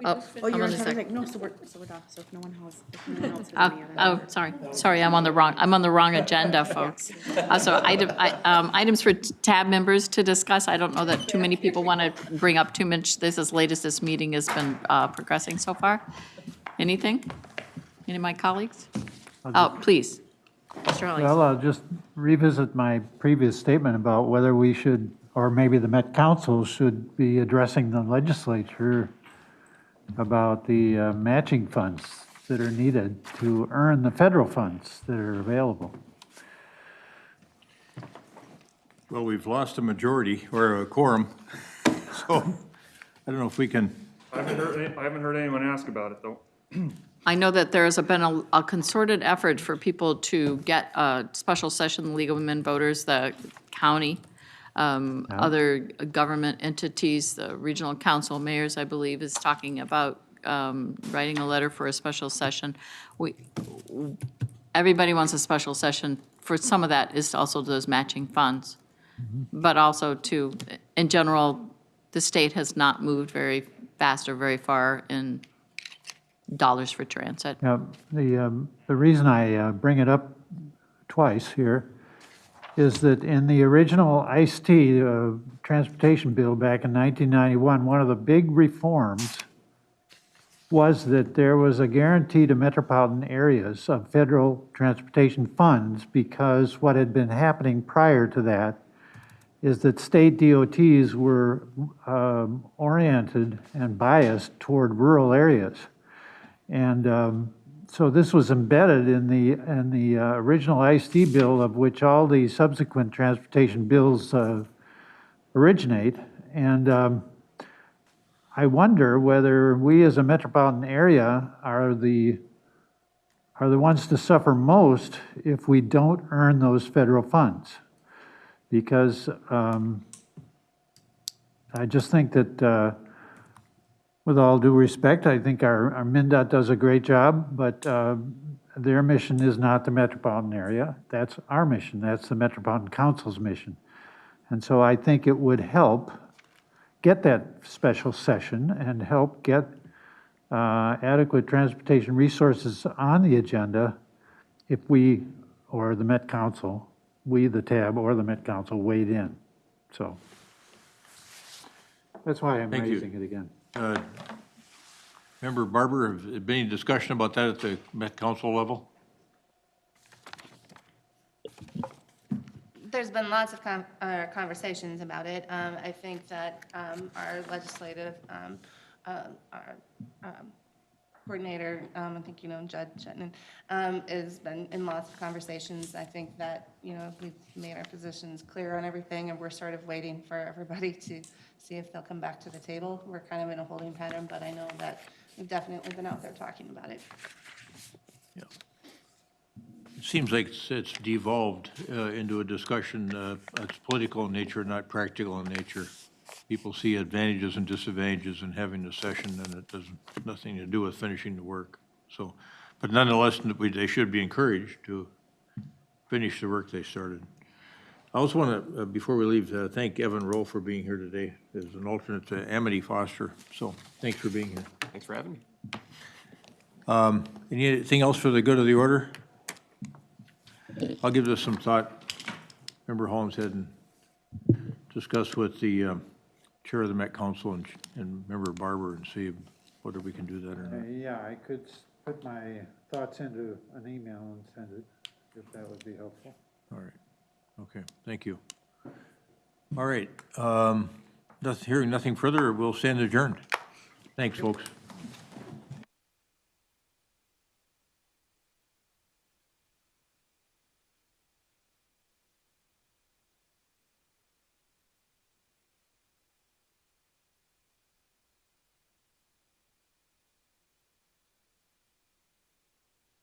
Oh, I'm on the second. No, so we're done, so if no one else has any other. Sorry, I'm on the wrong agenda, folks. So items for tab members to discuss. I don't know that too many people want to bring up too much this as late as this meeting has been progressing so far. Anything? Any of my colleagues? Oh, please. Mr. Holly. Well, I'll just revisit my previous statement about whether we should, or maybe the Met Council should be addressing the legislature about the matching funds that are needed to earn the federal funds that are available. Well, we've lost a majority or a quorum, so I don't know if we can. I haven't heard anyone ask about it, though. I know that there's been a concerted effort for people to get a special session, the League of Women Voters, the county, other government entities, the regional council mayors, I believe, is talking about writing a letter for a special session. Everybody wants a special session. For some of that is also those matching funds. But also to, in general, the state has not moved very fast or very far in dollars for transit. Yeah, the reason I bring it up twice here is that in the original ICE-T transportation bill back in 1991, one of the big reforms was that there was a guarantee to metropolitan areas of federal transportation funds, because what had been happening prior to that is that state DOTs were oriented and biased toward rural areas. And so this was embedded in the original ICE-D bill, of which all the subsequent transportation bills originate. And I wonder whether we as a metropolitan area are the ones to suffer most if we don't earn those federal funds. Because I just think that with all due respect, I think our MnDOT does a great job, but their mission is not the metropolitan area. That's our mission. That's the Metropolitan Council's mission. And so I think it would help get that special session and help get adequate transportation resources on the agenda if we, or the Met Council, we, the TAB, or the Met Council weighed in. So that's why I'm raising it again. Member Barber, have there been any discussion about that at the Met Council level? There's been lots of conversations about it. I think that our legislative our coordinator, I think you know Judd Shetton, has been in lots of conversations. I think that, you know, we've made our positions clear on everything, and we're sort of waiting for everybody to see if they'll come back to the table. We're kind of in a holding pattern, but I know that we've definitely been out there talking about it. Yeah. It seems like it's devolved into a discussion that's political in nature, not practical in nature. People see advantages and disadvantages in having the session, and it doesn't nothing to do with finishing the work. So, but nonetheless, they should be encouraged to finish the work they started. I also want to, before we leave, thank Evan Rowe for being here today as an alternate to Amity Foster. So, thanks for being here. Thanks for having me. Anything else for the good of the order? I'll give this some thought. Member Holmeshead and discuss with the chair of the Met Council and Member Barber and see whether we can do that or not. Yeah, I could put my thoughts into an email and send it, if that would be helpful. All right. Okay, thank you. All right. Hearing nothing further, we'll stand adjourned. Thanks, folks.